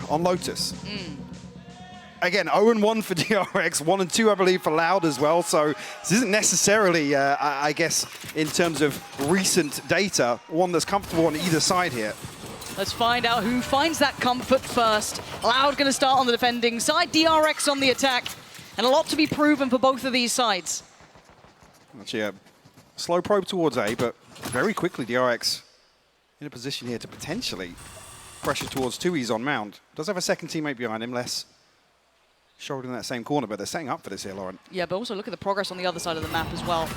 on Lotus. Again, 0-1 for DRX, 1-2, I believe, for Loud as well. So this isn't necessarily, I guess, in terms of recent data, one that's comfortable on either side here. Let's find out who finds that comfort first. Loud going to start on the defending side, DRX on the attack. And a lot to be proven for both of these sides. Actually, a slow probe towards A, but very quickly DRX in a position here to potentially pressure towards 2Es on Mound. Does have a second teammate behind him, less shoulder in that same corner, but they're setting up for this here, Lauren. Yeah, but also look at the progress on the other side of the map as well.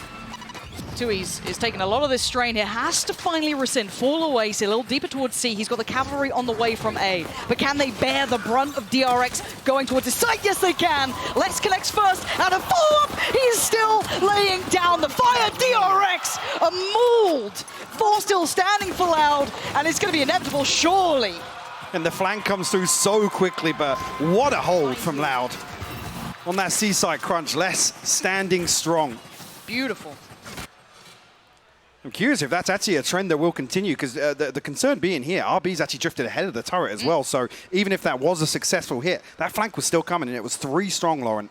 2Es is taking a lot of this strain here, has to finally rescind, fall away, see a little deeper towards C. He's got the cavalry on the way from A. But can they bear the brunt of DRX going towards his side? Yes, they can. Lex connects first, and a follow-up. He's still laying down the fire. DRX, a mold. 4 still standing for Loud, and it's going to be inevitable, surely. And the flank comes through so quickly, but what a hold from Loud. On that seaside crunch, less standing strong. Beautiful. I'm curious if that's actually a trend that will continue, because the concern being here, RB's actually drifted ahead of the turret as well, so even if that was a successful hit, that flank was still coming, and it was 3 strong, Lauren.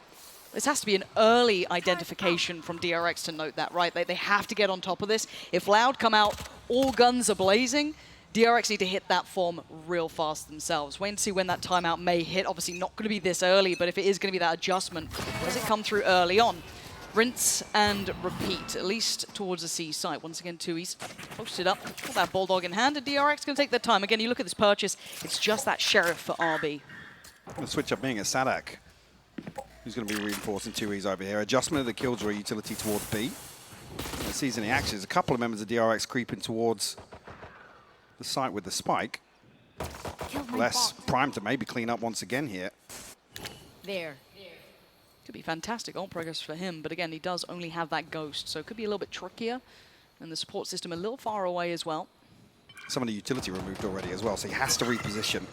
This has to be an early identification from DRX to note that, right? They have to get on top of this. If Loud come out, all guns are blazing, DRX need to hit that form real fast themselves. Wait and see when that timeout may hit. Obviously not going to be this early, but if it is going to be that adjustment, does it come through early on? Rinse and repeat, at least towards the C site. Once again, 2Es posted up. Got that Bulldog in hand, and DRX going to take their time. Again, you look at this purchase, it's just that Sheriff for RB. The switch up being a Sadak, who's going to be reinforcing 2Es over here. Adjustment of the Killjoy utility towards B. Sees any actions. A couple of members of DRX creeping towards the site with the spike. Less primed to maybe clean up once again here. There. Could be fantastic all progress for him, but again, he does only have that ghost, so it could be a little bit trickier. And the support system a little far away as well. Some of the utility removed already as well, so he has to reposition.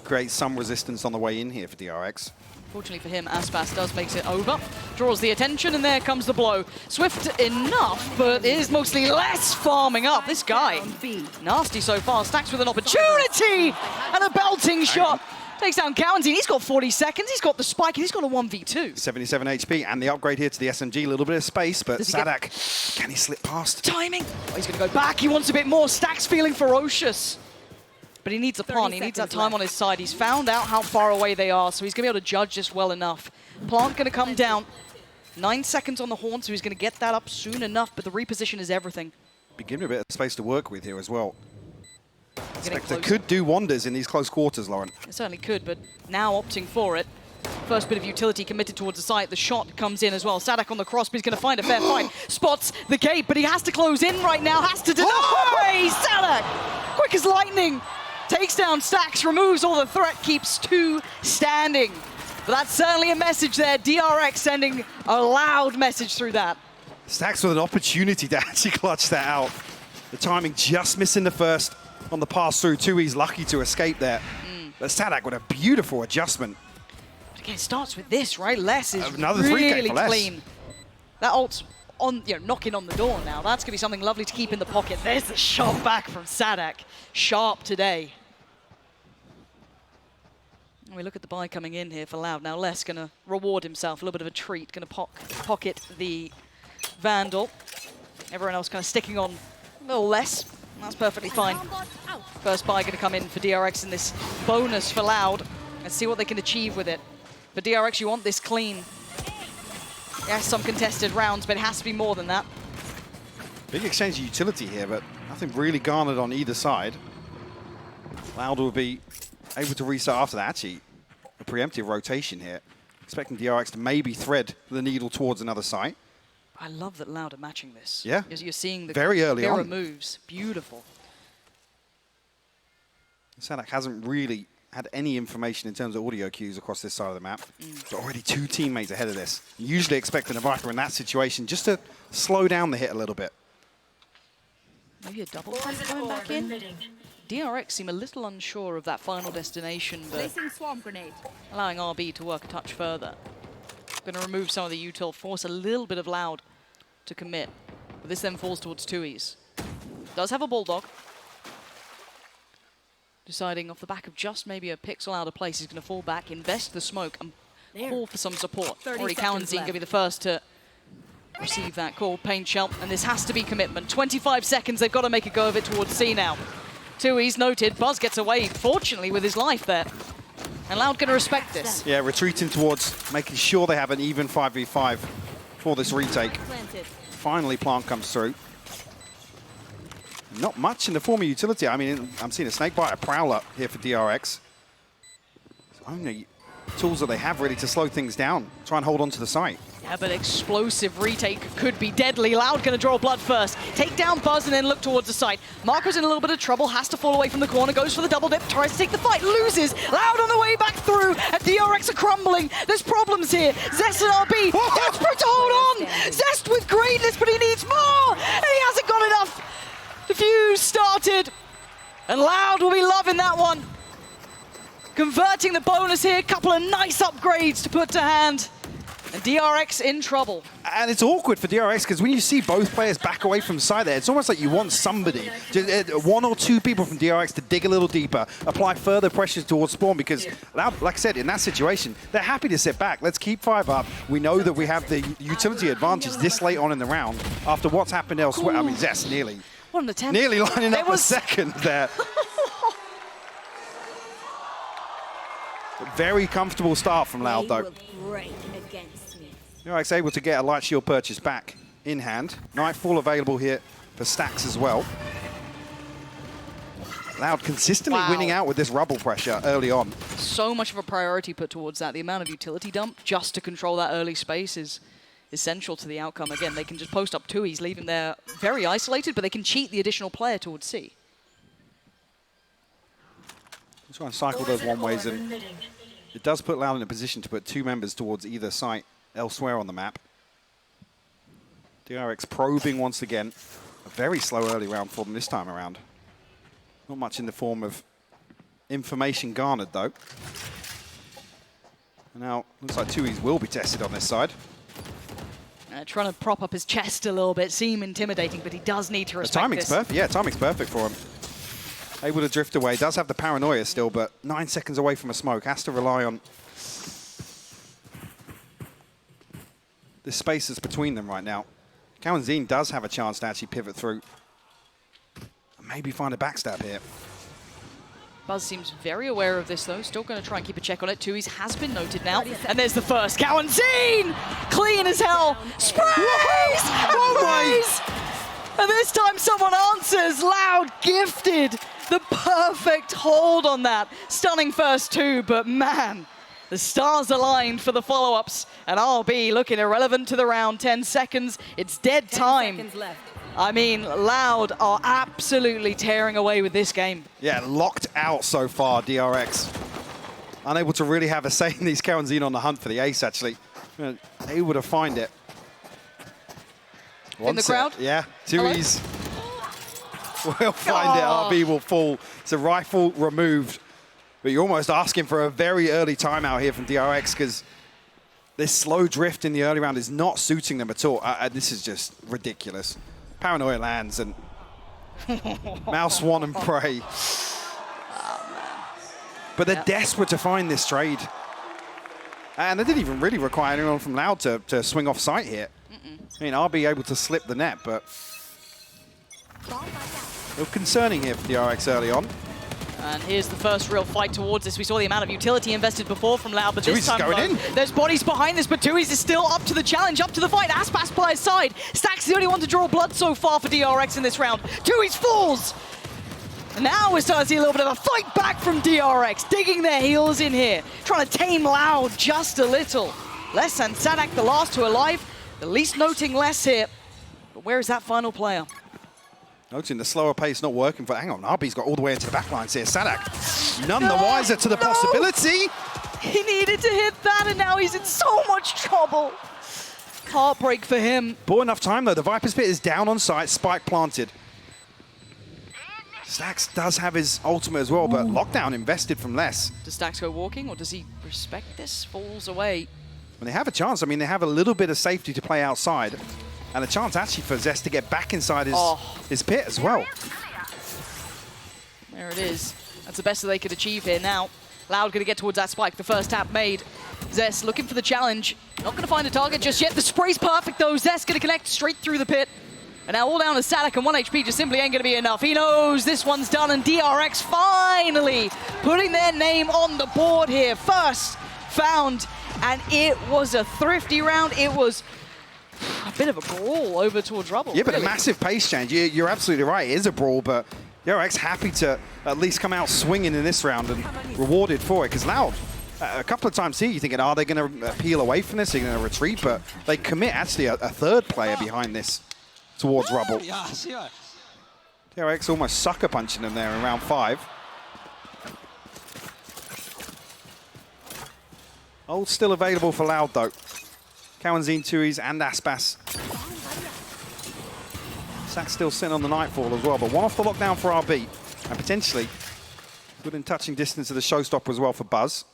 Create some resistance on the way in here for DRX. Fortunately for him, Aspas does makes it over. Draws the attention, and there comes the blow. Swift enough, but it is mostly less farming up. This guy, nasty so far. Stacks with an opportunity, and a belting shot. Takes down County. He's got 40 seconds. He's got the spike, and he's got a 1v2. 77 HP, and the upgrade here to the SMG. A little bit of space, but Sadak, can he slip past? Timing. Oh, he's going to go back. He wants a bit more. Stacks feeling ferocious. But he needs a plant. He needs that time on his side. He's found out how far away they are, so he's going to be able to judge this well enough. Plant going to come down. 9 seconds on the horn, so he's going to get that up soon enough, but the reposition is everything. Be given a bit of space to work with here as well. Spectre could do wonders in these close quarters, Lauren. It certainly could, but now opting for it. First bit of utility committed towards the site. The shot comes in as well. Sadak on the cross, but he's going to find a fair fight. Spots the gate, but he has to close in right now. Has to deny! Sadak, quick as lightning. Takes down Stacks, removes all the threat, keeps 2 standing. But that's certainly a message there. DRX sending a loud message through that. Stacks with an opportunity to actually clutch that out. The timing just missing the first on the pass through. 2Es lucky to escape there. But Sadak with a beautiful adjustment. But again, it starts with this, right? Les is Another really 3K for Les. clean. That ult's on, knocking on the door now. That's going to be something lovely to keep in the pocket. There's the shot back from Sadak. Sharp today. And we look at the buy coming in here for Loud. Now Les going to reward himself. A little bit of a treat. Going to pocket the Vandal. Everyone else kind of sticking on a little less. That's perfectly fine. First buy going to come in for DRX in this bonus for Loud. Let's see what they can achieve with it. For DRX, you want this clean. Yes, some contested rounds, but it has to be more than that. Big exchange of utility here, but nothing really garnered on either side. Loud will be able to restart after that. Actually, a preemptive rotation here. Expecting DRX to maybe thread the needle towards another site. I love that Loud are matching this. Yeah. You're seeing the very early on moves. Beautiful. Sadak hasn't really had any information in terms of audio cues across this side of the map. But already 2 teammates ahead of this. Usually expecting a Viper in that situation just to slow down the hit a little bit. Maybe a double fight going back in. DRX seem a little unsure of that final destination, but Swarm grenade. allowing RB to work a touch further. Going to remove some of the util, force a little bit of Loud to commit. But this then falls towards 2Es. Does have a Bulldog. deciding off the back of just maybe a pixel out of place, he's going to fall back, invest the smoke, and call for some support. 30 Already seconds Cowanzine going to left. be the first to receive that call. Paint Shell, and this has to be commitment. 25 seconds, they've got to make a go of it towards C now. Tui's noted, Buzz gets away, fortunately, with his life there. And Loud going to respect this. Yeah, retreating towards making sure they have an even 5v5 for this retake. Planted. Finally, Plant comes through. Not much in the form of utility. I mean, I'm seeing a Snakebite, a Prowler here for DRX. It's only tools that they have really to slow things down, try and hold on to the site. Yeah, but explosive retake could be deadly. Loud going to draw blood first. Take down Buzz and then look towards the site. Marco's in a little bit of trouble, has to fall away from the corner, goes for the double dip, tries to take the fight, loses. Loud on the way back through, and DRX are crumbling. There's problems here. Zest and RB, desperate to hold on. Zest with greatness, but he needs more, and he hasn't got enough. The fuse started, and Loud will be loving that one. Converting the bonus here, couple of nice upgrades to put to hand. And DRX in trouble. And it's awkward for DRX because when you see both players back away from the side there, it's almost like you want somebody, one or two people from DRX to dig a little deeper, apply further pressure towards spawn because, like I said, in that situation, they're happy to sit back. Let's keep 5 up. We know that we have the utility advantage this late on in the round after what's happened elsewhere. I mean, Zest nearly lining up a second there. Very comfortable start from Loud, though. DRX able to get a light shield purchase back in hand. Nightfall available here for Stacks as well. Loud consistently winning out with this rubble pressure early on. So much of a priority put towards that. The amount of utility dump just to control that early space is essential to the outcome. Again, they can just post up Tui's, leave him there very isolated, but they can cheat the additional player towards C. Let's try and cycle those one-ways in. It does put Loud in a position to put 2 members towards either site elsewhere on the map. DRX probing once again. A very slow early round for them this time around. Not much in the form of information garnered, though. And now, looks like Tui's will be tested on this side. Trying to prop up his chest a little bit, seem intimidating, but he does need to respect The timing's this. perfect. Yeah, timing's perfect for him. Able to drift away. Does have the paranoia still, but 9 seconds away from a smoke. Has to rely on the space that's between them right now. Cowanzine does have a chance to actually pivot through. Maybe find a backstab here. Buzz seems very aware of this, though. Still going to try and keep a check on it. Tui's has been noted now. And there's the first. Cowanzine! Clean as hell. Sprays! Oh my! And this time someone answers. Loud gifted the perfect hold on that. Stunning first 2, but man, the stars aligned for the follow-ups. And RB looking irrelevant to the round. 10 seconds. It's dead time. 10 seconds left. I mean, Loud are absolutely tearing away with this game. Yeah, locked out so far, DRX. Unable to really have a say in these Cowanzine on the hunt for the ace, actually. Able to find it. In the crowd? Yeah, Tui's will find it. RB will fall. It's a rifle removed. But you're almost asking for a very early timeout here from DRX because this slow drift in the early round is not suiting them at all. This is just ridiculous. Paranoia lands and Mouse One and Prey. But they're desperate to find this trade. And they didn't even really require anyone from Loud to swing off site here. I mean, RB able to slip the net, but a little concerning here for DRX early on. And here's the first real fight towards this. We saw the amount of utility invested before from Loud, but this Tui's time going in. There's bodies behind this, but Tui's is still up to the challenge, up to the fight. Aspas by his side. Stack's the only one to draw blood so far for DRX in this round. Tui's falls. And now we're starting to see a little bit of a fight back from DRX, digging their heels in here, trying to tame Loud just a little. Les and Sadak, the last two alive, the least noting Les here. But where is that final player? Noting the slower pace not working for... Hang on, RB's got all the way into the backlines here. Sadak, none the wiser to the possibility. He needed to hit that, and now he's in so much trouble. Heartbreak for him. Bought enough time, though. The Viper's Pit is down on site, spike planted. Stacks does have his ultimate as well, but lockdown invested from Les. Does Stacks go walking, or does he respect this? Falls away. And they have a chance. I mean, they have a little bit of safety to play outside. And a chance actually for Zest to get back inside his pit as well. There it is. That's the best that they could achieve here. Now, Loud going to get towards that spike. The first tap made. Zest looking for the challenge. Not going to find a target just yet. The spray's perfect, though. Zest going to connect straight through the pit. And now all down to Sadek, and 1 HP just simply ain't going to be enough. He knows this one's done, and DRX finally putting their name on the board here. First found, and it was a thrifty round. It was a bit of a brawl over towards Rubble. Yeah, but a massive pace change. You're absolutely right. It is a brawl, but DRX happy to at least come out swinging in this round and rewarded for it. Because Loud, a couple of times here, you're thinking, are they going to peel away from this? Are they going to retreat? But they commit actually a third player behind this towards Rubble. DRX almost sucker punching them there in round 5. Ult still available for Loud though. Kawanzine, Tui's, and Aspas. Sack's still sitting on the Nightfall as well, but one off the lockdown for RB, and potentially good in touching distance of the showstopper as well for Buzz.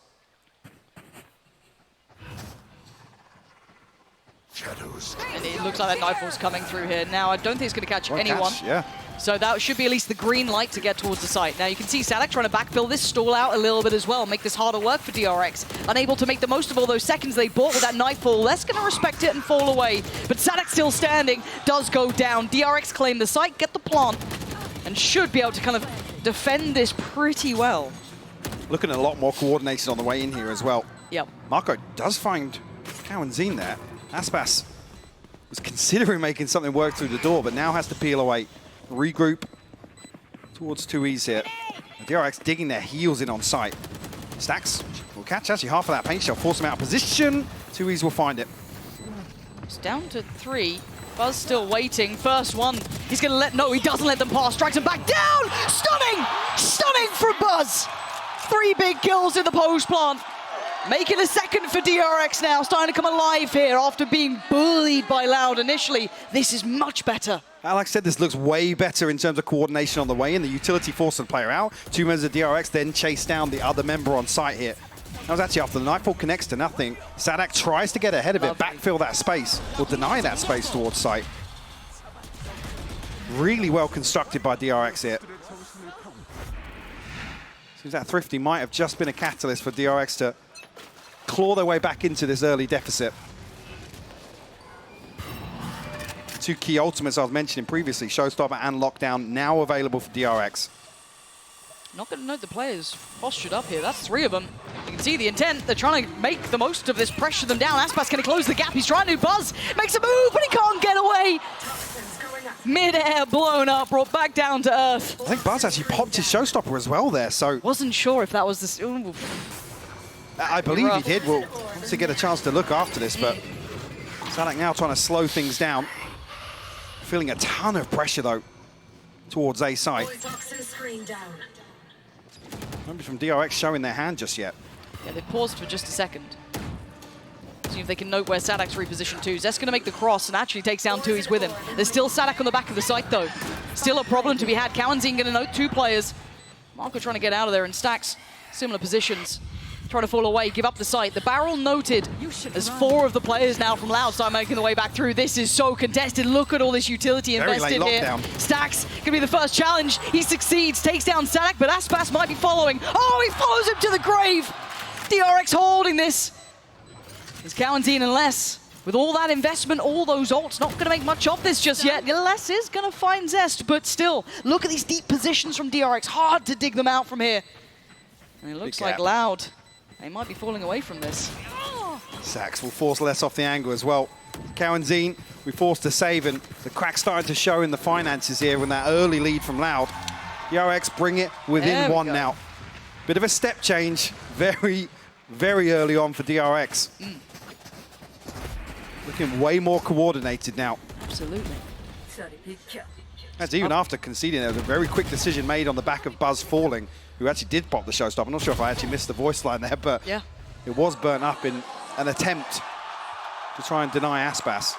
And it looks like that Nightfall's coming through here. Now, I don't think it's going to catch anyone. Yeah. So that should be at least the green light to get towards the site. Now you can see Sadek trying to backfill this stall out a little bit as well, make this harder work for DRX. Unable to make the most of all those seconds they bought with that Nightfall. Less going to respect it and fall away. But Sadek still standing, does go down. DRX claim the site, get the plant, and should be able to kind of defend this pretty well. Looking at a lot more coordination on the way in here as well. Yep. Marco does find Kawanzine there. Aspas was considering making something work through the door, but now has to peel away. Regroup towards 2Es here. DRX digging their heels in on site. Stacks will catch actually half of that paint shell, force him out of position. 2Es will find it. It's down to 3. Buzz still waiting. First one. He's going to let... No, he doesn't let them pass. Strikes him back down. Stunning! Stunning from Buzz. 3 big kills in the post plant. Making a second for DRX now. Starting to come alive here after being bullied by Loud initially. This is much better. Like I said, this looks way better in terms of coordination on the way in. The utility forced the player out. 2 members of DRX then chase down the other member on site here. That was actually after the Nightfall connects to nothing. Sadak tries to get ahead of it, backfill that space, or deny that space towards site. Really well constructed by DRX here. Seems that Thrifty might have just been a catalyst for DRX to claw their way back into this early deficit. The 2 key ultimates I was mentioning previously, Showstopper and Lockdown, now available for DRX. Not going to note the players postured up here. That's 3 of them. You can see the intent. They're trying to make the most of this, pressure them down. Aspas going to close the gap. He's trying to. Buzz makes a move, but he can't get away. Mid-air blown up, brought back down to earth. I think Buzz actually popped his Showstopper as well there, so... Wasn't sure if that was the... Ooh. I believe he did. We'll obviously get a chance to look after this, but Sadak now trying to slow things down. Feeling a ton of pressure, though, towards A side. Nobody from DRX showing their hand just yet. Yeah, they paused for just a second. See if they can note where Sadak's repositioned to. Zest going to make the cross and actually takes down 2Es with him. There's still Sadak on the back of the site, though. Still a problem to be had. Kawanzine going to note 2 players. Marco trying to get out of there, and Stacks, similar positions. Trying to fall away, give up the site. The barrel noted as 4 of the players now from Loud start making their way back through. This is so contested. Look at all this utility invested here. Lockdown. Stacks gonna be the first challenge. He succeeds, takes down Sadak, but Aspas might be following. Oh, he follows him to the grave. DRX holding this. It's Kawanzine and Les. With all that investment, all those ults, not gonna make much of this just yet. Les is gonna find Zest, but still, look at these deep positions from DRX. Hard to dig them out from here. And it looks like Loud. They might be falling away from this. Sax will force less off the angle as well. Kawanzine, we forced to save, and the crack started to show in the finances here with that early lead from Loud. DRX bring it within 1 now. Bit of a step change, very, very early on for DRX. Looking way more coordinated now. Absolutely. That's even after conceding. There was a very quick decision made on the back of Buzz falling, who actually did pop the showstopper. I'm not sure if I actually missed the voice line there, but yeah, it was burnt up in an attempt to try and deny Aspas.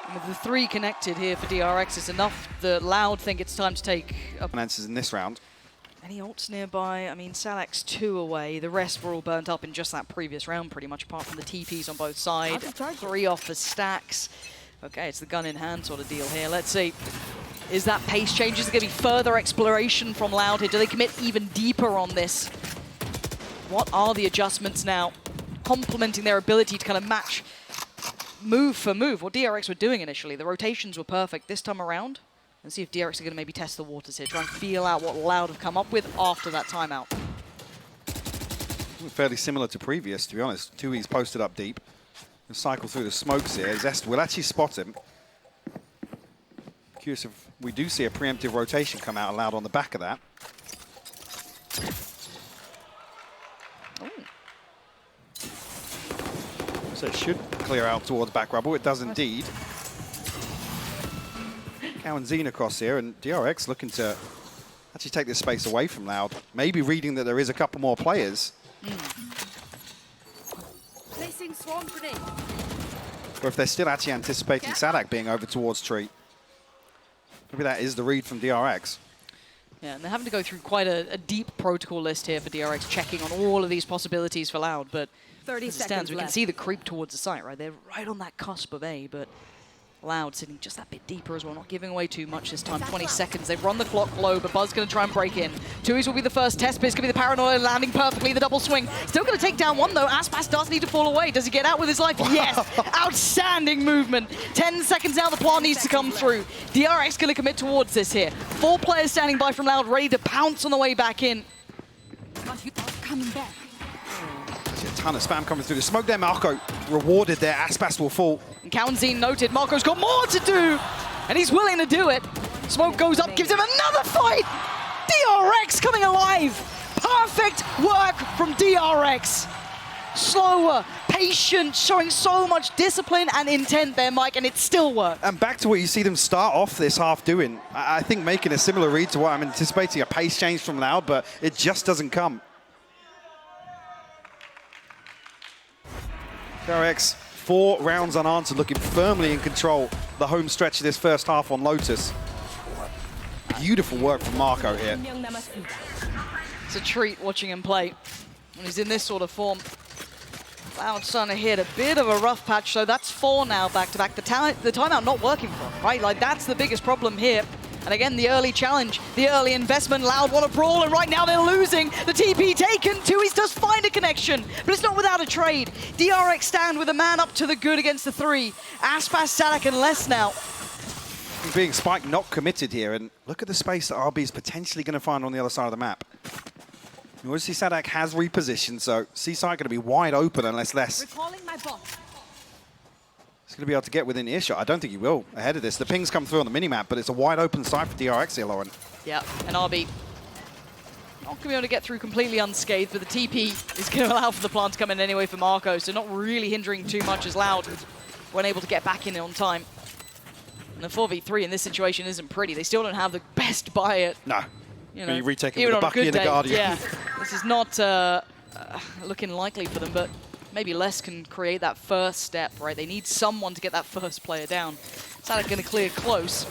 And with the 3 connected here for DRX, it's enough that Loud think it's time to take up. Finances in this round. Any ults nearby? I mean, Salak's 2 away. The rest were all burnt up in just that previous round, pretty much, apart from the TPs on both sides. 3 off for Stacks. Okay, it's the gun in hand sort of deal here. Let's see. Is that pace change? Is there going to be further exploration from Loud here? Do they commit even deeper on this? What are the adjustments now? Complementing their ability to kind of match move for move. What DRX were doing initially, the rotations were perfect. This time around, let's see if DRX are going to maybe test the waters here, try and feel out what Loud have come up with after that timeout. Fairly similar to previous, to be honest. 2E's posted up deep. He'll cycle through the smokes here. Zest will actually spot him. Curious if we do see a preemptive rotation come out Loud on the back of that. So it should clear out towards back rubble. It does indeed. Cow and Zine across here, and DRX looking to actually take this space away from Loud. Maybe reading that there is a couple more players. Placing swarm grenade. Or if they're still actually anticipating Sadak being over towards Tree. Maybe that is the read from DRX. Yeah, and they're having to go through quite a deep protocol list here for DRX, checking on all of these possibilities for Loud, but 30 as it seconds stands, we can left. see the creep towards the site, right? They're right on that cusp of A, but Loud sitting just that bit deeper as well, not giving away too much this time. 20 seconds, they've run the clock low, but Buzz going to try and break in. 2E's will be the first test, but it's going to be the Paranoia landing perfectly, the double swing. Still going to take down one though, Aspas does need to fall away. Does he get out with his life? Yes! Outstanding movement. 10 seconds now, the plan needs to come through. DRX going to commit towards this here. 4 players standing by from Loud, ready to pounce on the way back in. Coming back. A ton of spam coming through the smoke there. Marco rewarded there. Aspas will fall. And Kaunzine noted, Marco's got more to do, and he's willing to do it. Smoke goes up, gives him another fight. DRX coming alive. Perfect work from DRX. Slower, patient, showing so much discipline and intent there, Mike, and it still worked. And back to what you see them start off this half doing. I think making a similar read to what I'm anticipating, a pace change from Loud, but it just doesn't come. DRX, 4 rounds unanswered, looking firmly in control the home stretch of this first half on Lotus. Beautiful work from Marco here. It's a treat watching him play when he's in this sort of form. Loud starting to hit a bit of a rough patch, so that's 4 now back-to-back. The timeout not working for him, right? Like, that's the biggest problem here. And again, the early challenge, the early investment. Loud want to brawl, and right now they're losing. The TP taken. 2E's does find a connection, but it's not without a trade. DRX stand with a man up to the good against the 3. Aspas, Sadak, and less now. He's being spiked, not committed here, and look at the space that RB is potentially going to find on the other side of the map. You always see Sadak has repositioned, so Seaside going to be wide open unless less. Recalling my bot. He's going to be able to get within earshot. I don't think he will ahead of this. The pings come through on the minimap, but it's a wide open site for DRX here, Lauren. Yeah, and RB not going to be able to get through completely unscathed, but the TP is going to allow for the plant to come in anyway for Marco, so not really hindering too much as Loud weren't able to get back in on time. And the 4v3 in this situation isn't pretty. They still don't have the best buy it. No. You know, you retake it even with a on a Bucky good and a day. Guardian. Yeah, this is not looking likely for them, but maybe Les can create that first step, right? They need someone to get that first player down. Sadak going to clear close,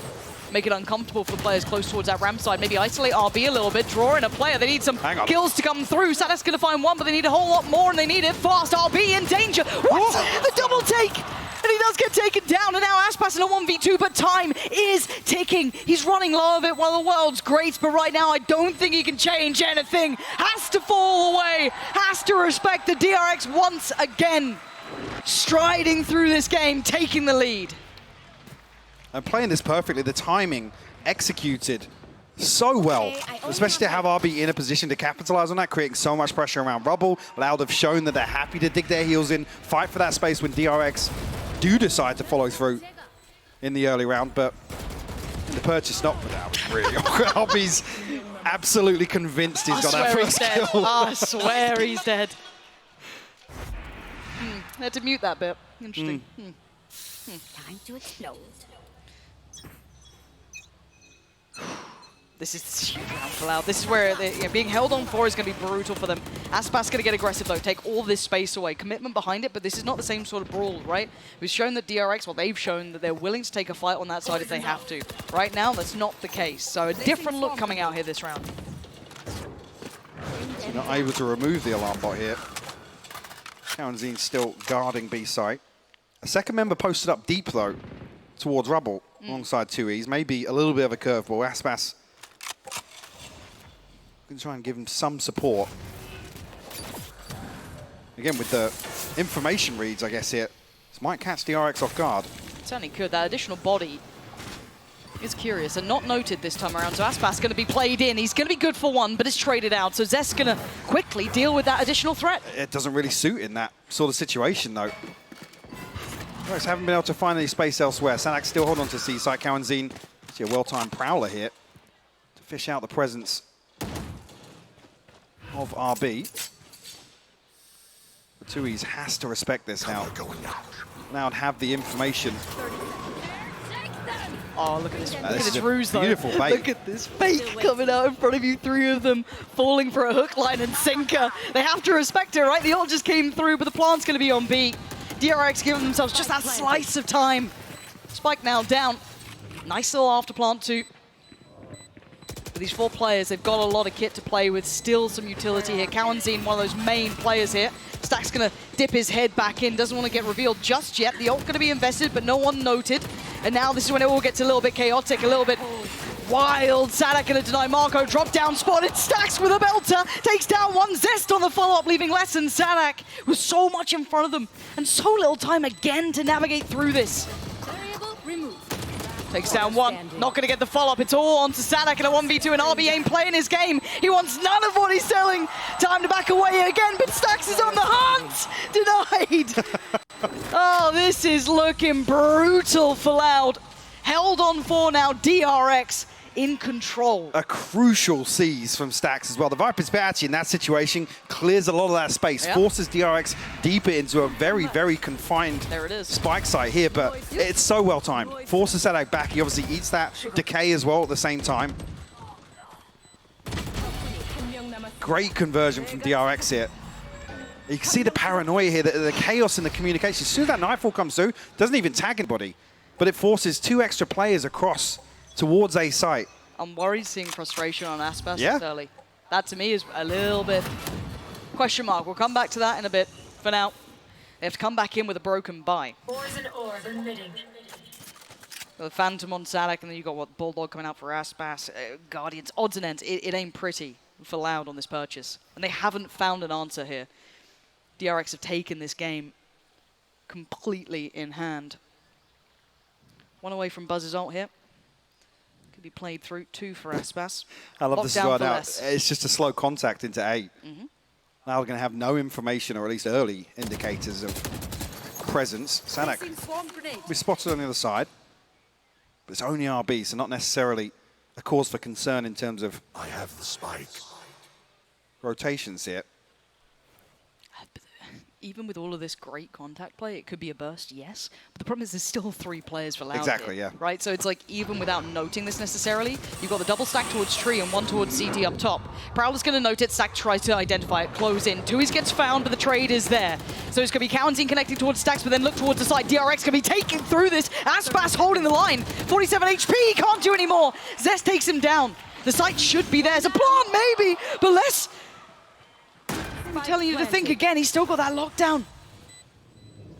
make it uncomfortable for the players close towards that ramp side. Maybe isolate RB a little bit, draw in a player. They need some kills to come through. Sadak's going to find one, but they need a whole lot more, and they need it fast. RB in danger. What? The double take! And he does get taken down, and now Aspas in a 1v2, but time is ticking. He's running low of it while the world's great, but right now I don't think he can change anything. Has to fall away, has to respect the DRX once again. Striding through this game, taking the lead. And playing this perfectly, the timing executed so well, especially to have RB in a position to capitalize on that, creating so much pressure around Rubble. Loud have shown that they're happy to dig their heels in, fight for that space when DRX do decide to follow through in the early round, but in the purchase, not without really. RB's absolutely convinced he's got that first kill. I swear he's dead. I had to mute that bit. Interesting. Time to explode. This is huge round for Loud. This is where being held on 4 is going to be brutal for them. Aspas going to get aggressive though, take all this space away. Commitment behind it, but this is not the same sort of brawl, right? We've shown that DRX, well, they've shown that they're willing to take a fight on that side if they have to. Right now, that's not the case. So a different look coming out here this round. So not able to remove the alarm bot here. Kaunzine still guarding B site. A second member posted up deep though, towards Rubble. alongside 2Es. Maybe a little bit of a curveball. Aspas can try and give him some support. Again, with the information reads, I guess here, this might catch DRX off guard. Certainly could. That additional body is curious and not noted this time around. So Aspas going to be played in. He's going to be good for one, but it's traded out. So Zest's going to quickly deal with that additional threat. It doesn't really suit in that sort of situation, though. DRX haven't been able to find any space elsewhere. Sanak still holding on to C-side. Cowanzine, see a well-timed prowler here to fish out the presence of RB. The 2Es has to respect this now. Now have the information. Oh, look at this, look at this ruse, though. Beautiful bait. Look at this fake coming out in front of you, 3 of them falling for a hook, line, and sinker. They have to respect it, right? The ult just came through, but the plant's going to be on B. DRX giving themselves just that slice of time. Spike now down. Nice little after plant too. With these 4 players, they've got a lot of kit to play with. Still some utility here. Cowanzine, one of those main players here. Stack's going to dip his head back in. Doesn't want to get revealed just yet. The ult going to be invested, but no one noted. And now this is when it all gets a little bit chaotic, a little bit wild. Sadak going to deny Marco. Drop down spotted. Stacks with a belter. Takes down one. Zest on the follow-up, leaving less than Sadak with so much in front of them. And so little time again to navigate through this. Variable removed. Takes down one, not going to get the follow-up. It's all on to Sadak in a 1v2, and RB ain't playing his game. He wants none of what he's selling. Time to back away again, but Stacks is on the hunt. Denied. Oh, this is looking brutal for Loud. Held on for now, DRX in control. A crucial seize from Stacks as well. The Viper's bit actually in that situation clears a lot of that space, forces DRX deeper into a very, very confined spike site here, but it's so well timed. Forces Sadak back. He obviously eats that decay as well at the same time. Great conversion from DRX here. You can see the paranoia here, the chaos in the communication. As soon as that nightfall comes through, doesn't even tag anybody, but it forces 2 extra players across towards A site. I'm worried seeing frustration on Aspas this early. That to me is a little bit question mark. We'll come back to that in a bit. For now, they have to come back in with a broken buy. Poison orb emitting. The Phantom on Sadak, and then you got what, Bulldog coming out for Aspas, Guardians, odds and ends. It ain't pretty for Loud on this purchase, and they haven't found an answer here. DRX have taken this game completely in hand. One away from Buzz's ult here. Could be played through 2 for Aspas. I love this as well now. Less. It's just a slow contact into A. Now we're going to have no information, or at least early indicators of presence. Sadak will be spotted on the other side, but it's only RB, so not necessarily a cause for concern in terms of I have the spike. Rotations here. Even with all of this great contact play, it could be a burst, yes. But the problem is there's still 3 players for Loud. Exactly, here, yeah. Right, so it's like, even without noting this necessarily, you've got the double stack towards Tree and 1 towards CT up top. Prowler's going to note it, Stack tries to identify it, close in. 2Es gets found, but the trade is there. So it's going to be Cowanzine connecting towards Stacks, but then look towards the side. DRX going to be taking through this. Aspas holding the line. 47 HP, he can't do anymore. Zest takes him down. The site should be there. There's a plant, maybe, but less. I'm telling you to think again, he's still got that lockdown.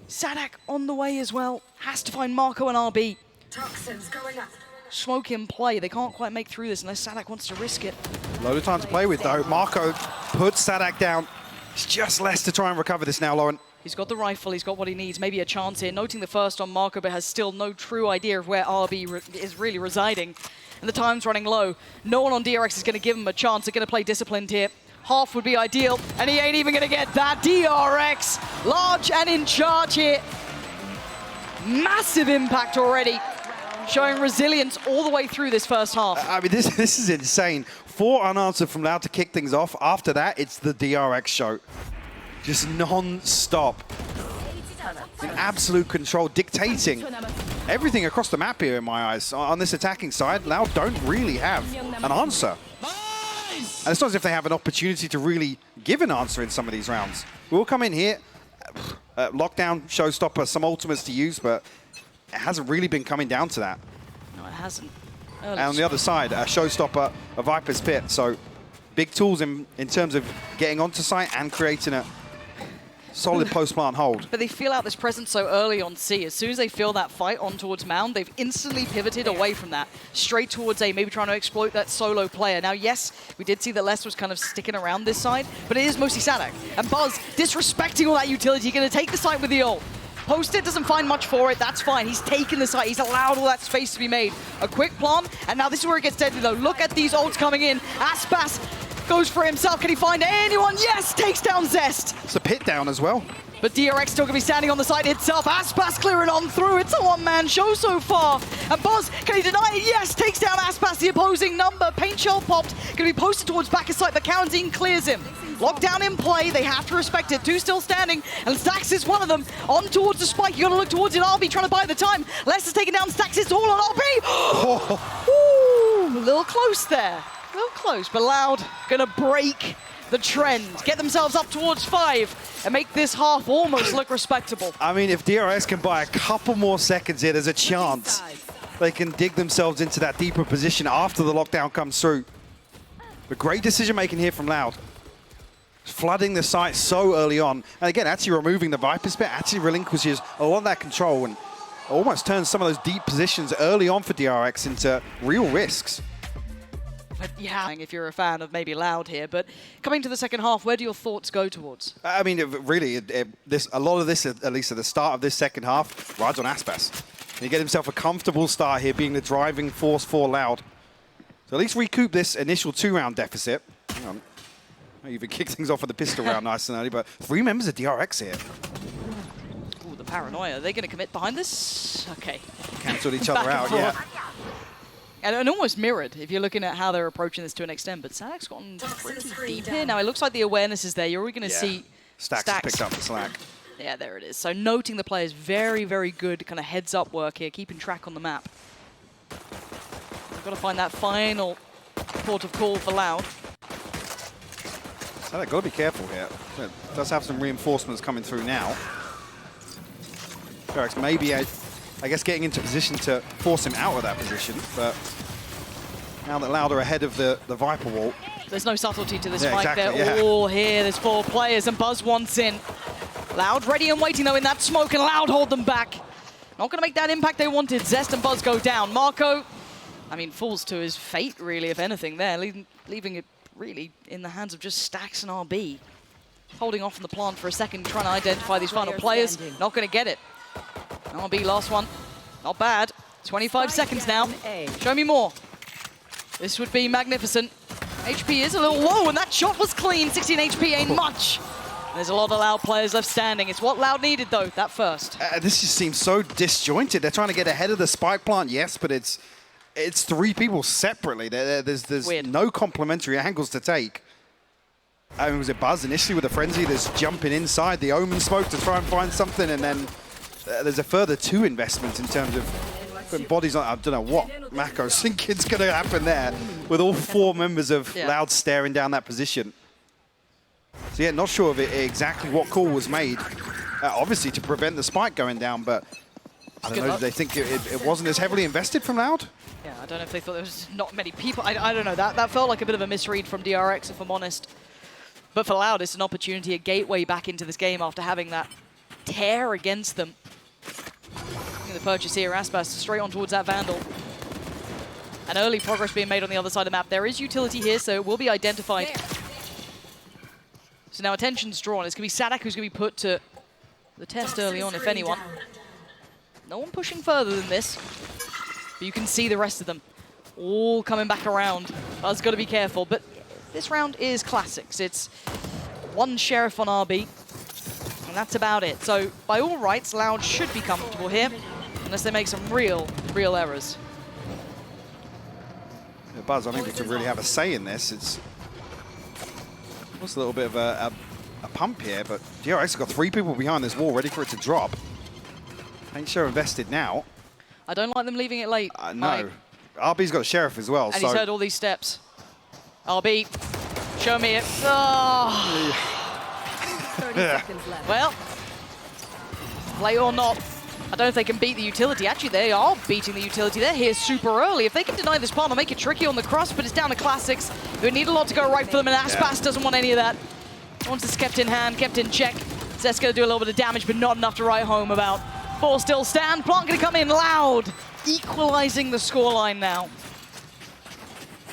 Sadak on the way as well. Has to find Marco and RB. Toxins going up. Smoke in play. They can't quite make through this unless Sadak wants to risk it. Load of time to play with, though. Marco puts Sadak down. It's just less to try and recover this now, Lauren. He's got the rifle. He's got what he needs. Maybe a chance here. Noting the first on Marco, but has still no true idea of where RB is really residing. And the time's running low. No one on DRX is going to give him a chance. They're going to play disciplined here. Half would be ideal, and he ain't even going to get that. DRX, large and in charge here. Massive impact already, showing resilience all the way through this first half. I mean, this is insane. 4 unanswered from Loud to kick things off. After that, it's the DRX show. Just non-stop. In absolute control, dictating everything across the map here in my eyes. On this attacking side, Loud don't really have an answer. And it's not as if they have an opportunity to really give an answer in some of these rounds. We'll come in here, lockdown, showstopper, some ultimates to use, but it hasn't really been coming down to that. No, it hasn't. And on the other side, a showstopper, a Viper's Pit. So big tools in terms of getting onto site and creating Solid post-plant hold. But they feel out this presence so early on C. As soon as they feel that fight on towards Mound, they've instantly pivoted away from that, straight towards A, maybe trying to exploit that solo player. Now, yes, we did see that Les was kind of sticking around this side, but it is mostly Sadak. And Buzz, disrespecting all that utility, going to take the site with the ult. Post it, doesn't find much for it, that's fine. He's taken the site, he's allowed all that space to be made. A quick plant, and now this is where it gets deadly though. Look at these ults coming in. Aspas goes for himself. Can he find anyone? Yes, takes down Zest. It's a pit down as well. But DRX still going to be standing on the side itself. Aspas clearing on through. It's a one-man show so far. And Buzz, can he deny it? Yes, takes down Aspas, the opposing number. Paint shell popped. Going to be posted towards back of site, but Quarantine clears him. Lockdown in play. They have to respect it. Two still standing, and Stax is one of them. On towards the spike. You got to look towards it. RB trying to buy the time. Lester's taking down Stax. It's all on RB. Ooh, a little close there. A little close, but Loud going to break the trend, get themselves up towards 5, and make this half almost look respectable. I mean, if DRX can buy a couple more seconds here, there's a chance they can dig themselves into that deeper position after the lockdown comes through. But great decision-making here from Loud. Flooding the site so early on. And again, actually removing the Viper Spit actually relinquishes a lot of that control and almost turns some of those deep positions early on for DRX into real risks. But yeah, if you're a fan of maybe Loud here, but coming to the second half, where do your thoughts go towards? I mean, really, a lot of this, at least at the start of this second half, rides on Aspas. He get himself a comfortable start here, being the driving force for Loud. So at least recoup this initial 2-round deficit. Hang on. Might even kick things off with the pistol round nice and early, but 3 members of DRX here. Ooh, the paranoia. Are they going to commit behind this? Okay. Cancelled each other out, yeah. And almost mirrored, if you're looking at how they're approaching this to an extent. But Sadak's gotten pretty deep here. Now, it looks like the awareness is there. You're already going to see Stax has picked up the slack. Yeah, there it is. So noting the players, very, very good kind of heads-up work here, keeping track on the map. We've got to find that final port of call for Loud. So they've got to be careful here. It does have some reinforcements coming through now. DRX maybe, I guess, getting into position to force him out of that position, but now that Loud are ahead of the Viper wall. There's no subtlety to this Yeah, fight. exactly, They're all here. There's 4 players, and Buzz wants in. Loud ready and waiting, though, in that smoke, and Loud hold them back. Not going to make that impact they wanted. Zest and Buzz go down. Marco, I mean, falls to his fate, really, if anything, there, leaving it really in the hands of just Stax and RB. Holding off on the plant for a second, trying to identify these final players. Not going to get it. RB, last one. Not bad. 25 seconds now. Show me more. This would be magnificent. HP is a little low, and that shot was clean. 16 HP ain't much. There's a lot of Loud players left standing. It's what Loud needed, though, that first. This just seems so disjointed. They're trying to get ahead of the spike plant, yes, but it's 3 people separately. There's no complementary angles to take. I mean, was it Buzz initially with a frenzy that's jumping inside the Omen smoke to try and find something, and then there's a further 2 investments in terms of putting bodies on. I don't know what Mako's thinking's going to happen there with all 4 members of Loud staring down that position. So yeah, not sure of exactly what call was made, obviously to prevent the spike going down, but I don't know, do they think it wasn't as heavily invested from Loud? Yeah, I don't know if they thought there was not many people. I don't know, that felt like a bit of a misread from DRX, if I'm honest. But for Loud, it's an opportunity, a gateway back into this game after having that tear against them. The purchase here, Aspas straight on towards that Vandal. And early progress being made on the other side of the map. There is utility here, so it will be identified. So now attention's drawn. It's going to be Sadak who's going to be put to the test early on, if anyone. No one pushing further than this. But you can see the rest of them all coming back around. Buzz got to be careful. But this round is classics. It's 1 Sheriff on RB. And that's about it. So by all rights, Loud should be comfortable here. Unless they make some real errors. Yeah, Buzz, I think we could really have a say in this. It's a little bit of a pump here, but DRX has got 3 people behind this wall ready for it to drop. Ain't sure invested now. I don't like them leaving it late. No. RB's got a Sheriff as well. And he's heard all these steps. RB, show me it. Oh. 30 seconds left. Well, play or not, I don't know if they can beat the utility. Actually, they are beating the utility. They're here super early. If they can deny this palm, it'll make it tricky on the cross, but it's down to classics. They need a lot to go right for them, and Aspas doesn't want any of that. Wants the kept in hand, kept in check. Zest's going to do a little bit of damage, but not enough to write home about. 4 still stand. Plant going to come in loud, equalizing the scoreline now.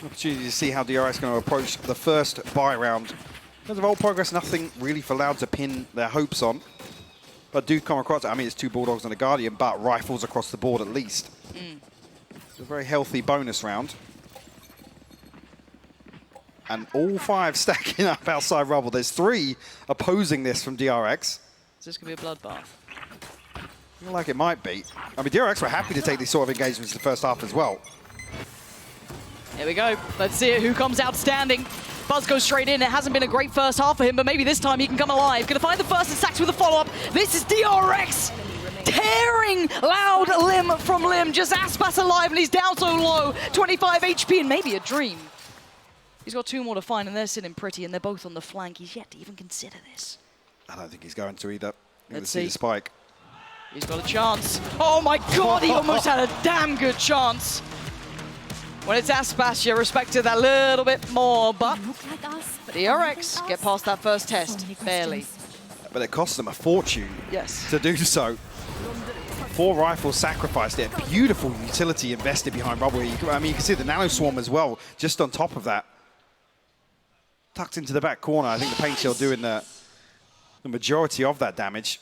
Opportunity to see how DRX is going to approach the first buy round. In terms of old progress, nothing really for Loud to pin their hopes on. But do come across, I mean, it's 2 Bulldogs and a Guardian, but rifles across the board at least. It's a very healthy bonus round. And all 5 stacking up outside rubble. There's 3 opposing this from DRX. Is this going to be a bloodbath? I feel like it might be. I mean, DRX were happy to take these sort of engagements in the first half as well. Here we go. Let's see it. Who comes out standing? Buzz goes straight in. It hasn't been a great first half for him, but maybe this time he can come alive. Gonna find the first and stacks with a follow-up. This is DRX tearing Loud limb from limb. Just Aspas alive, and he's down so low. 25 HP and maybe a dream. He's got 2 more to find, and they're sitting pretty, and they're both on the flank. He's yet to even consider this. I don't think he's going to either. Let's see see the spike. He's got a chance. Oh my God, he almost had a damn good chance. When it's Aspas, you respect it that little bit more, but Look like us, but DRX get past that first test, barely. But it costs them a fortune Yes. to do so. 4 rifles sacrificed there. Beautiful utility invested behind rubble. I mean, you can see the nano swarm as well, just on top of that. Tucked into the back corner. I think the paint shield doing the majority of that damage.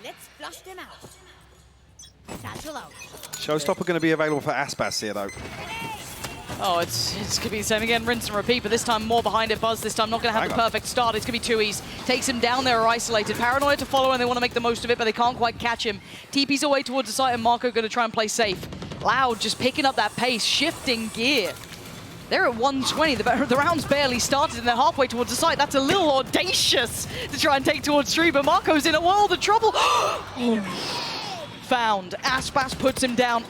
let's flush them out. Satchel out. Showstopper going to be available for Aspas here, though. Oh, it's going to be the same again, rinse and repeat, but this time more behind it. Buzz this time not going to have the perfect start. It's going to be 2Es. Takes him down there, isolated. Paranoia to follow, and they want to make the most of it, but they can't quite catch him. TP's away towards the site, and Marco going to try and play safe. Loud just picking up that pace, shifting gear. They're at 120. The round's barely started, and they're halfway towards the site. That's a little audacious to try and take towards 3, but Marco's in a world of trouble. Found. Aspas puts him down.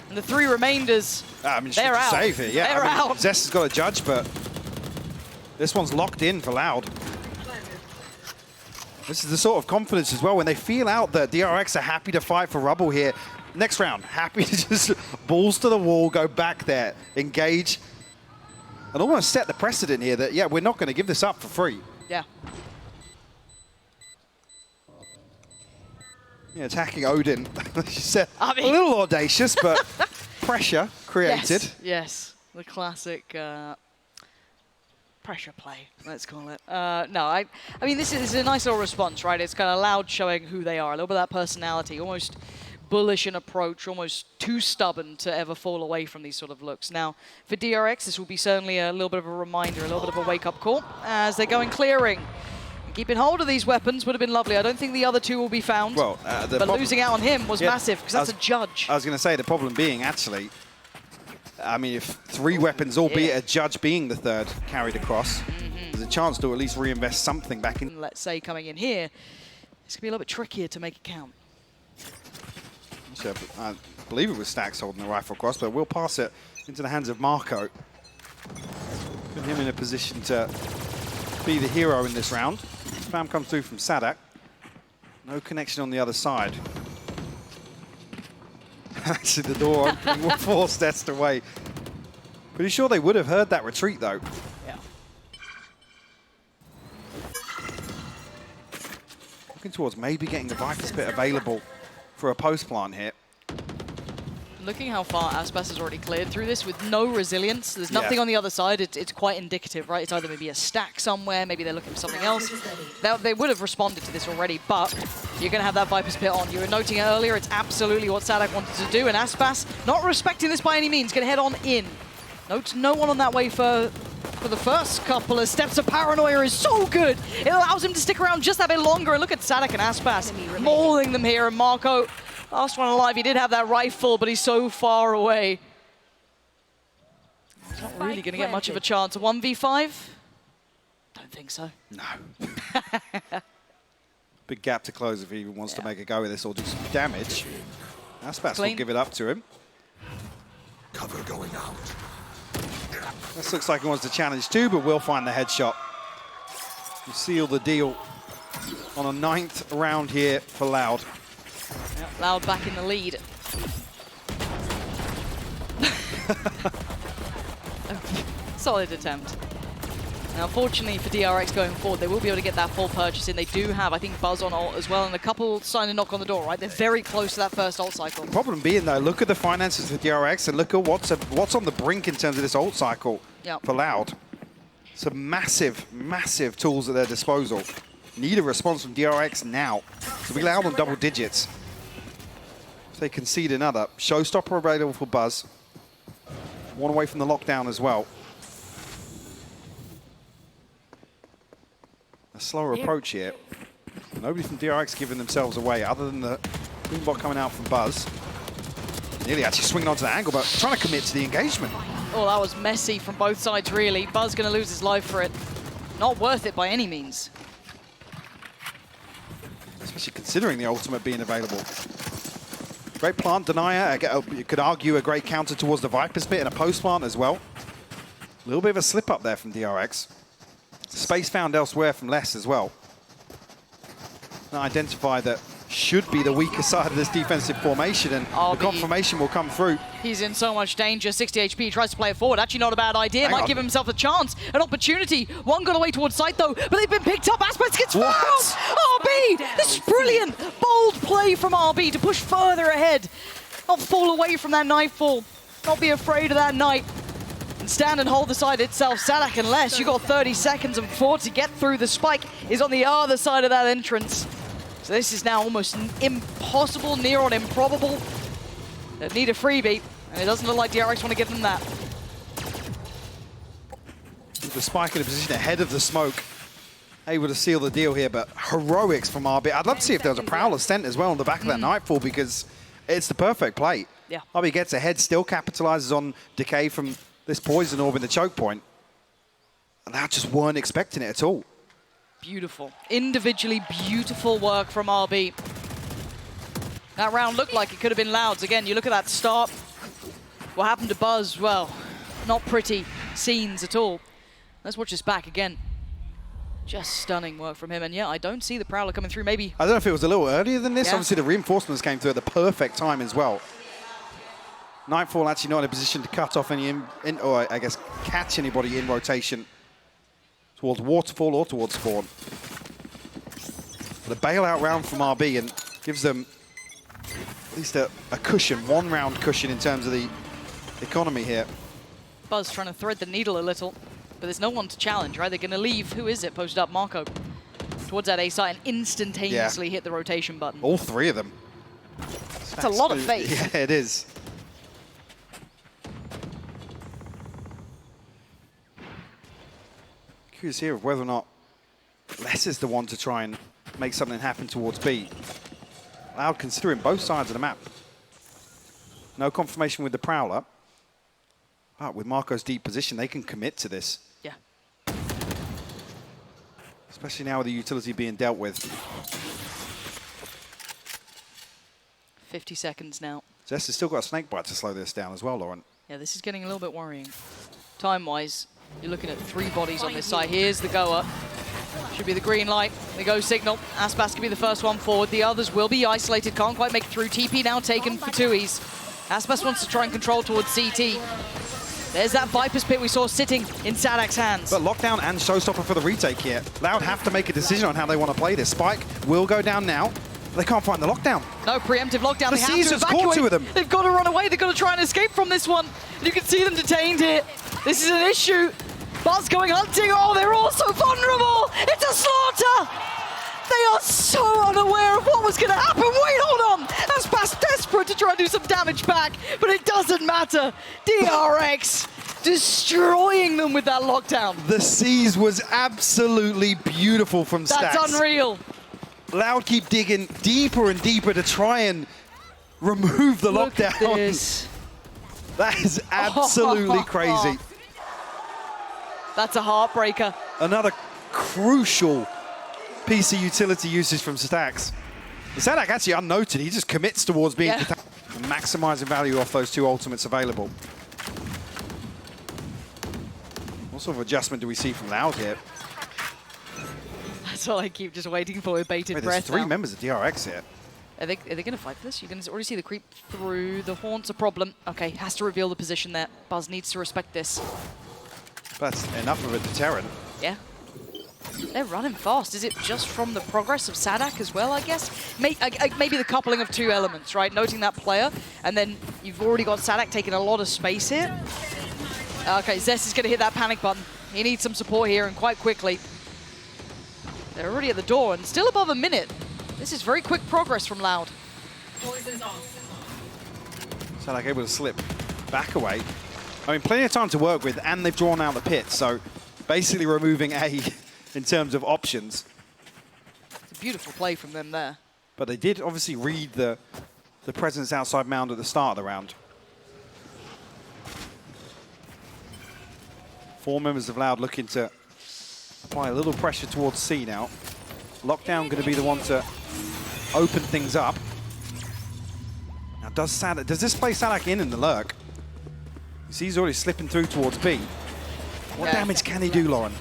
And the 3 remainders, I mean, they're out. Save here. Yeah, They're out. Zest has got a judge, but this one's locked in for Loud. This is the sort of confidence as well when they feel out that DRX are happy to fight for rubble here. Next round, happy to just balls to the wall, go back there, engage, and almost set the precedent here that, yeah, we're not going to give this up for free. Yeah. Yeah, attacking Odin, she said, I mean- a little audacious, but pressure created. Yes. The classic pressure play, let's call it. No, I mean, this is a nice little response, right? It's kind of Loud showing who they are, a little bit of that personality, almost bullish in approach, almost too stubborn to ever fall away from these sort of looks. Now, for DRX, this will be certainly a little bit of a reminder, a little bit of a wake-up call as they go in clearing. Keeping hold of these weapons would have been lovely. I don't think the other 2 will be found. Well, but losing out on him was massive, because that's a judge. I was going to say, the problem being, actually, I mean, if 3 weapons, albeit a judge being the 3rd, carried across, there's a chance to at least reinvest something back in. Let's say coming in here, it's going to be a little bit trickier to make it count. So I believe it was Stacks holding the rifle across, but we'll pass it into the hands of Marco. Put him in a position to be the hero in this round. Spam comes through from Sadak. No connection on the other side. Actually, the door opening will force Zest away. Pretty sure they would have heard that retreat, though. Yeah. Looking towards maybe getting the Viper's Pit available for a post plant here. Looking how far Aspas has already cleared through this with no resilience. There's nothing on the other side. It's quite indicative, right? It's either maybe a stack somewhere, maybe they're looking for something else. They would have responded to this already, but you're going to have that Viper's Pit on. You were noting it earlier. It's absolutely what Sadak wanted to do, and Aspas, not respecting this by any means, going to head on in. Note no one on that way for the first couple of steps. Of Paranoia is so good. It allows him to stick around just that bit longer. And look at Sadak and Aspas mauling them here, and Marco, last one alive. He did have that rifle, but he's so far away. He's not really going to get much of a chance. A 1v5? Don't think so. No. Big gap to close if he even wants to make a go with this or do some damage. Aspas will give it up to him. Cover going out. This looks like he wants to challenge too, but will find the headshot. You seal the deal on a 9th round here for Loud. Yep, Loud back in the lead. Solid attempt. Now, fortunately for DRX going forward, they will be able to get that full purchase in. They do have, I think, Buzz on ult as well, and a couple starting to knock on the door, right? They're very close to that first ult cycle. Problem being, though, look at the finances for DRX and look at what's on the brink in terms of this ult cycle for Loud. Some massive, massive tools at their disposal. Need a response from DRX now. So be Loud on double digits. If they concede another. Showstopper available for Buzz. One away from the lockdown as well. A slower approach here. Nobody from DRX giving themselves away other than the Greenbot coming out from Buzz. Nearly actually swinging onto the angle, but trying to commit to the engagement. Oh, that was messy from both sides, really. Buzz going to lose his life for it. Not worth it by any means. Especially considering the ultimate being available. Great plant denier. You could argue a great counter towards the Viper's Pit and a post plant as well. A little bit of a slip up there from DRX. Space found elsewhere from Les as well. Now identify that should be the weaker side of this defensive formation, and the confirmation will come through. He's in so much danger. 60 HP, tries to play it forward. Actually not a bad idea. Might give himself a chance, an opportunity. One got away towards site though, but they've been picked up. Aspect gets found! RB! This is brilliant! Bold play from RB to push further ahead. Not fall away from that nightfall. Not be afraid of that night. And stand and hold the side itself. Sadak and Les, you got 30 seconds and 4 to get through. The spike is on the other side of that entrance. So this is now almost impossible, near on improbable. They need a freebie, and it doesn't look like DRX want to give them that. With the spike in a position ahead of the smoke, able to seal the deal here, but heroics from RB. I'd love to see if there was a Prowler stent as well on the back of that Nightfall, because it's the perfect play. Yeah. RB gets ahead, still capitalizes on decay from this poison orb in the choke point. And they just weren't expecting it at all. Beautiful. Individually beautiful work from RB. That round looked like it could have been Loud's. Again, you look at that start. What happened to Buzz? Well, not pretty scenes at all. Let's watch this back again. Just stunning work from him. And yeah, I don't see the Prowler coming through. Maybe. I don't know if it was a little earlier than this. Yeah. Obviously, the reinforcements came through at the perfect time as well. Nightfall actually not in a position to cut off any, or I guess catch anybody in rotation towards Waterfall or towards Spawn. But a bailout round from RB and gives them at least a cushion, one round cushion in terms of the economy here. Buzz trying to thread the needle a little, but there's no one to challenge, right? They're going to leave, who is it, posted up, Marco, towards that A site and instantaneously hit the rotation button. All three of them. That's a lot of faith. Yeah, it is. Curious here of whether or not Les is the one to try and make something happen towards B. Loud considering both sides of the map. No confirmation with the Prowler. But with Marco's deep position, they can commit to this. Yeah. Especially now with the utility being dealt with. 50 seconds now. Jess has still got a snake bite to slow this down as well, Lauren. Yeah, this is getting a little bit worrying. Time-wise, you're looking at 3 bodies on this side. Here's the goer. Should be the green light. The go signal. Aspas can be the first one forward. The others will be isolated. Can't quite make it through. TP now taken for Tui's. Aspas wants to try and control towards CT. There's that Viper's Pit we saw sitting in Sadak's hands. But lockdown and showstopper for the retake here. Loud have to make a decision on how they want to play this. Spike will go down now. They can't find the lockdown. No preemptive lockdown. The They have to Caesar's caught evacuate. 2 of them. They've got to run away. They've got to try and escape from this one. You can see them detained here. This is an issue. Buzz going hunting. Oh, they're all so vulnerable. It's a slaughter. They are so unaware of what was going to happen. Wait, hold on. Aspas desperate to try and do some damage back, but it doesn't matter. DRX destroying them with that lockdown. The Seas was absolutely beautiful from Stats. That's unreal. Loud keep digging deeper and deeper to try and remove the Look lockdown. at this. That is absolutely crazy. That's a heartbreaker. Another crucial piece of utility usage from Stacks. Sadak actually unnoted, he just commits towards being maximizing value off those 2 ultimates available. What sort of adjustment do we see from Loud here? That's all I keep just waiting for with bated Wait, breath. there's 3 now. members of DRX here. Are they going to fight for this? You can already see the creep through. The Haunt's a problem. Okay, has to reveal the position there. Buzz needs to respect this. That's enough of a deterrent. Yeah. They're running fast. Is it just from the progress of Sadak as well, I guess? Maybe the coupling of two elements, right? Noting that player, and then you've already got Sadak taking a lot of space here. Okay, Zest is going to hit that panic button. He needs some support here, and quite quickly. They're already at the door, and still above a minute. This is very quick progress from Loud. Poison's off. Sadak able to slip back away. I mean, plenty of time to work with, and they've drawn out the pit, so basically removing A in terms of options. It's a beautiful play from them there. But they did obviously read the presence outside mound at the start of the round. 4 members of Loud looking to apply a little pressure towards C now. Lockdown going to be the one to open things up. Now, does this play Sadak in the lurk? You see he's already slipping through towards B. What damage can he do, Lauren?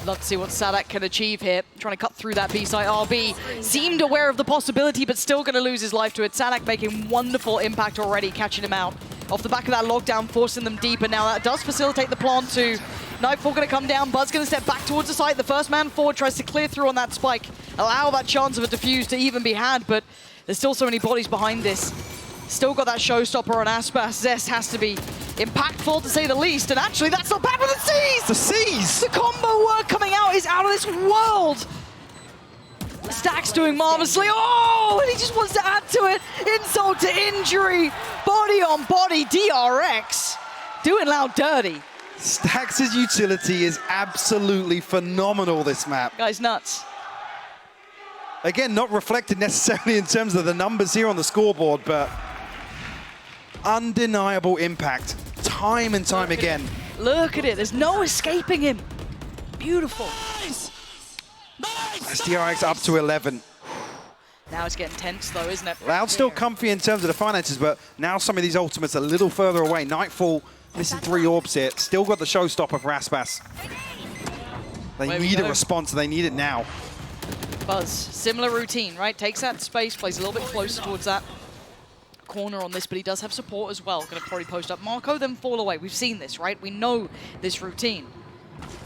Love to see what Sadak can achieve here. Trying to cut through that B site. RB seemed aware of the possibility, but still going to lose his life to it. Sadak making wonderful impact already, catching him out. Off the back of that lockdown, forcing them deeper. Now that does facilitate the plant too. Nightfall going to come down. Buzz going to step back towards the site. The first man forward tries to clear through on that spike. Allow that chance of a defuse to even be had, but there's still so many bodies behind this. Still got that showstopper on Aspas. Zest has to be impactful to say the least, and actually that's not bad with the C's! The C's! The combo work coming out is out of this world! Stack's doing marvelously. Oh, and he just wants to add to it. Insult to injury. Body on body, DRX. Doing Loud dirty. Stax' utility is absolutely phenomenal this map. Guy's nuts. Again, not reflected necessarily in terms of the numbers here on the scoreboard, but undeniable impact time and time again. Look at it. There's no escaping him. Beautiful. That's DRX up to 11. Now it's getting tense though, isn't it? Loud still comfy in terms of the finances, but now some of these ultimates a little further away. Nightfall missing 3 orbs here. Still got the showstopper for Aspas. They need a response, and they need it now. Buzz, similar routine, right? Takes that space, plays a little bit closer towards that corner on this, but he does have support as well. Going to probably post up Marco, then fall away. We've seen this, right? We know this routine.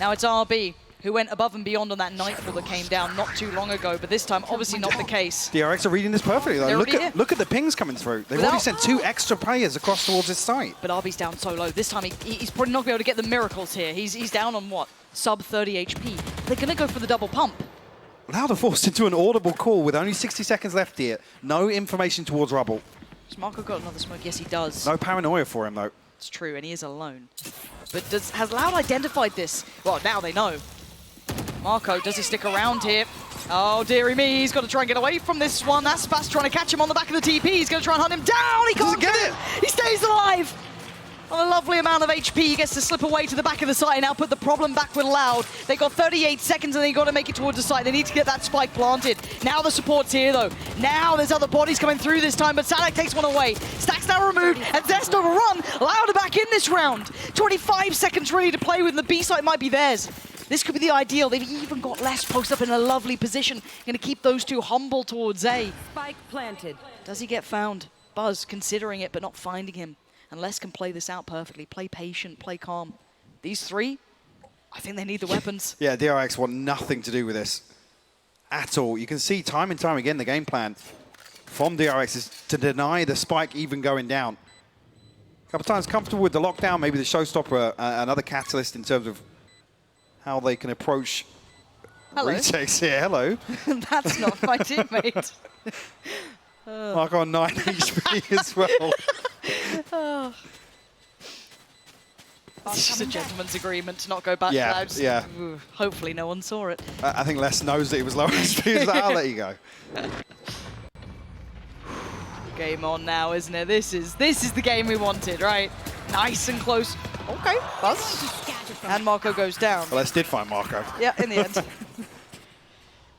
Now it's RB, who went above and beyond on that Nightfall that came down not too long ago, but this time obviously not the case. DRX are reading this perfectly, though. Look at the pings coming through. They've already sent 2 extra players across towards this site. But RB's down so low. This time he's probably not going to be able to get the miracles here. He's down on what? Sub 30 HP. They're going to go for the double pump. Loud are forced into an audible call with only 60 seconds left here. No information towards Rubble. Has Marco got another smoke? Yes, he does. No paranoia for him, though. It's true, and he is alone. But has Loud identified this? Well, now they know. Marco, does he stick around here? Oh, dearie me, he's got to try and get away from this one. That's Spas trying to catch him on the back of the TP. He's going to try and hunt him down. He can't get it. He stays alive. On a lovely amount of HP, he gets to slip away to the back of the site and now put the problem back with Loud. They got 38 seconds and they got to make it towards the site. They need to get that spike planted. Now the support's here though. Now there's other bodies coming through this time, but Sadak takes one away. Stack's now removed and Zest overrun. Loud are back in this round. 25 seconds ready to play with, and the B site might be theirs. This could be the ideal. They've even got less post up in a lovely position. Going to keep those two humble towards A. Spike planted. Does he get found? Buzz considering it, but not finding him. And Les can play this out perfectly. Play patient, play calm. These 3, I think they need the weapons. Yeah, DRX want nothing to do with this at all. You can see time and time again the game plan from DRX is to deny the spike even going down. A couple times comfortable with the lockdown, maybe the showstopper, another catalyst in terms of how they can approach retakes here. Hello. That's not my teammate. Mark on 9 HP as well. Oh. It's just a gentleman's agreement to not go back loud. Yeah. Hopefully no one saw it. I think Les knows that he was low HP. He's like, I'll let you go. Game on now, isn't it? This is the game we wanted, right? Nice and close. Okay, Buzz. And Marco goes down. Well, Les did find Marco. Yeah, in the end.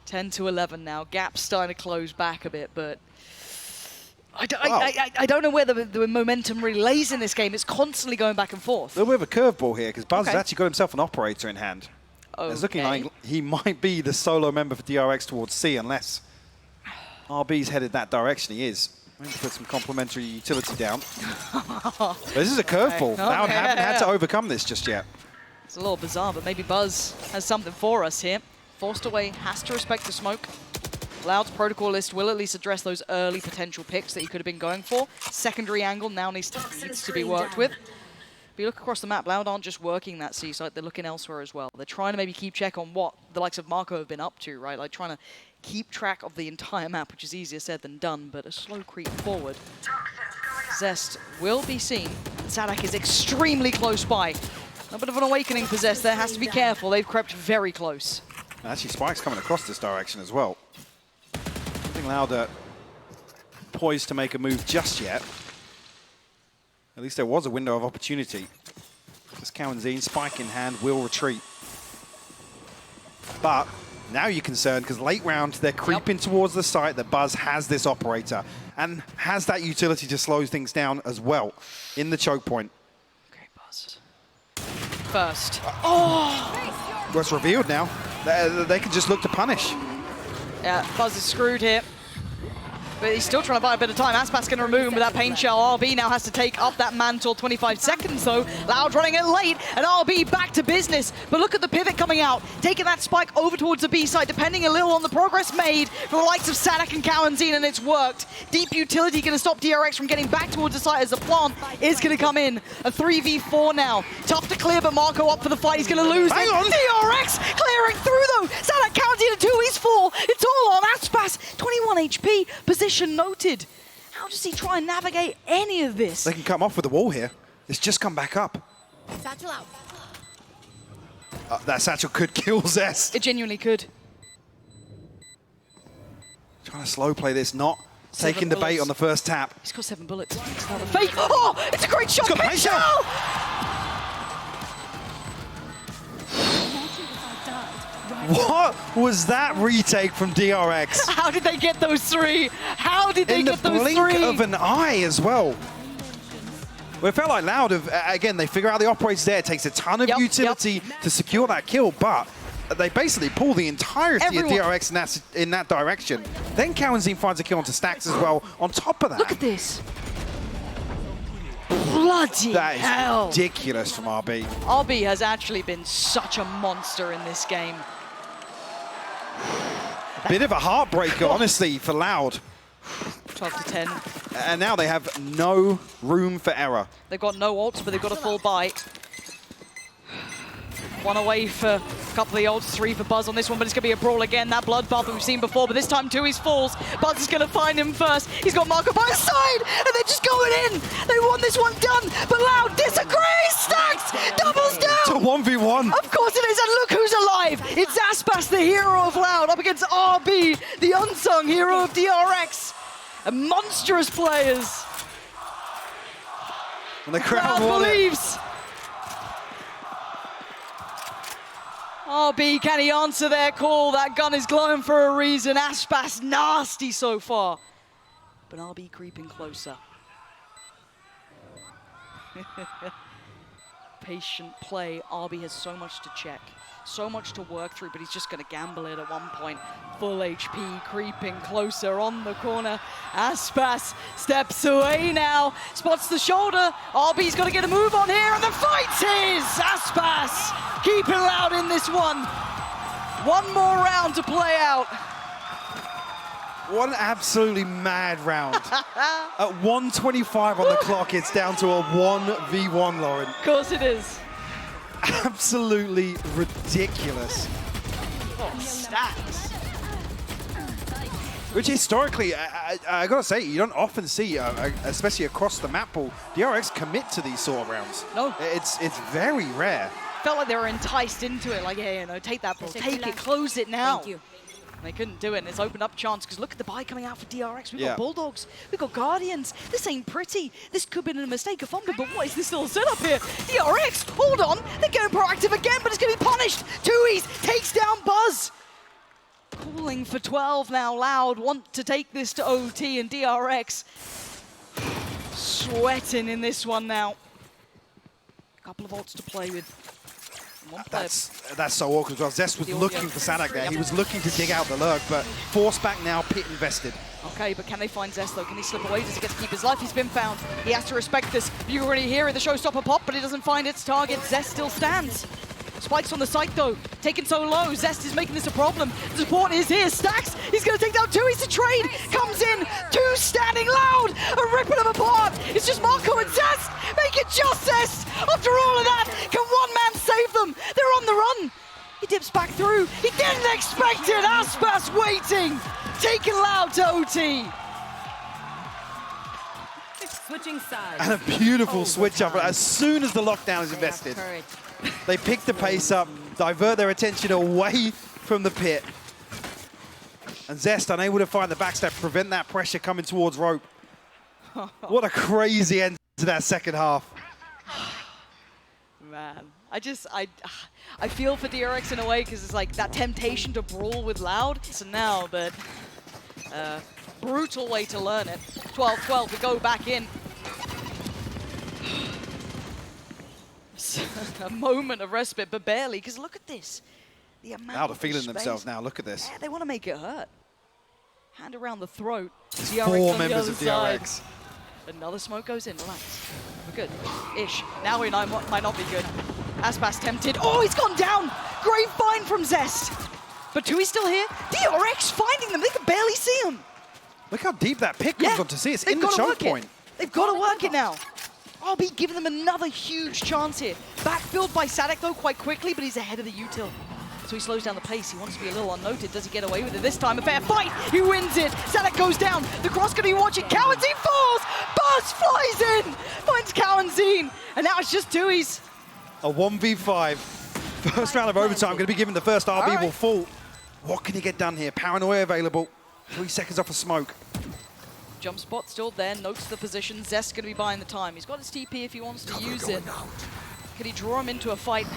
10 to 11 now. Gap's starting to close back a bit, but I don't know where the momentum really lays in this game. It's constantly going back and forth. A little bit of a curveball here, because Buzz has actually got himself an operator in hand. It's looking like he might be the solo member for DRX towards C, unless RB's headed that direction. He is. I'm going to put some complimentary utility down. But this is a curveball. Loud haven't had to overcome this just yet. It's a little bizarre, but maybe Buzz has something for us here. Forced away, has to respect the smoke. Loud's protocol list will at least address those early potential picks that he could have been going for. Secondary angle now needs to be worked with. But you look across the map, Loud aren't just working that C site, they're looking elsewhere as well. They're trying to maybe keep check on what the likes of Marco have been up to, right? Like trying to keep track of the entire map, which is easier said than done, but a slow creep forward. Zest will be seen, and Sadak is extremely close by. A bit of an awakening for Zest there, has to be careful. They've crept very close. Actually, Spike's coming across this direction as well. Nothing Loud poised to make a move just yet. At least there was a window of opportunity. This Kawanzine, Spike in hand, will retreat. But now you're concerned because late round, they're creeping towards the site that Buzz has this operator and has that utility to slow things down as well in the choke point. Okay, Buzz. First. Well, it's revealed now. They can just look to punish. Yeah, Buzz is screwed here. But he's still trying to buy a bit of time. Aspas going to remove him with that pain shell. RB now has to take up that mantle. 25 seconds though. Loud running it late, and RB back to business. But look at the pivot coming out, taking that spike over towards the B side, depending a little on the progress made from the likes of Sadak and Kawanzine, and it's worked. Deep utility going to stop DRX from getting back towards the site as the plant is going to come in. A 3v4 now. Tough to clear, but Marco up for the fight. He's going to lose. Hang on. DRX clearing through though. Sadak, Kawanzine, 2, he's 4. It's all on Aspas. 21 HP. Position noted. How does he try and navigate any of this? They can come off with the wall here. It's just come back up. Satchel out. That satchel could kill Zest. It genuinely could. Trying to slow play this, not 7 taking the bait bullets. on the first tap. He's got 7 bullets. It's not a fake. Oh, it's a great shot. He's got Pitch Pitch shell! What was that retake from DRX? How did they get those 3? How did they In the get those blink 3? of an eye as well. Well, it felt like Loud, again, they figure out the operator's there. It takes a ton of utility to secure that kill, but they basically pull the entirety of DRX in that direction. Then Kawanzine finds a kill onto Stacks as well on top of that. Look at this. Bloody That is hell. ridiculous from RB. RB has actually been such a monster in this game. Bit of a heartbreaker, honestly, for Loud. 12 to 10. And now they have no room for error. They've got no ults, but they've got a full buy. 1 away for a couple of the ults, 3 for Buzz on this one, but it's going to be a brawl again. That bloodbath that we've seen before, but this time too, he's falls. Buzz is going to find him first. He's got Marco by his side, and they're just going in. They want this one done, but Loud disagrees. Stacks doubles down. It's a 1v1. Of course it is, and look who's alive. It's Aspas, the hero of Loud, up against RB, the unsung hero of DRX. And monstrous players. And the crowd Loud want it. believes. RB, can he answer their call? That gun is glowing for a reason. Aspas nasty so far. But RB creeping closer. Patient play. RB has so much to check. So much to work through, but he's just going to gamble it at one point. Full HP, creeping closer on the corner. Aspas steps away now, spots the shoulder. RB's got to get a move on here, and the fight's his! Aspas keeping Loud in this one. One more round to play out. What an absolutely mad round. At 1:25 on the clock, it's down to a 1v1, Lauren. Of course it is. Absolutely ridiculous. Oh, Stacks. Which historically, I gotta say, you don't often see, especially across the map pool, DRX commit to these sort of rounds. No. It's very rare. Felt like they were enticed into it, like, yeah, you know, take that ball, take it, close it now. Thank you. And they couldn't do it, and it's opened up chance, because look at the buy coming out for DRX. We've Yeah. got Bulldogs, we've got Guardians. This ain't pretty. This could have been a mistake of fumble, but what is this little setup here? DRX, hold on, they're getting proactive again, but it's going to be punished. Tui's takes down Buzz. Calling for 12 now, Loud want to take this to OT, and DRX sweating in this one now. A couple of ults to play with. One player. That's so awkward as well. Zest was The looking audio. for Sadak there. He Yep. was looking to dig out the lurk, but forced back now, pit invested. Okay, but can they find Zest though? Can he slip away? Does he get to keep his life? He's been found. He has to respect this. You already hear the showstopper pop, but he doesn't find its target. Zest still stands. Spike's on the site though, taken so low. Zest is making this a problem. The support is here. Stacks, he's going to take down two. He's a trade. Comes in, two standing Loud, and ripping them apart. It's just Marco and Zest. Make it just Zest. After all of that, can one man save them? They're on the run. He dips back through. He didn't expect it. Aspas waiting. Taking Loud to OT. Switching sides. And a beautiful switch up as soon as the lockdown is invested. They pick the pace up, divert their attention away from the pit. And Zest unable to find the backstab, prevent that pressure coming towards Rope. What a crazy end to that second half. Man, I feel for DRX in a way because it's like that temptation to brawl with Loud. So now, but brutal way to learn it. 12-12, we go back in. A moment of respite, but barely, because look at this. The amount Loud are of feeling space. themselves now, look at this. Yeah, they want to make it hurt. Hand around the throat. There's DRX 4 on the members other of side. DRX. Another smoke goes in, relax. We're good. Ish. Now we might not be good. Aspas tempted. Oh, he's gone down! Great find from Zest. But Tui's still here. DRX finding them, they can barely see him. Look how deep that pick comes on to see. It's in the choke point. They've got to work it now. RB giving them another huge chance here. Backfilled by Sadek though quite quickly, but he's ahead of the util. So he slows down the pace. He wants to be a little unnoted. Does he get away with it this time? A fair fight. He wins it. Sadek goes down. The cross going to be watching. Cowanzine falls. Buzz flies in. Finds Cowanzine. And now it's just Tui's. A 1v5. First round of overtime going to be given. The first RB will fall. What can he get done here? Paranoia available. 3 seconds off a smoke. Jump spot still there. Notes the position. Zest's going to be buying the time. He's got his TP if he wants to use it. Can he draw him into a fight?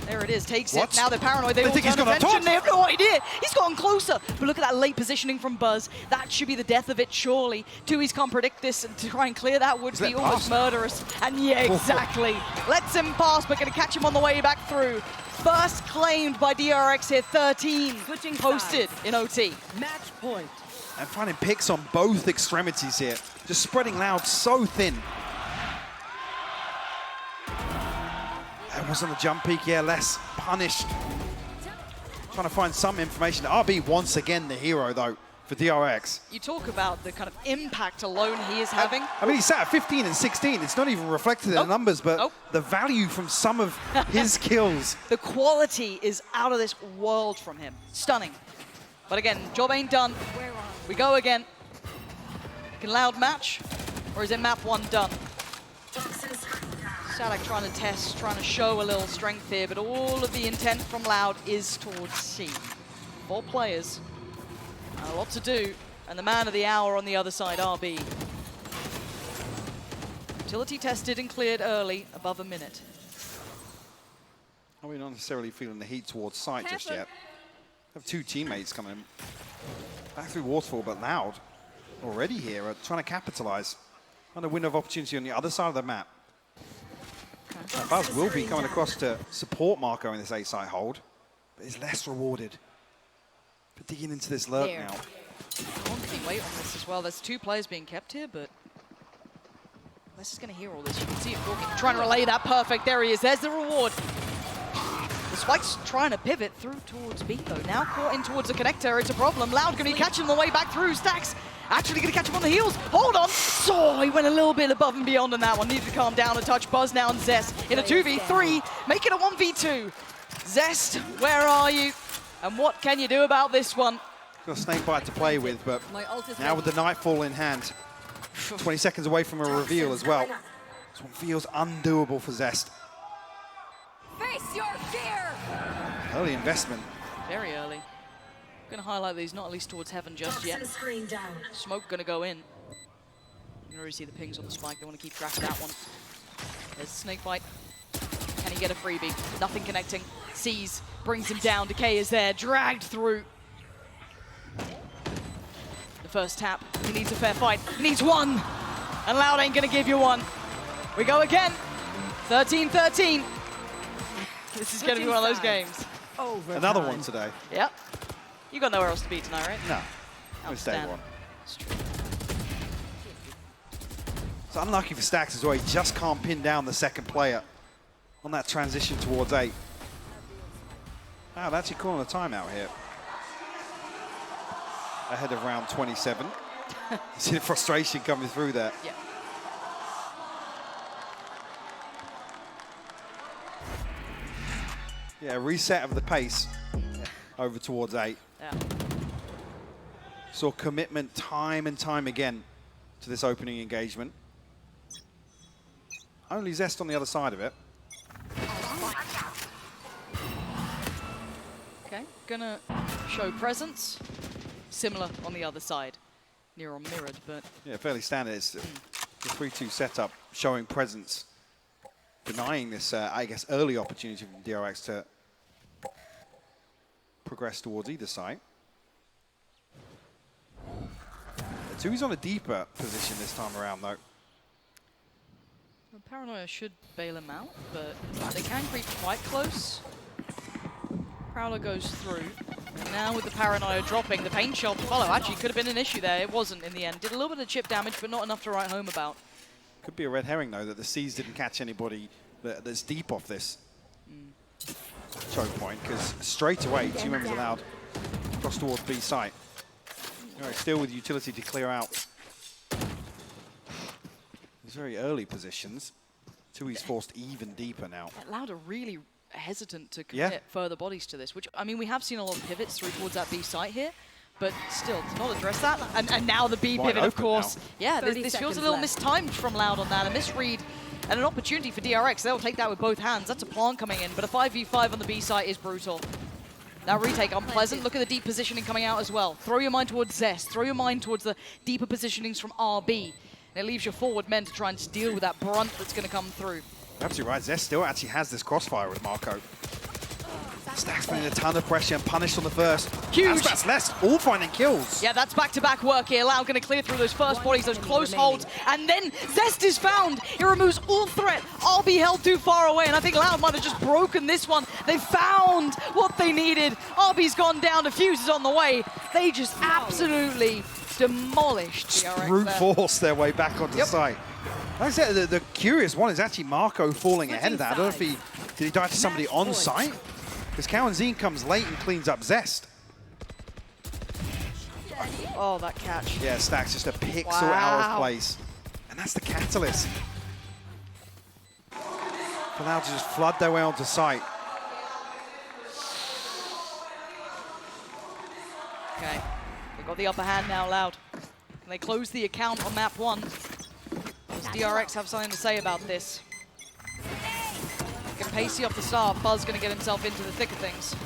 There it is, takes it. Now they're paranoid. They all think he's turn gone on attention. top. They have no idea. He's gotten closer. But look at that late positioning from Buzz. That should be the death of it, surely. Tui's can't predict this, and to try and clear that would be almost murderous. And yeah, exactly. Lets him pass, but going to catch him on the way back through. First claimed by DRX here, 13. Posted in OT. Match point. And finding picks on both extremities here. Just spreading Loud so thin. That wasn't a jump peak, yeah, less punished. Trying to find some information. RB once again the hero though for DRX. You talk about the kind of impact alone he is having. I mean, he sat at 15 and 16. It's not even reflected in the numbers, but the value from some of his kills. The quality is out of this world from him. Stunning. But again, job ain't done. We go again. Can Loud match? Or is it map 1 done? Sadek trying to test, trying to show a little strength here, but all of the intent from Loud is towards C. 4 players, a lot to do, and the man of the hour on the other side, RB. Utility tested and cleared early, above a minute. Are we not necessarily feeling the heat towards site just yet? Have 2 teammates coming back through Waterfall, but Loud already here, trying to capitalize on a window of opportunity on the other side of the map. Buzz will be coming across to support Marco in this A-site hold, but is less rewarded for digging into this lurk now. Constant weight on this as well. There's 2 players being kept here, but Les is going to hear all this. You can see it walking, trying to relay that perfect. There he is. There's the reward. The Spike's trying to pivot through towards B, though. Now caught in towards the connector. It's a problem. Loud going to be catching the way back through. Stacks actually going to catch him on the heels. Hold on. So he went a little bit above and beyond on that one. Needed to calm down a touch. Buzz now and Zest in a 2v3. Make it a 1v2. Zest, where are you? And what can you do about this one? Got a snake bite to play with, but now with the Nightfall in hand, 20 seconds away from a reveal as well. This one feels undoable for Zest. Face your fear! Early investment. Very early. Going to highlight these, not at least towards heaven just yet. Smoke going to go in. You can already see the pings on the Spike. They want to keep track of that one. There's Snakebite. Can he get a freebie? Nothing connecting. Sees, brings him down. Decay is there, dragged through. The first tap. He needs a fair fight. He needs 1. And Loud ain't going to give you 1. We go again. 13-13. This is going to be one of those games. Another one today. Yep. You got nowhere else to be tonight, right? No. It's day 1. It's true. It's unlucky for Stacks as well. He just can't pin down the second player. on that transition towards 8. Wow, they're actually calling a timeout here. Ahead of round 27. You see the frustration coming through there. Yeah. Yeah, reset of the pace over towards 8. Yeah. Saw commitment time and time again to this opening engagement. Only Zest on the other side of it. Okay, gonna show presence. Similar on the other side. Near on mirrored, but... Yeah, fairly standard. It's the 3-2 setup showing presence. Denying this, I guess, early opportunity from DRX to progress towards either side. Tui's on a deeper position this time around, though. Well, Paranoia should bail him out, but they can creep quite close. Prowler goes through. And now with the Paranoia dropping, the paint shot to follow actually could have been an issue there. It wasn't in the end. Did a little bit of chip damage, but not enough to write home about. Could be a red herring, though, that the Seas didn't catch anybody that's deep off this choke point, because straight away, 2 members allowed across towards B site. Still with utility to clear out these very early positions. Tui's forced even deeper now. Loud are really hesitant to commit further bodies to this, which, I mean, we have seen a lot of pivots through towards that B site here, but still, to not address that. And now the B Wide pivot, of course. now. Yeah, this feels a little mistimed from Loud on that. A misread and an opportunity for DRX. They'll take that with both hands. That's a plant coming in, but a 5v5 on the B site is brutal. That retake unpleasant. Look at the deep positioning coming out as well. Throw your mind towards Zest. Throw your mind towards the deeper positionings from RB. And it leaves your forward men to try and deal with that brunt that's going to come through. Absolutely right. Zest still actually has this crossfire with Marco. Stack's putting a ton of pressure and punished on the first. Huge. That's less, all finding kills. Yeah, that's back-to-back work here. Loud going to clear through those first bodies, those close holds, and then Zest is found. It removes all threat. RB held too far away, and I think Loud might have just broken this one. They found what they needed. RB's gone down, Defuse is on the way. They just absolutely demolished DRX Brute there. force their way back onto site. Like I said, the curious one is actually Marco falling ahead of that. I don't know if did he die to somebody on site? Because Cowan comes late and cleans up Zest. Oh, that catch. Yeah, Stack's just a pixel out of place. And that's the catalyst. For now to just flood their way onto site. Okay, they've got the upper hand now, Loud. Can they close the account on map 1? Does DRX have something to say about this? Gonna pace you off the start. Buzz gonna get himself into the thick of things.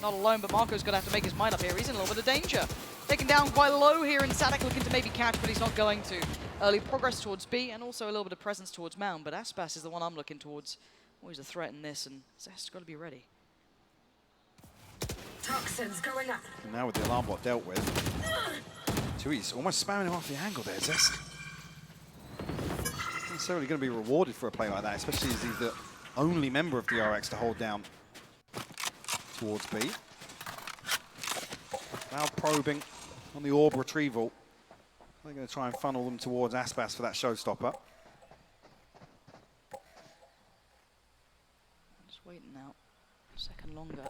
Not alone, but Marco's gonna have to make his mind up here. He's in a little bit of danger. Taken down quite low here, and Sadak looking to maybe catch, but he's not going to. Early progress towards B, and also a little bit of presence towards Mound, but Aspas is the one I'm looking towards. Always a threat in this, and Zest's gotta be ready. Toxins going up. And now with the alarm bot dealt with. Tui's almost spamming him off the angle there, Zest. Not necessarily going to be rewarded for a play like that, especially as he's the only member of DRX to hold down towards B. Now probing on the orb retrieval. They're going to try and funnel them towards Aspas for that showstopper. Just waiting out a second longer.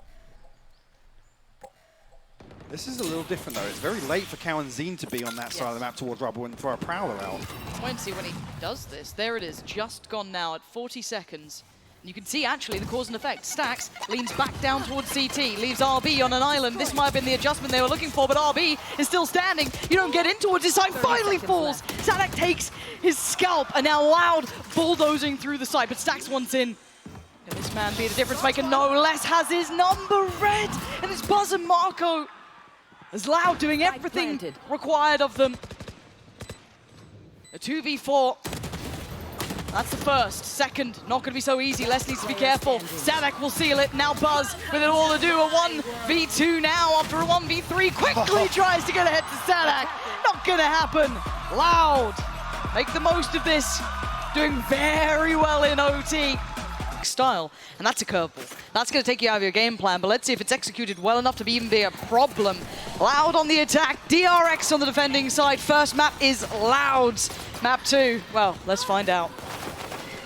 This is a little different though. It's very late for Cowan to be on that side of the map towards Rubble and for a Prowler out. Wait and see when he does this. There it is, just gone now at 40 seconds. And you can see actually the cause and effect. Stax leans back down towards CT, leaves RB on an island. This might have been the adjustment they were looking for, but RB is still standing. You don't get in towards his side, finally falls. Sadak takes his scalp, and now Loud bulldozing through the side, but Stax wants in. Can this man be the difference maker? No less has his number red, and it's Buzz and Marco. As Loud doing everything required of them. A 2v4. That's the first. Second, not going to be so easy. Les needs to be careful. Sadak will seal it. Now Buzz with it all to do. A 1v2 now after a 1v3. Quickly tries to get ahead to Sadak. Not going to happen. Loud make the most of this. Doing very well in OT. Style, and that's a curveball. That's going to take you out of your game plan, but let's see if it's executed well enough to even be a problem. Loud on the attack, DRX on the defending side. First map is Loud's. Map 2, well, let's find out.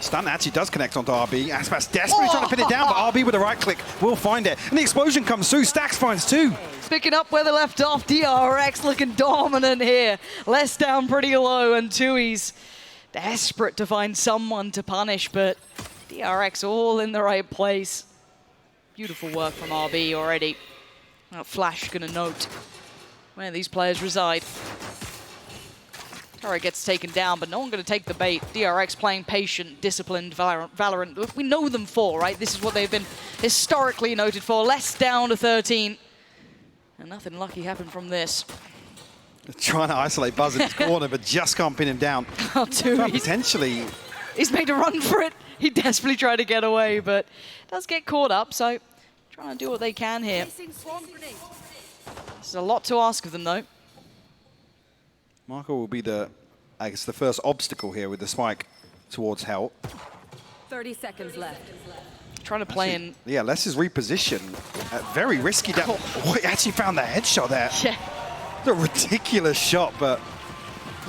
Stun actually does connect onto RB. Aspas desperately trying to pin it down, but RB with a right click will find it. And the explosion comes through. Stax finds 2. Picking up where they left off. DRX looking dominant here. Less down pretty low, and Tui's desperate to find someone to punish, but DRX all in the right place. Beautiful work from RB already. That Flash gonna note where these players reside. Tara gets taken down, but no one gonna take the bait. DRX playing patient, disciplined Valorant. We know them for, right? This is what they've been historically noted for. Less down to 13. And nothing lucky happened from this. Trying to isolate Buzz in his corner, but just can't pin him down. Oh, Tui. Potentially. He's made a run for it. He desperately tried to get away, but does get caught up, so trying to do what they can here. There's a lot to ask of them, though. Marco will be the, I guess, the first obstacle here with the spike towards Hell. 30 seconds left. Trying to play in. Yeah, Less's reposition. Very risky. Oh, he actually found that headshot there. Yeah. A ridiculous shot, but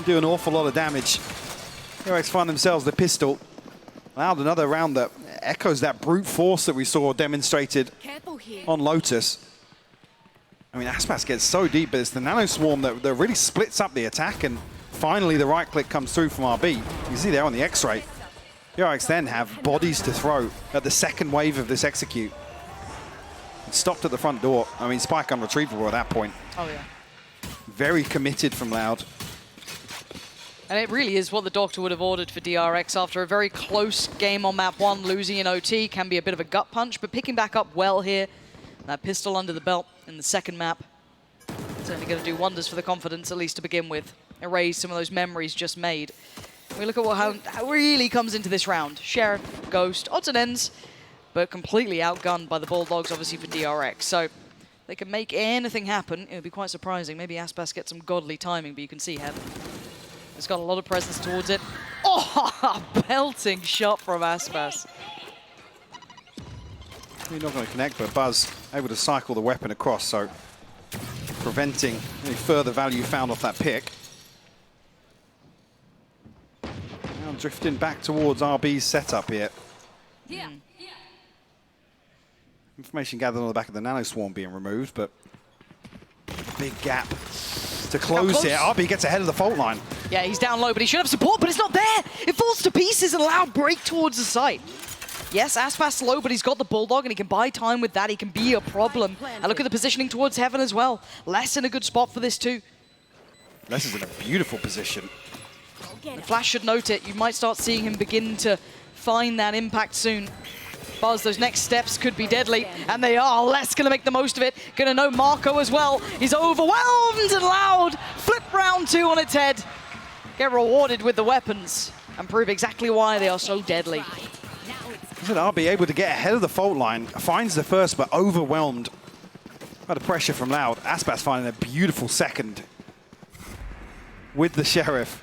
do an awful lot of damage. DRX find themselves the pistol. Allowed another round that echoes that brute force that we saw demonstrated on Lotus. I mean, Aspas gets so deep, but it's the Nano Swarm that really splits up the attack, and finally the right click comes through from RB. You see there on the X-ray. DRX then have bodies to throw at the second wave of this execute. It stopped at the front door. I mean, spike unretrievable at that point. Oh, yeah. Very committed from Loud. And it really is what the doctor would have ordered for DRX after a very close game on map 1. Losing in OT can be a bit of a gut punch, but picking back up well here. That pistol under the belt in the second map. It's only going to do wonders for the confidence, at least to begin with. Erase some of those memories just made. We look at how it really comes into this round. Sheriff, Ghost, odds and ends, but completely outgunned by the Bulldogs, obviously, for DRX. So they can make anything happen. It would be quite surprising. Maybe Aspas gets some godly timing, but you can see Heaven. It's got a lot of presence towards it. Oh, a belting shot from Aspas. You're not going to connect, but Buzz able to cycle the weapon across, so preventing any further value found off that pick. Now drifting back towards RB's setup here. Yeah. Information gathered on the back of the Nano Swarm being removed, but big gap to close here. RB gets ahead of the fault line. Yeah, he's down low, but he should have support, but it's not there. It falls to pieces and Loud break towards the site. Yes, Aspas low, but he's got the Bulldog and he can buy time with that. He can be a problem. And look at the positioning towards Heaven as well. Less in a good spot for this too. Less is in a beautiful position. The Flash should note it. You might start seeing him begin to find that impact soon. Buzz, those next steps could be deadly, and they are. Less gonna make the most of it. Gonna know Marco as well. He's overwhelmed, and Loud flip round 2 on its head. Get rewarded with the weapons and prove exactly why they are so deadly. RB able to get ahead of the fault line, finds the first, but overwhelmed by the pressure from Loud. Aspas finding a beautiful second with the Sheriff.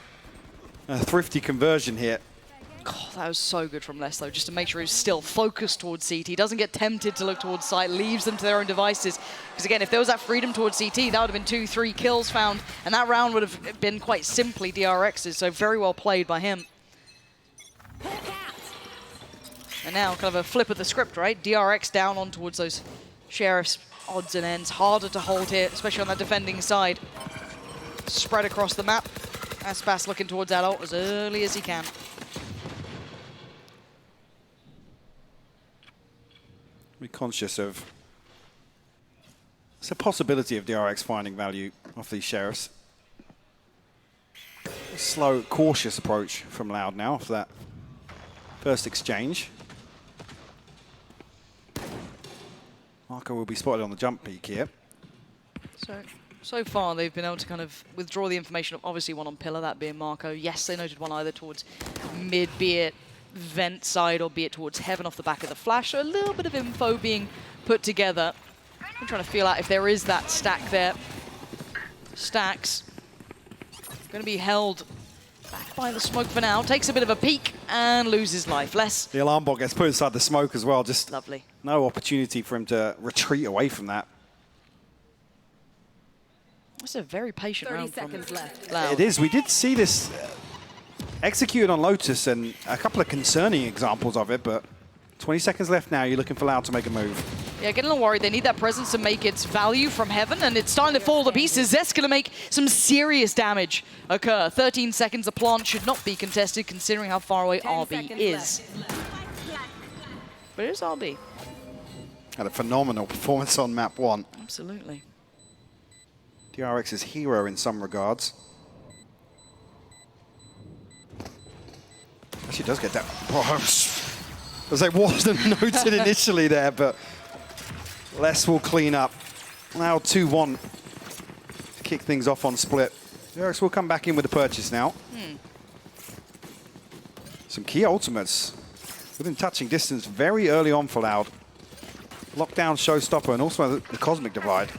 A thrifty conversion here. Oh, that was so good from Les, though, just to make sure he's still focused towards CT. He doesn't get tempted to look towards site, leaves them to their own devices. Because again, if there was that freedom towards CT, that would have been 2-3 kills found, and that round would have been quite simply DRX's, so very well played by him. And now, kind of a flip of the script, right? DRX down on towards those Sheriff's odds and ends. Harder to hold here, especially on that defending side. Spread across the map. Aspas looking towards that ult as early as he can. Be conscious of... It's a possibility of DRX finding value off these Sheriffs. A slow, cautious approach from Loud now after that first exchange. Marco will be spotted on the jump peak here. So far, they've been able to kind of withdraw the information of obviously one on pillar, that being Marco. Yes, they noted one either towards mid, be it vent side, or be it towards Heaven off the back of the Flash. So a little bit of info being put together. I'm trying to feel out if there is that stack there. Stacks going to be held back by the smoke for now. Takes a bit of a peek and loses life. Less. The alarm bot gets put inside the smoke as well. Just lovely. No opportunity for him to retreat away from that. That's a very patient 30 round seconds from left. Loud. It is. We did see this executed on Lotus, and a couple of concerning examples of it, but 20 seconds left now. You're looking for Loud to make a move. Yeah, getting a little worried. They need that presence to make its value from heaven, and it's starting to fall to pieces. Zest's going to make some serious damage occur. 13 seconds. The plant should not be contested, considering how far away RB is. But here's RB. Had a phenomenal performance on map 1. Absolutely. DRX's hero in some regards. Actually does get that. As I wasn't noted initially there, but Les will clean up. Now 2-1 to kick things off on split. DRX will come back in with the purchase now. Some key ultimates within touching distance very early on for Loud. Lockdown, showstopper, and also the Cosmic Divide.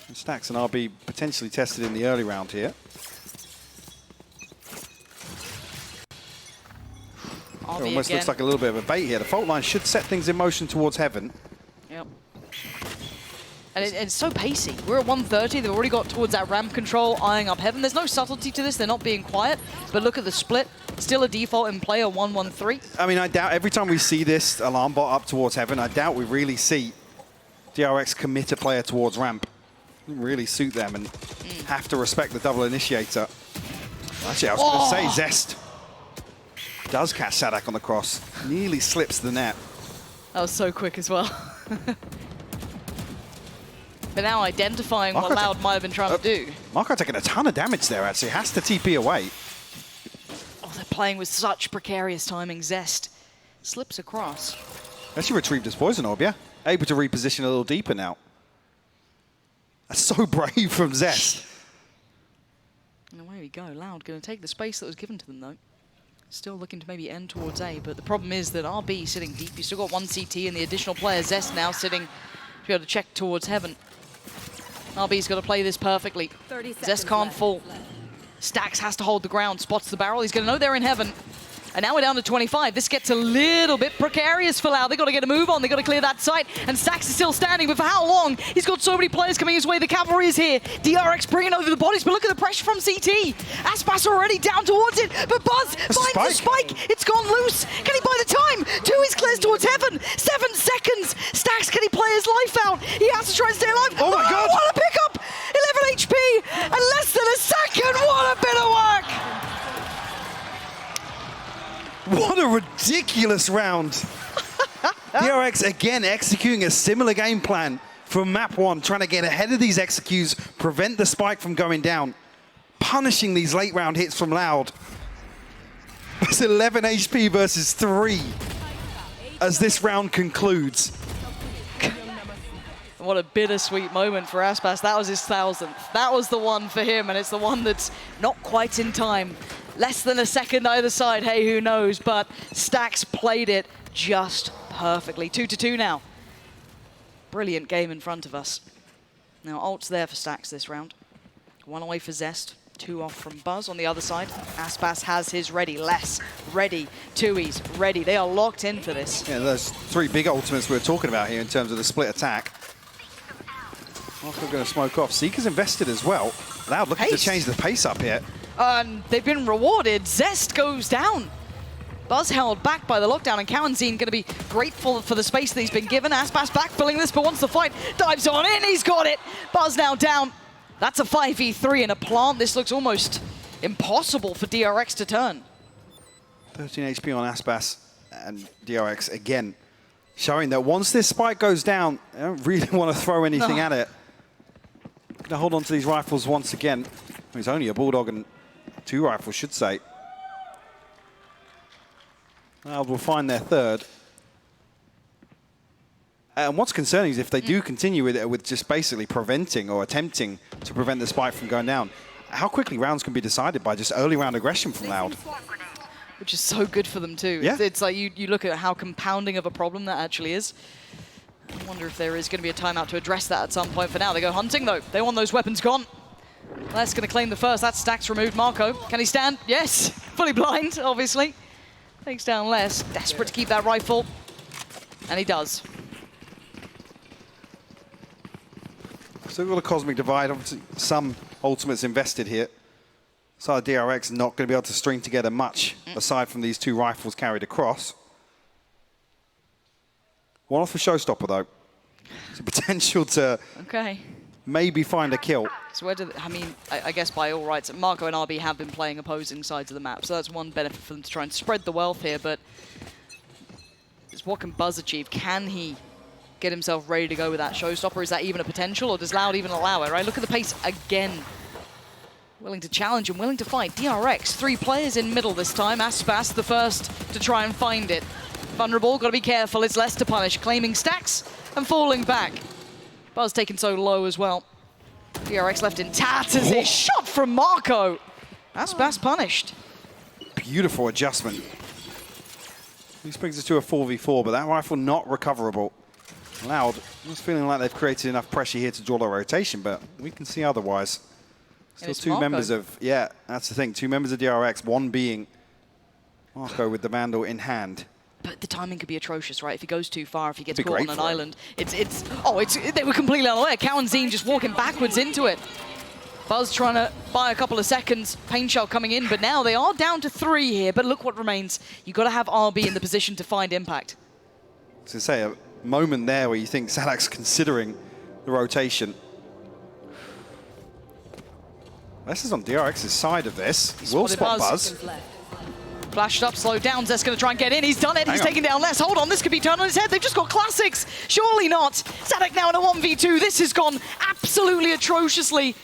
And Stacks and RB potentially tested in the early round here. It almost looks like a little bit of a bait here. The fault line should set things in motion towards heaven. Yep. And it's so pacey. We're at 130. They've already got towards that ramp control, eyeing up heaven. There's no subtlety to this. They're not being quiet. But look at the split. Still a default in play, a 1-1-3. I mean, I doubt every time we see this alarm bot up towards heaven, I doubt we really see DRX commit a player towards ramp. Doesn't really suit them and have to respect the double initiator. Actually, I was going to say Zest does catch Sadak on the cross. Nearly slips the net. That was so quick as well. But now identifying Marco what Loud might have been trying to do. Marco taking a ton of damage there, actually. Has to TP away. Oh, they're playing with such precarious timing. Zest slips across. Actually retrieved his poison orb, yeah? Able to reposition a little deeper now. That's so brave from Zest. And away we go. Loud going to take the space that was given to them, though. Still looking to maybe end towards A, but the problem is that RB sitting deep. You still got one CT and the additional player, Zest, now sitting to be able to check towards heaven. RB's got to play this perfectly. Zest can't fall. Stacks has to hold the ground, spots the barrel. He's going to know they're in heaven. And now we're down to 25. This gets a little bit precarious for Loud. They've got to get a move on. They've got to clear that site. And Stacks is still standing, but for how long? He's got so many players coming his way. The cavalry is here. DRX bringing over the bodies, but look at the pressure from CT. Aspas already down towards it, but Buzz finds the spike. It's gone loose. Can he buy the time? 2 is clears towards heaven. 7 seconds. Stacks, can he play his life out? He has to try and stay alive. Oh my God. What a pickup! 11 HP and less than a second. What a bit of work! What a ridiculous round. DRX again executing a similar game plan from map 1, trying to get ahead of these executes, prevent the spike from going down, punishing these late round hits from Loud. It's 11 HP versus 3 as this round concludes. What a bittersweet moment for Aspas. That was his 1000th. That was the one for him, and it's the one that's not quite in time. Less than a second either side, hey, who knows, but Stacks played it just perfectly. 2-2 now. Brilliant game in front of us. Now, ult's there for Stacks this round. 1 away for Zest, 2 off from Buzz on the other side. Aspas has his ready, Les ready, 2Es ready. They are locked in for this. Yeah, those 3 big ultimates we were talking about here in terms of the split attack. Also going to smoke off. Seeker's invested as well. Loud looking to change the pace up here. And they've been rewarded. Zest goes down. Buzz held back by the lockdown, and Cowanzine going to be grateful for the space that he's been given. Aspas backfilling this, but once the fight dives on in, he's got it. Buzz now down. That's a 5v3 in a plant. This looks almost impossible for DRX to turn. 13 HP on Aspas, and DRX again showing that once this spike goes down, they don't really want to throw anything at it. Going to hold on to these rifles once again. It's only a Bulldog and 2 rifles, should say. Loud will find their 3rd. And what's concerning is if they do continue with it, with just basically preventing or attempting to prevent the spike from going down, how quickly rounds can be decided by just early round aggression from Loud. Which is so good for them too. Yeah. It's like you look at how compounding of a problem that actually is. I wonder if there is going to be a timeout to address that at some point. For now, they go hunting though. They want those weapons gone. Les going to claim the first. That Stacks removed. Marco, can he stand? Yes. Fully blind, obviously. Takes down Les. Desperate to keep that rifle. And he does. Still got a Cosmic Divide. Obviously, some ultimates invested here. So DRX not going to be able to string together much aside from these 2 rifles carried across. One off the showstopper, though. It's a potential to maybe find a kill. So where do I mean, I guess by all rights, Marco and RB have been playing opposing sides of the map, so that's one benefit for them to try and spread the wealth here, but it's what can Buzz achieve? Can he get himself ready to go with that showstopper? Is that even a potential, or does Loud even allow it, right? Look at the pace again. Willing to challenge and willing to fight. DRX, 3 players in middle this time. Aspas the first to try and find it. Vulnerable, got to be careful. It's less to punish. Claiming stacks and falling back. Buzz taken so low as well. DRX left in tatters. A shot from Marco. Aspas punished. Beautiful adjustment. This brings us to a 4v4, but that rifle not recoverable. Loud, just feeling like they've created enough pressure here to draw the rotation, but we can see otherwise. Still 2 members of, yeah, that's the thing. 2 members of DRX, one being Marco with the Vandal in hand. But the timing could be atrocious, right? If he goes too far, if he gets caught on an island, they were completely unaware. Cow and Zine just walking backwards into it. Buzz trying to buy a couple of seconds. Pain Shell coming in, but now they are down to 3 here. But look what remains. You've got to have RB in the position to find impact. I was going to say, a moment there where you think Sadak's considering the rotation. This is on DRX's side of this. Will spot Buzz. Flashed up, slowed down. Zest going to try and get in. He's done it. He's taken down less. Hold on, this could be turned on his head. They've just got classics. Surely not. Sadak now in a 1v2. This has gone absolutely atrociously.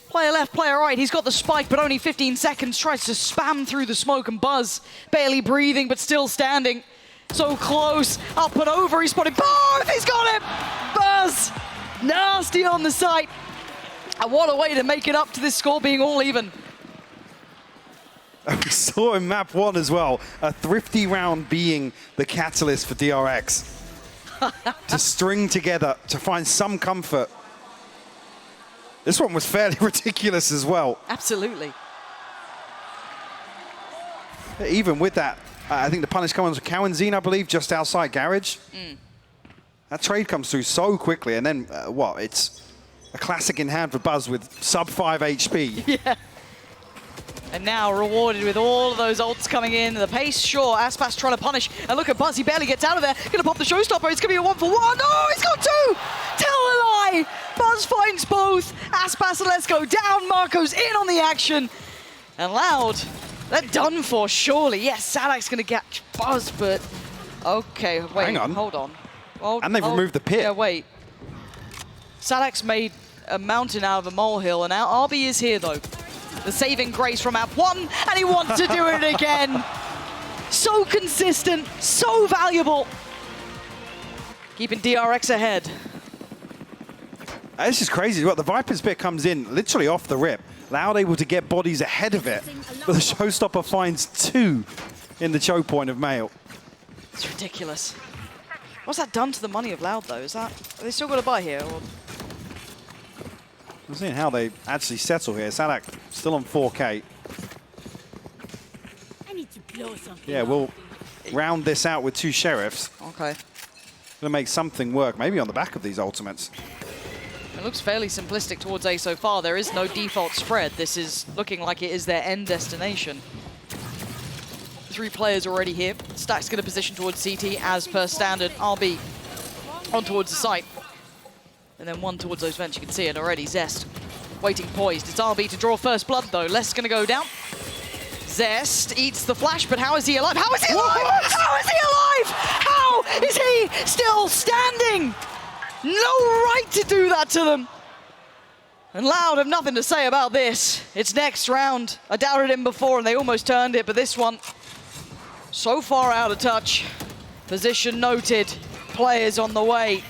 Player left, player right. He's got the spike, but only 15 seconds. Tries to spam through the smoke, and Buzz barely breathing, but still standing. So close. Up and over. He's spotted both. He's got him. Buzz. Nasty on the site. And what a way to make it up to this score being all even. We saw in map 1 as well, a thrifty round being the catalyst for DRX. To string together, to find some comfort. This one was fairly ridiculous as well. Absolutely. Even with that, I think the punish comes with Cow and Zine, I believe, just outside Garage. That trade comes through so quickly, and then, it's a classic in hand for Buzz with sub 5 HP. Yeah. And now rewarded with all of those ults coming in. The pace, sure. Aspas trying to punish. And look at Buzz, he barely gets out of there. Gonna pop the showstopper. It's gonna be a 1-for-1. No, he's got 2! Tell a lie! Buzz finds both. Aspas and let's go down. Marco's in on the action. And Loud, they're done for, surely. Yes, Sadak's gonna catch Buzz, but... Okay, wait, hang on. Hold on. And they've removed the pit. Yeah, wait. Sadak's made a mountain out of a molehill, and now RB is here, though. The saving grace from map 1, and he wants to do it again. So consistent, so valuable. Keeping DRX ahead. This is crazy. The Viper's pit comes in literally off the rip. Loud able to get bodies ahead of it, but the showstopper finds 2 in the choke point of Mail. It's ridiculous. What's that done to the money of Loud, though? Are they still got to buy here? Or? I'm seeing how they actually settle here. Sadak still on 4K. I need to blow something. Yeah, we'll round this out with 2 sheriffs. Okay. Gonna make something work, maybe on the back of these ultimates. It looks fairly simplistic towards A so far. There is no default spread. This is looking like it is their end destination. 3 players already here. Stack's going to position towards CT as per standard. RB on towards the site. And then 1 towards those vents. You can see it already. Zest waiting poised. It's RB to draw first blood, though. Less going to go down. Zest eats the flash, but how is he alive? How is he alive? How is he alive? How is he still standing? No right to do that to them. And Loud have nothing to say about this. It's next round. I doubted him before, and they almost turned it, but this one, so far out of touch. Position noted. Players on the way.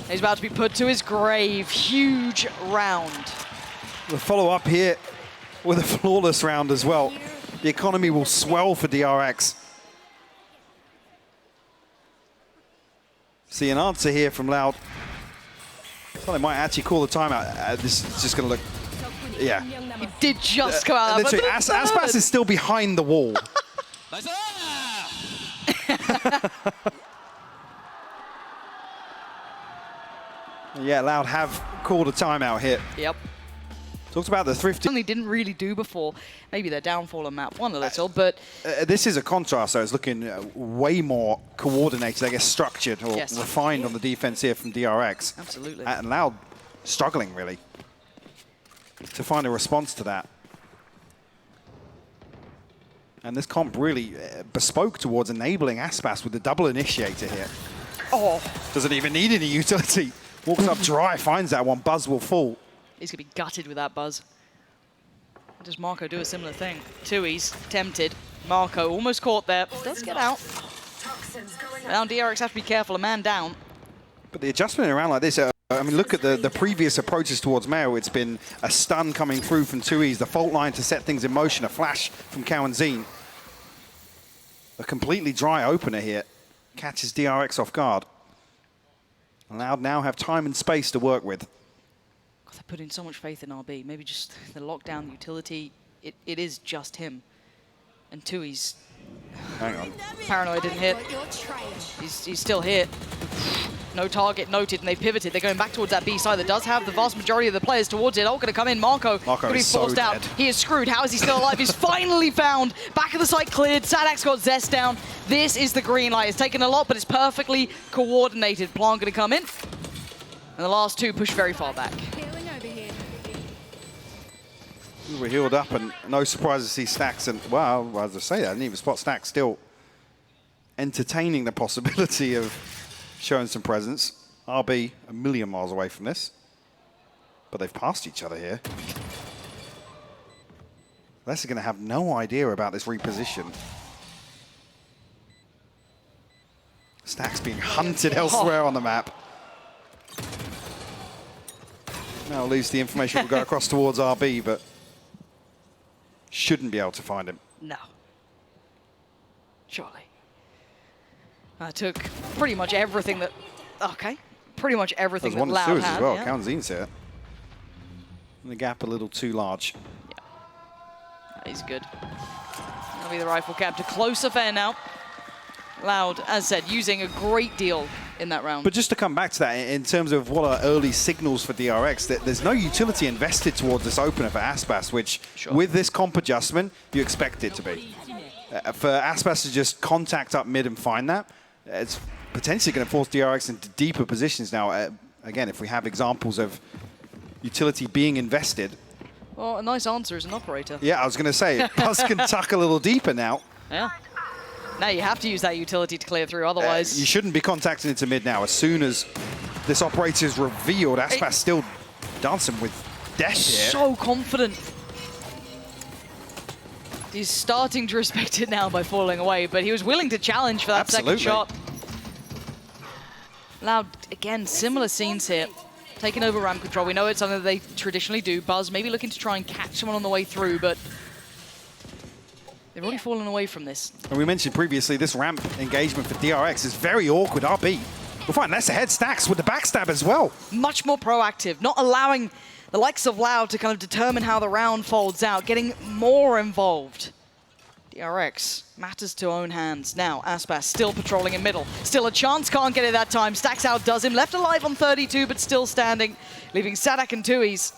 He's about to be put to his grave. Huge round. The follow-up here with a flawless round as well. The economy will swell for DRX. See an answer here from Loud. Well, they might actually call the timeout. This is just going to look... Yeah. He did just come out. Literally, Aspas is still behind the wall. Yeah, Loud have called a timeout here. Yep. Talked about the thrifty. Something they didn't really do before. Maybe their downfall on map 1 a little, but... This is a contrast, so it's looking way more coordinated, I guess, structured or refined on the defense here from DRX. Absolutely. And Loud struggling, really, to find a response to that. And this comp really bespoke towards enabling Aspas with the double initiator here. Oh, doesn't even need any utility. Walks up dry, finds that one. Buzz will fall. He's going to be gutted with that Buzz. Does Marco do a similar thing? Tui's tempted. Marco almost caught there. Does get out. Toxins going Now up. DRX have to be careful. A man down. But the adjustment around like this, I mean, look at the previous approaches towards Mayo. It's been a stun coming through from Tui's, the fault line to set things in motion, a flash from Cow and Zine. A completely dry opener here. Catches DRX off guard. Loud now have time and space to work with. God, they're putting so much faith in RB. Maybe just the lockdown utility. It is just him. And Tui's Hang on. paranoid didn't hit. He's still hit. No target noted, and they pivoted. They're going back towards that B side that does have the vast majority of the players towards it. All going to come in. Marco going to be forced out. Dead. He is screwed. How is he still alive? He's finally found. Back of the site cleared. Sadak's got Zest down. This is the green light. It's taken a lot, but it's perfectly coordinated. Plant going to come in. And the last two push very far back. Healing over here. We were healed up, and no surprise to see Stacks. And, well, as I say that, I didn't even spot Stacks still entertaining the possibility of showing some presence. RB a million miles away from this. But they've passed each other here. Leicester going to have no idea about this reposition. Stacks being hunted elsewhere on the map. Now at least the information will go across towards RB, but shouldn't be able to find him. No. Surely. I took pretty much everything that... Okay. Pretty much everything There's that one Loud Suez had. as well. Yeah. Counzine's here. And the gap a little too large. He's good. That'll be the rifle capture. Close affair now. Loud, as said, using a great deal in that round. But just to come back to that, in terms of what are early signals for DRX, that there's no utility invested towards this opener for Aspas, which with this comp adjustment, you expect it to be. For Aspas to just contact up mid and find that, it's potentially going to force DRX into deeper positions now. Again, if we have examples of utility being invested. Well, a nice answer as an operator. Yeah, I was going to say, Buzz can tuck a little deeper now. Yeah. Now you have to use that utility to clear through, otherwise... You shouldn't be contacting into mid now. As soon as this operator is revealed, Aspas still dancing with death here. So confident. He's starting to respect it now by falling away, but he was willing to challenge for that second shot. Loud, again, similar scenes here. Taking over ramp control. We know it's something that they traditionally do. Buzz maybe looking to try and catch someone on the way through, but they've already fallen away from this. And we mentioned previously, this ramp engagement for DRX is very awkward. RB. We'll find Leicester head Stacks with the backstab as well. Much more proactive, not allowing the likes of Loud to kind of determine how the round folds out, getting more involved. DRX matters to own hands. Now, Aspas still patrolling in middle. Still a chance, can't get it that time. Stacks outdoes him, left alive on 32, but still standing, leaving Sadak and Tui's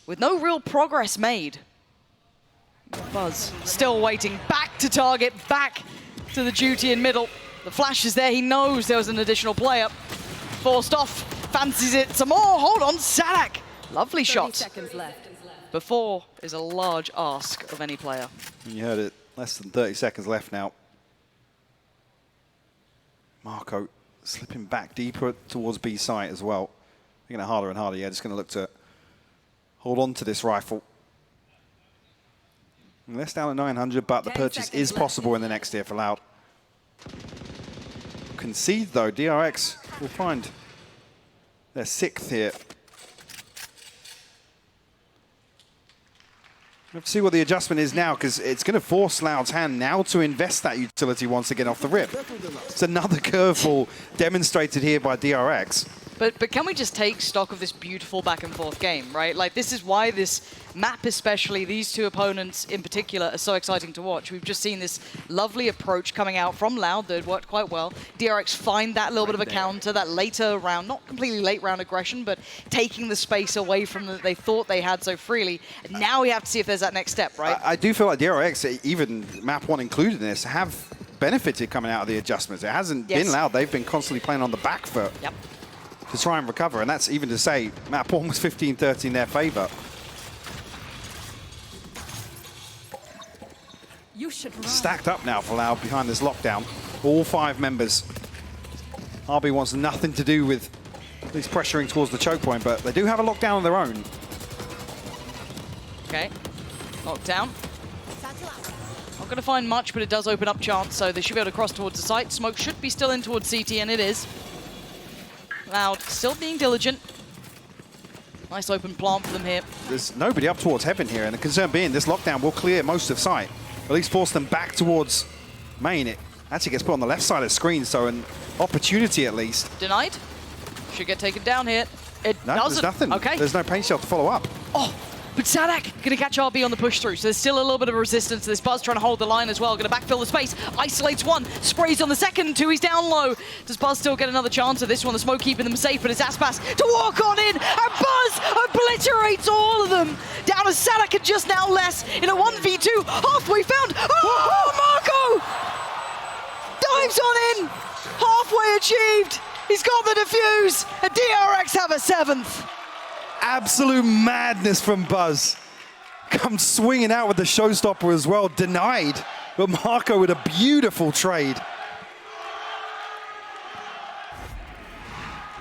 with no real progress made. Buzz still waiting, back to target, back to the duty in middle. The flash is there, he knows there was an additional player. Forced off, fancies it some more, hold on, Sadak. Lovely shot. 30 seconds left. Before is a large ask of any player. You heard it, less than 30 seconds left now. Marco slipping back deeper towards B site as well. Making it harder and harder, yeah, just gonna look to hold on to this rifle. And less down at 900, but the purchase is possible in the next tier for Loud. Concede though, DRX will find their 6th here. We have to see what the adjustment is now, because it's going to force Loud's hand now to invest that utility once again off the rip. It's another curveball demonstrated here by DRX. But can we just take stock of this beautiful back and forth game, right? Like, this is why this map, especially these two opponents in particular, are so exciting to watch. We've just seen this lovely approach coming out from Loud that worked quite well. DRX find that little bit of a counter, that later round, not completely late round aggression, but taking the space away from that they thought they had so freely. And now we have to see if there's that next step, right? I do feel like DRX, even map 1 included in this, have benefited coming out of the adjustments. It hasn't been Loud. They've been constantly playing on the back foot. Yep. To try and recover, and that's even to say map 1 was 15-30 in their favor. You should run. Stacked up now for Loud behind this lockdown. All 5 members. RB wants nothing to do with at least pressuring towards the choke point, but they do have a lockdown of their own. Okay, lockdown. Satchel out. Not going to find much, but it does open up chance, so they should be able to cross towards the site. Smoke should be still in towards CT, and it is. Loud still being diligent. Nice open plant for them here. There's nobody up towards heaven here, and the concern being this lockdown will clear most of sight. At least force them back towards main. It actually gets put on the left side of the screen, so an opportunity at least. Denied. Should get taken down here. It No, doesn't. there's nothing. Okay. There's no paint shell to follow up. Oh, but Sadak going to catch RB on the push through, so there's still a little bit of resistance to this. Buzz trying to hold the line as well, going to backfill the space. Isolates one, sprays on the second, 2, he's down low. Does Buzz still get another chance at this one? The smoke keeping them safe, but it's Aspas to walk on in, and Buzz obliterates all of them. Down to Sadak and just now less in a 1v2, halfway found. Oh, Marco! Dives on in, halfway achieved. He's got the defuse, and DRX have a 7th. Absolute madness from Buzz. Comes swinging out with the showstopper as well. Denied, but Marco with a beautiful trade.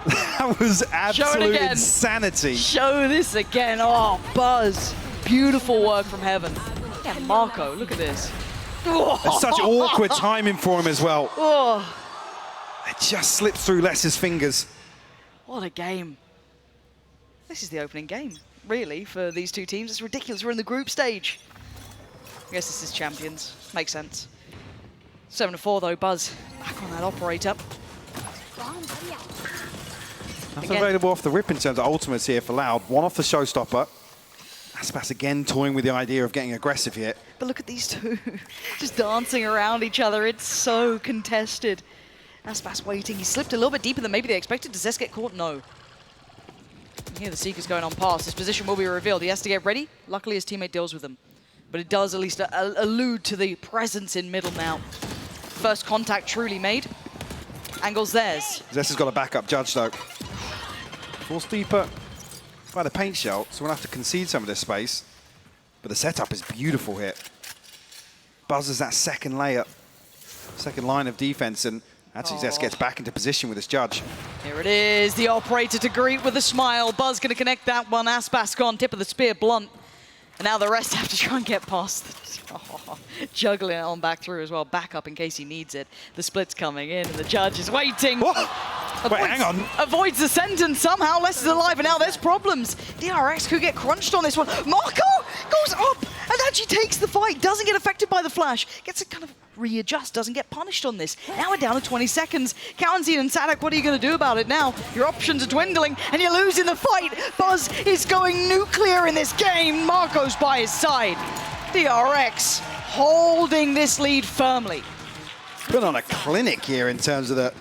That was absolute again. insanity. Show this again. Oh, Buzz. Beautiful work from heaven. Yeah, Marco, look at this. It's such awkward timing for him as well. Oh, It just slips through Les's fingers. what a game. This is the opening game, really, for these two teams. It's ridiculous. We're in the group stage. I guess this is Champions. Makes sense. 7-4, though. Buzz back on that operator. Bomb buddy out. Nothing Again. available off the rip in terms of ultimates here for Loud. One off the showstopper. Aspas again toying with the idea of getting aggressive here. But look at these two, just dancing around each other. It's so contested. Aspas waiting. He slipped a little bit deeper than maybe they expected. Does Zest get caught? No. Here the Seeker's going on past. His position will be revealed. He has to get ready. Luckily, his teammate deals with him. But it does at least allude to the presence in middle now. First contact truly made. Angle's theirs. Zest has got a backup judge though. Forced deeper by the paint shell, so we'll have to concede some of this space. But the setup is beautiful here. Buzz is that second layer, second line of defense, and actually Zest gets back into position with this judge. Here it is, the operator to greet with a smile. Buzz going to connect that one. Aspas gone, tip of the spear, blunt. And now the rest have to try and get past it. Oh, juggling it on back through as well. Back up in case he needs it. The split's coming in and the judge is waiting. Wait, hang on. Avoids the sentence somehow. Les is alive and now there's problems. DRX could get crunched on this one. Marco goes up and actually takes the fight. Doesn't get affected by the flash. Gets to kind of readjust. Doesn't get punished on this. Now we're down to 20 seconds. Kawanzine and Sadak, what are you going to do about it now? Your options are dwindling and you're losing the fight. Buzz is going nuclear in this game. Marco's by his side. DRX holding this lead firmly. Put on a clinic here in terms of the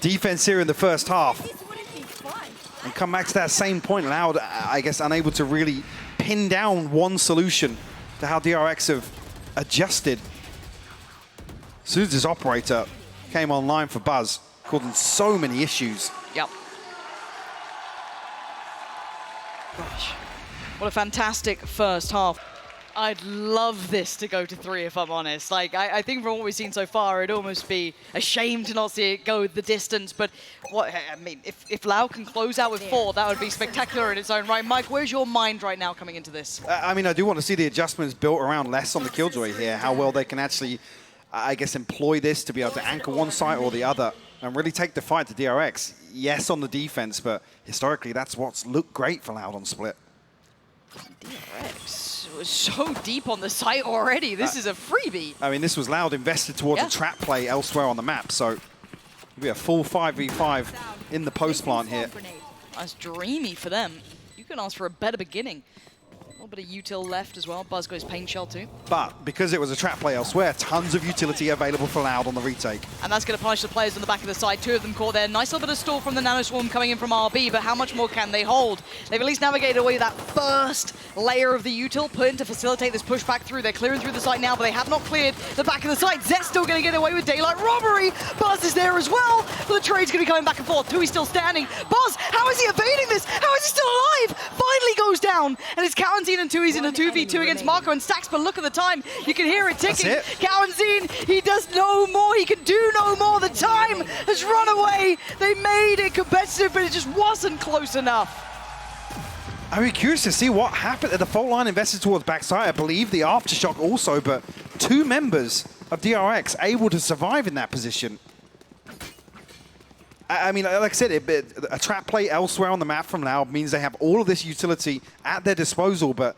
defense here in the first half. This wouldn't be fun. And come back to that same point, Loud, I guess, unable to really pin down one solution to how DRX have adjusted. As soon as this operator came online for Buzz, causing so many issues. Yep. Gosh, what a fantastic first half. I'd love this to go to 3 if I'm honest. Like, I think from what we've seen so far, it'd almost be a shame to not see it go the distance. But what I mean, if Lau can close out with 4, that would be spectacular in its own right. Mike, where's your mind right now coming into this? I mean, I do want to see the adjustments built around less on the Killjoy here, how well they can actually, I guess, employ this to be able to anchor one side or the other and really take the fight to DRX. Yes, on the defense, but historically, that's what's looked great for Loud on Split. DRX was so deep on the site already. This is a freebie. I mean, this was Loud invested towards a trap play elsewhere on the map, so it'll be a full 5v5 in the post plant here. That's dreamy for them. You can ask for a better beginning. A little bit of util left as well. Buzz goes pain shell too. But because it was a trap play elsewhere, tons of utility available for Loud on the retake. And that's going to punish the players on the back of the side. Two of them caught there. Nice little bit of stall from the Nano Swarm coming in from RB, but how much more can they hold? They've at least navigated away that first layer of the util put in to facilitate this pushback through. They're clearing through the site now, but they have not cleared the back of the site. Zet's still going to get away with daylight robbery. Buzz is there as well, but the trade's going to be coming back and forth. Tui's still standing. Buzz, how is he evading this? How is he still alive? Finally goes down, and it's Cowanzine and Tui's in a 2v2 against Marco and Stacks, but look at the time. You can hear it ticking. Cowanzine, he does no more. He can do no more. The time has run away. They made it competitive, but it just wasn't close enough. I'd be curious to see what happened. The fault line invested towards backside. I believe the aftershock also, but two members of DRX able to survive in that position. I mean, like I said, a trap play elsewhere on the map from Loud means they have all of this utility at their disposal, but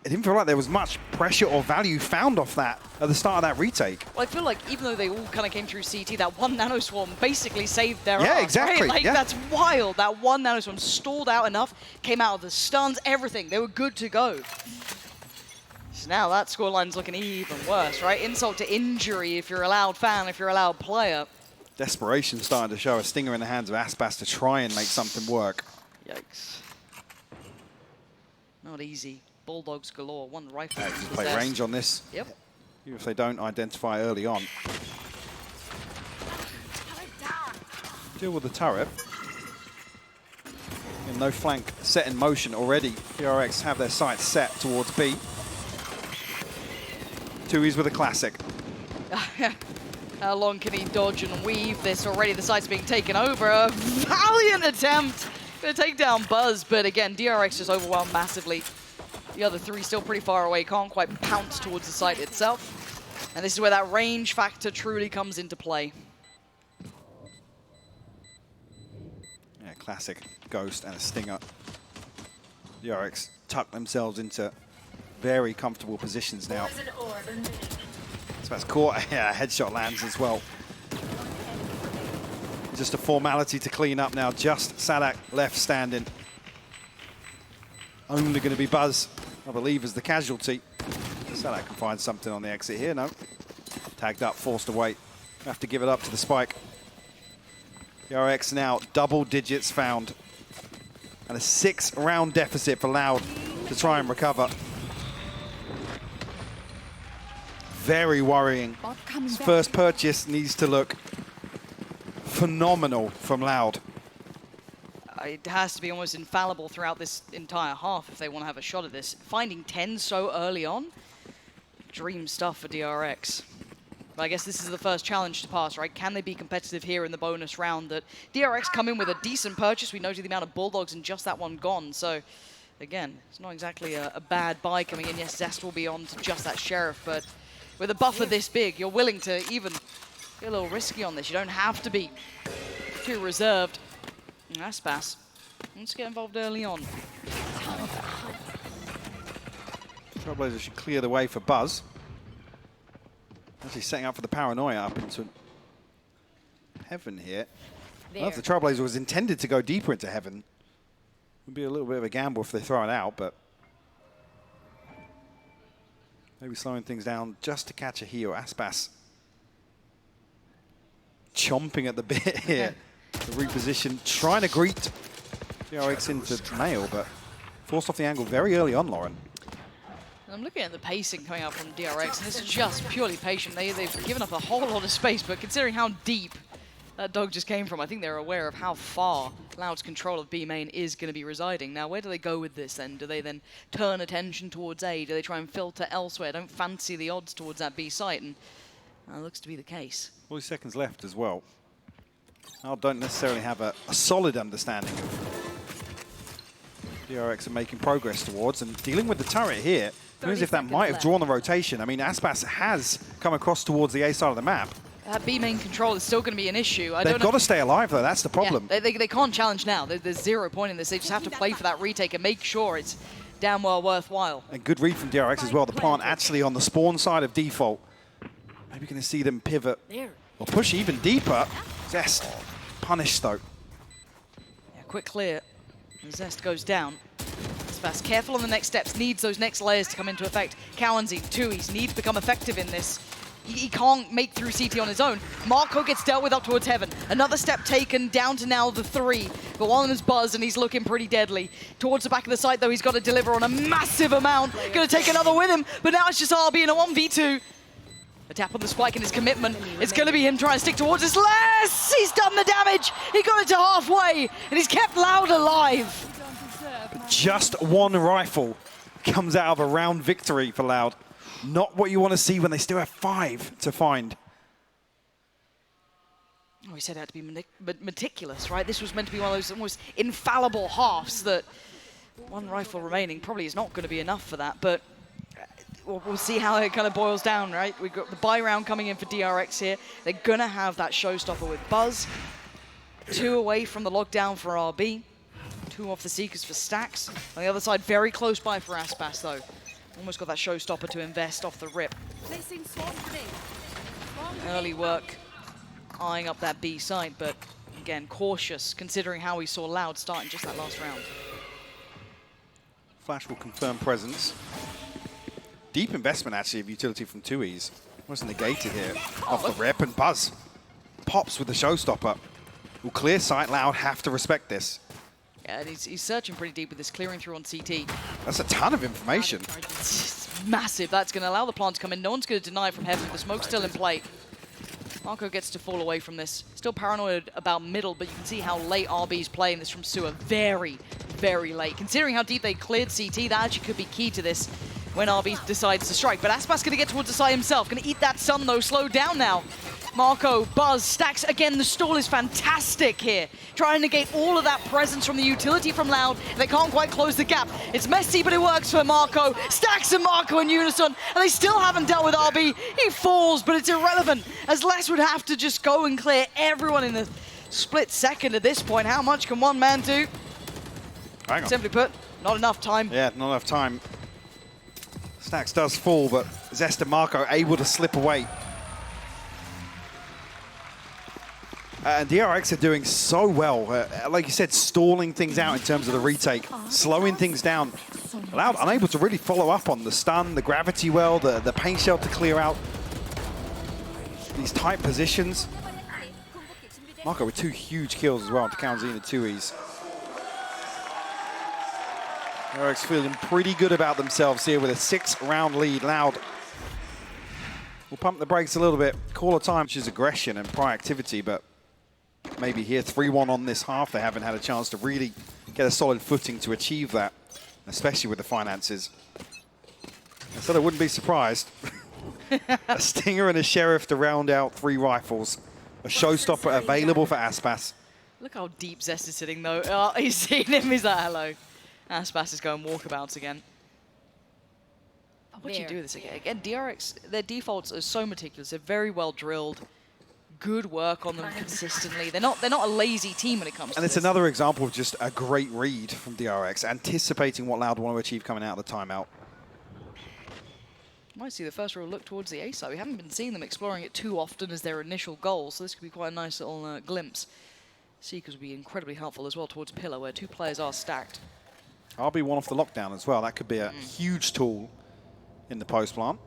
it didn't feel like there was much pressure or value found off that at the start of that retake. Well, I feel like even though they all kind of came through CT, that one Nano Swarm basically saved their Yeah, ass, exactly. Right? Like, yeah. That's wild. That one Nano Swarm stalled out enough, came out of the stuns, everything. They were good to go. So now that scoreline's looking even worse, right? Insult to injury if you're a Loud fan, if you're a Loud player. Desperation starting to show. A stinger in the hands of Aspas to try and make something work. Yikes. Not easy. Bulldogs galore. One rifle. They can play range on this. Yep. Even if they don't identify early on. Deal with the turret. And no flank set in motion already. DRX have their sights set towards B. Tui's with a classic. How long can he dodge and weave this already? The site's being taken over. A valiant attempt to take down Buzz, but again, DRX just overwhelmed massively. The other three still pretty far away, can't quite pounce towards the site itself. And this is where that range factor truly comes into play. Yeah, classic Ghost and a stinger. DRX tuck themselves into very comfortable positions now. So that's caught. Yeah, headshot lands as well. Just a formality to clean up now. Just Sadak left standing. Only going to be Buzz, I believe, as the casualty. Sadak can find something on the exit here. No. Tagged up, forced away. Have to give it up to the spike. DRX now double digits found. And a 6-round deficit for Loud to try and recover. Very worrying. His first purchase needs to look phenomenal from Loud. It has to be almost infallible throughout this entire half if they want to have a shot at this. Finding 10 so early on, dream stuff for DRX. But I guess this is the first challenge to pass, right? Can they be competitive here in the bonus round? That DRX come in with a decent purchase. We noted the amount of Bulldogs and just that one gone. So, again, it's not exactly a bad buy coming in. Yes, Zest will be on to just that Sheriff, but with a buffer this big, you're willing to even get a little risky on this. You don't have to be too reserved. Aspas, let's get involved early on. Trailblazers should clear the way for Buzz. Actually setting up for the paranoia up into heaven here. I don't know if the Trailblazer was intended to go deeper into heaven. Would be a little bit of a gamble if they throw it out, but maybe slowing things down just to catch a heal. Aspas chomping at the bit here. The reposition, trying to greet DRX into Mail, but forced off the angle very early on, Lauren. I'm looking at the pacing coming out from DRX, and it's just purely patient. They've given up a whole lot of space, but considering how deep that dog just came from, I think they're aware of how far Loud's control of B main is going to be residing. Now, where do they go with this then? Do they then turn attention towards A? Do they try and filter elsewhere? Don't fancy the odds towards that B site, and that looks to be the case. 40 seconds left as well. I don't necessarily have a solid understanding of DRX are making progress towards, and dealing with the turret here, as if that might have drawn the rotation. I mean, Aspas has come across towards the A side of the map. That B main control is still going to be an issue. They've got to stay alive, though. That's the problem. Yeah, they can't challenge now. There's 0 point in this. They just have to play for that retake and make sure it's damn well worthwhile. And good read from DRX as well. The plant actually on the spawn side of default. Maybe going to see them pivot or push even deeper. Zest punished, though. quick clear. And Zest goes down. Fast. Careful on the next steps. Needs those next layers to come into effect. Cowanzine, Tui's need to become effective in this. He can't make through CT on his own. Marco gets dealt with up towards heaven. Another step taken, down to now the 3. But one of them is Buzz, and he's looking pretty deadly. Towards the back of the site, though, he's got to deliver on a massive amount. Going to take another with him, but now it's just RB in a 1v2. A tap on the spike and his commitment. It's going to be him trying to stick towards his less. He's done the damage. He got it to halfway, and he's kept Loud alive. Just one rifle comes out of a round victory for Loud. Not what you want to see when they still have 5 to find. Oh, he said it had to be meticulous, right? This was meant to be one of those almost infallible halves that one rifle remaining probably is not going to be enough for that, but we'll see how it kind of boils down, right? We've got the buy round coming in for DRX here. They're going to have that showstopper with Buzz. 2 away from the lockdown for RB. 2 off the Seekers for Stacks. On the other side, very close by for Aspas, though. Almost got that showstopper to invest off the rip. Early work, eyeing up that B side, but again, cautious, considering how we saw Loud starting just that last round. Flash will confirm presence. Deep investment, actually, of utility from Tui's. Wasn't negated here. Off the rip, and Buzz pops with the showstopper. Will clear sight. Loud have to respect this. Yeah, and he's searching pretty deep with this, clearing through on CT. That's a ton of information. It's massive. That's going to allow the plant to come in. No one's going to deny it from heaven. The smoke's still in play. Marco gets to fall away from this. Still paranoid about middle, but you can see how late RB's playing this from Sewer. Very, very late. Considering how deep they cleared CT, that actually could be key to this when RB decides to strike. But Aspas going to get towards the side himself. Going to eat that sun, though. Slow down now. Marco, Buzz, Stacks. Again, the stall is fantastic here. Trying to negate all of that presence from the utility from Loud. They can't quite close the gap. It's messy, but it works for Marco. Stacks and Marco in unison, and they still haven't dealt with RB. He falls, but it's irrelevant, as Les would have to just go and clear everyone in the split second at this point. How much can one man do? Hang on. Simply put, not enough time. Yeah, not enough time. Stacks does fall, but Zest and Marco able to slip away. And DRX are doing so well, like you said, stalling things out in terms of the retake, slowing things down. Loud unable to really follow up on the stun, the gravity well, the paint shell to clear out these tight positions. Marco with 2 huge kills as well to Cowanzine and Tui's. DRX feeling pretty good about themselves here with a 6-round lead. Loud will pump the brakes a little bit, call a time, which is aggression and proactivity, but maybe here 3-1 on this half. They haven't had a chance to really get a solid footing to achieve that, especially with the finances. So I wouldn't be surprised. A Stinger and a Sheriff to round out 3 rifles. A showstopper available for Aspas. Look how deep Zest is sitting, though. Oh, he's seen him. He's like, hello. Aspas is going walkabouts again. What do you do with this again? Again, DRX, their defaults are so meticulous. They're very well drilled. Good work on them consistently. They're not a lazy team when it comes to And it's this. another example of just a great read from DRX, anticipating what Loud want to achieve coming out of the timeout. Might see the first row look towards the A side. We haven't been seeing them exploring it too often as their initial goal, so this could be quite a nice little glimpse. Seekers will be incredibly helpful as well towards Pillar, where 2 players are stacked. RB one off the lockdown as well. That could be a huge tool in the post plant.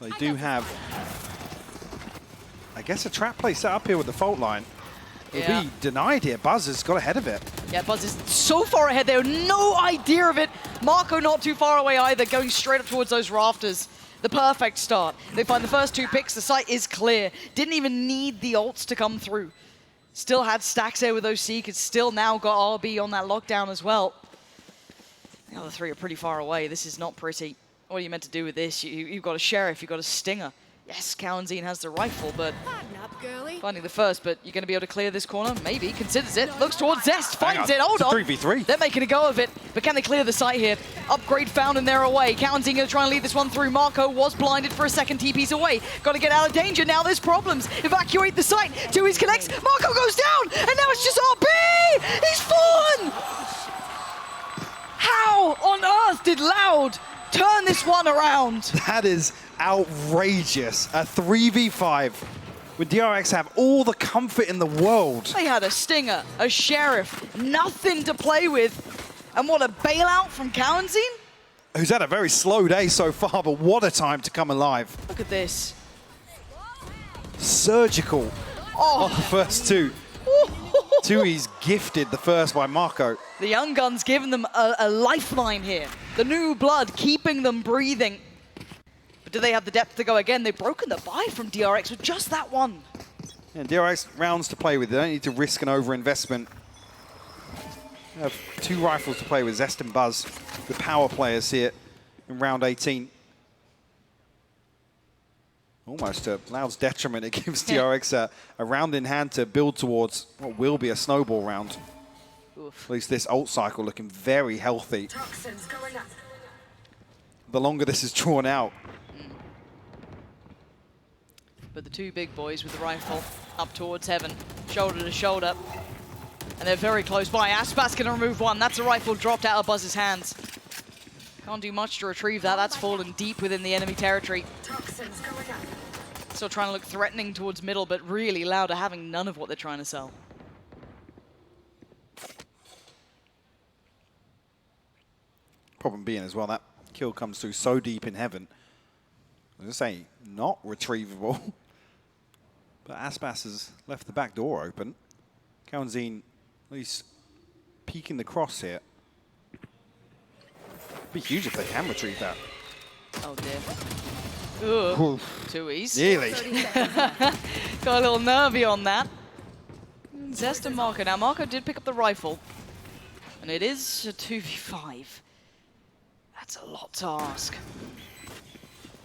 They do have, I guess, a trap play set up here with the fault line. It'll be denied here. Buzz has got ahead of it. Yeah, Buzz is so far ahead. They have no idea of it. Marco not too far away either, going straight up towards those rafters. The perfect start. They find the first 2 picks. The site is clear. Didn't even need the ults to come through. Still had Stacks there with those Seekers. Still now got RB on that lockdown as well. The other 3 are pretty far away. This is not pretty. What are you meant to do with this? You've got a Sheriff, you've got a Stinger. Yes, Cowanzine has the rifle, but finding the first, but you're going to be able to clear this corner? Maybe. Considers it. Looks towards Zest. Finds it. Hold on. 3v3. They're making a go of it, but can they clear the site here? Upgrade found and they're away. Cowanzine going to try and lead this one through. Marco was blinded for a second. TP's away. Got to get out of danger. Now there's problems. Evacuate the site. Tui's connects. Marco goes down, and now it's just RB! He's fallen! How on earth did Loud turn this one around? That is outrageous. A 3v5 when DRX have all the comfort in the world. They had a Stinger, a Sheriff, nothing to play with. And what a bailout from Kawanzin. Who's had a very slow day so far, but what a time to come alive. Look at this. Surgical on the first two. Tui's gifted the first by Marco. The Young Guns giving them a lifeline here. The new blood keeping them breathing. But do they have the depth to go again? They've broken the buy from DRX with just that one. And DRX rounds to play with. They don't need to risk an overinvestment. They have 2 rifles to play with, Zest and Buzz, the power players here in round 18. Almost to Loud's detriment, it gives DRX a round in hand to build towards what will be a snowball round. Oof. At least this ult cycle looking very healthy. Toxins going up. The longer this is drawn out. But the 2 big boys with the rifle up towards heaven, shoulder to shoulder. And they're very close by. Aspas can remove one. That's a rifle dropped out of Buzz's hands. Can't do much to retrieve that. That's fallen deep within the enemy territory. Toxins going up. Still trying to look threatening towards middle, but really Loud are having none of what they're trying to sell. Problem being as well, that kill comes through so deep in heaven. I was going to say, not retrievable. But Aspas has left the back door open. Kawanzin at least peeking the cross here. It'd be huge if they can retrieve that. Oh dear. Ooh, too easy. Nearly. Got a little nervy on that. Zest and Marco. Now Marco did pick up the rifle. And it is a 2v5. That's a lot to ask.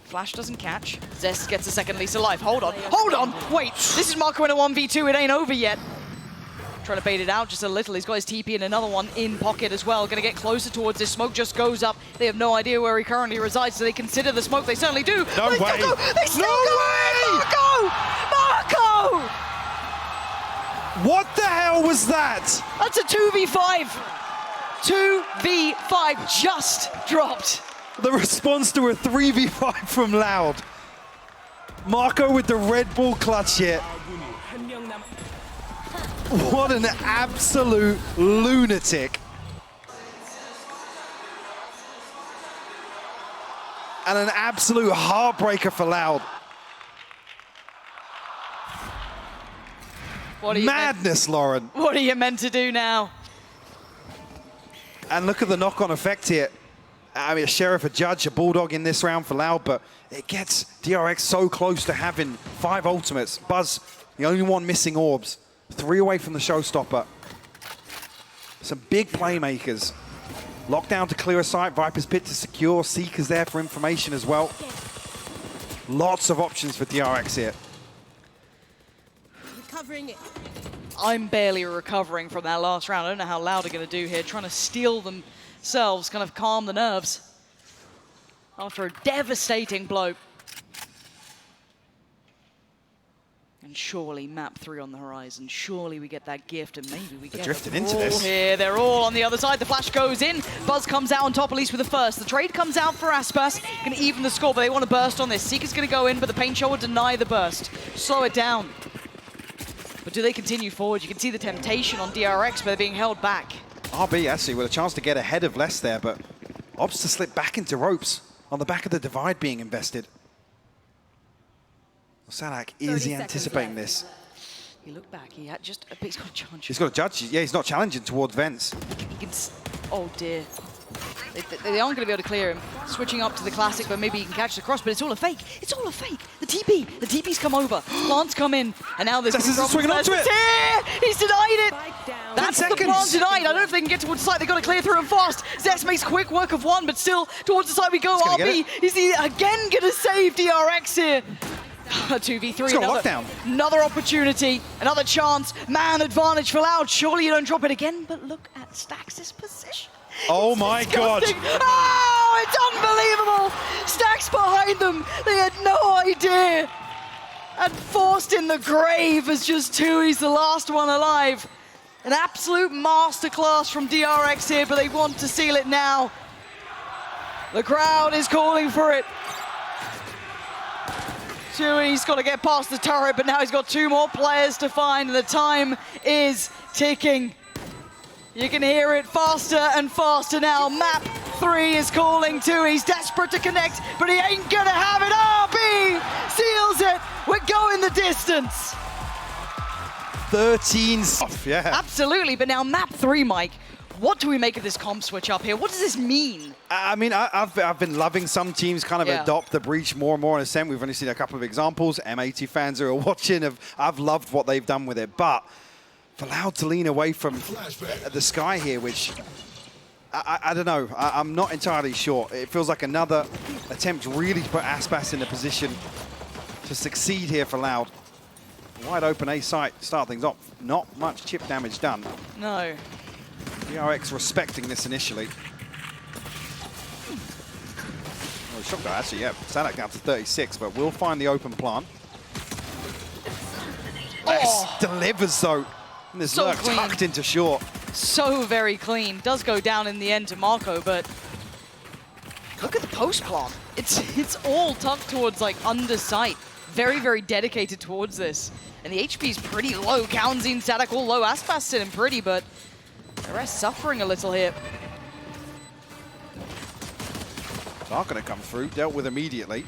Flash doesn't catch. Zest gets a second lease alive. Hold on. Hold on! Wait! This is Marco in a 1v2. It ain't over yet. Trying to bait it out just a little. He's got his TP and another one in pocket as well. Going to get closer towards this. Smoke just goes up. They have no idea where he currently resides, so they consider the smoke. They certainly do. No they way. Still go. They still No go. way. Marco! Marco! What the hell was that? That's a 2v5. 2v5 just dropped. The response to a 3v5 from Loud. Marco with the Red Bull clutch here. What an absolute lunatic. And an absolute heartbreaker for Loud. Madness, Lauren. What are you meant to do now? And look at the knock-on effect here. I mean, a Sheriff, a Judge, a Bulldog in this round for Loud, but it gets DRX so close to having 5 ultimates. Buzz, the only one missing orbs. 3 away from the showstopper. Some big playmakers. Lockdown to clear a sight, Viper's Pit to secure, Seeker's there for information as well. Lots of options for DRX here. Recovering it. I'm barely recovering from that last round. I don't know how Loud are going to do here, trying to steal themselves, kind of calm the nerves after a devastating blow. And surely map 3 on the horizon. Surely we get that gift, and maybe we get drifting a into brawl this. here. They're all on the other side. The flash goes in. Buzz comes out on top, at least with the first. The trade comes out for Aspas. Going to even the score, but they want to burst on this. Seeker's going to go in, but the Pain Shot will deny the burst. Slow it down. But do they continue forward? You can see the temptation on DRX, but they're being held back. RB actually with a chance to get ahead of Less there, but opts to slip back into ropes on the back of the divide being invested. Sadak, is he anticipating this? You look back, he had just a bit, he's got a challenge. He's got a judge. Yeah, he's not challenging towards Vents. He can, oh dear. They aren't going to be able to clear him. Switching up to the classic, but maybe he can catch the cross, but it's all a fake. It's all a fake. The TP's come over. Plants come in, and now there's This is swinging onto it. He's denied it. That's the seconds. plant denied. I don't know if they can get towards the site. They've got to clear through him fast. Zest makes quick work of one, but still towards the site we go. RB, is he again going to save DRX here? 2v3, another opportunity, another chance, man advantage for Loud. Surely you don't drop it again, but look at Stax' position. Oh my God. Oh, it's unbelievable. Stax behind them. They had no idea. And forced in the grave as just Tui's the last one alive. An absolute masterclass from DRX here, but they want to seal it now. The crowd is calling for it. He's got to get past the turret, but now he's got 2 more players to find, and the time is ticking. You can hear it faster and faster now. Map 3 is calling too. He's desperate to connect, but he ain't gonna have it. RB seals it. We're going the distance. 13 off, yeah. Absolutely, but now map 3, Mike. What do we make of this comp switch up here? What does this mean? I mean, I've been loving some teams kind of adopt the breach more and more in Ascent. We've only seen a couple of examples. M80 fans who are watching, I've loved what they've done with it. But for Loud to lean away from the sky here, which, I don't know. I'm not entirely sure. It feels like another attempt really to put Aspas in a position to succeed here for Loud. Wide open A site, start things off. Not much chip damage done. No. DRX respecting this initially. Oh, shock though, actually, yeah. Sadak down to 36, but will find the open plant. Oh. Delivers though. And this So lurk clean. tucked into short. So very clean. Does go down in the end to Marco, but look at the post plant. It's all tucked towards like under sight. Very, very dedicated towards this. And the HP is pretty low. Kaunzin, Sadak all low. Aspas sitting pretty, but the rest suffering a little here. Dark gonna come through, dealt with immediately.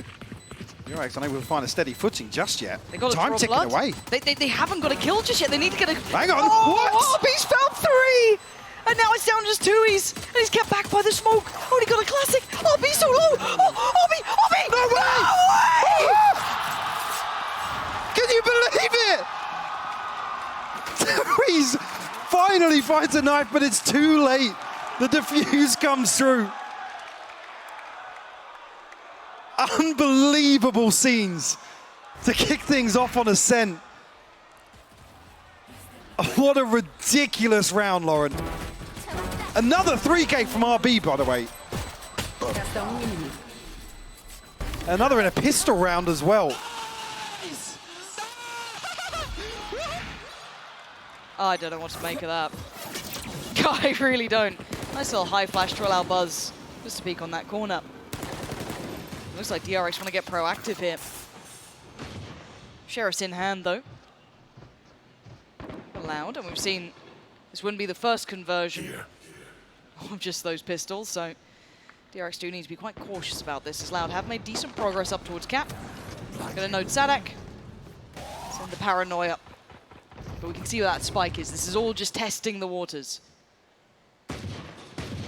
DRX unable to find a steady footing just yet. They got Time ticking blood. away. They haven't got a kill just yet. They need to get a... Hang on, oh, what? RB's found 3! And now it's down to just 2s. And he's kept back by the smoke. Oh, he got a classic. RB so low. Oh, RB! No way! No way! Can you believe it? He's finally finds a knife, but it's too late. The defuse comes through. Unbelievable scenes to kick things off on Ascent. What a ridiculous round, Lauren. Another 3K from RB, by the way. Another in a pistol round as well. I don't know what to make of that. I really don't. Nice little high flash to allow Buzz just to peek on that corner. Looks like DRX want to get proactive here. Sheriff's in hand, though. Loud, and we've seen this wouldn't be the first conversion of just those pistols, so DRX do need to be quite cautious about this, as Loud have made decent progress up towards Cap. Gonna node Sadak. Send the paranoia. But we can see where that spike is. This is all just testing the waters.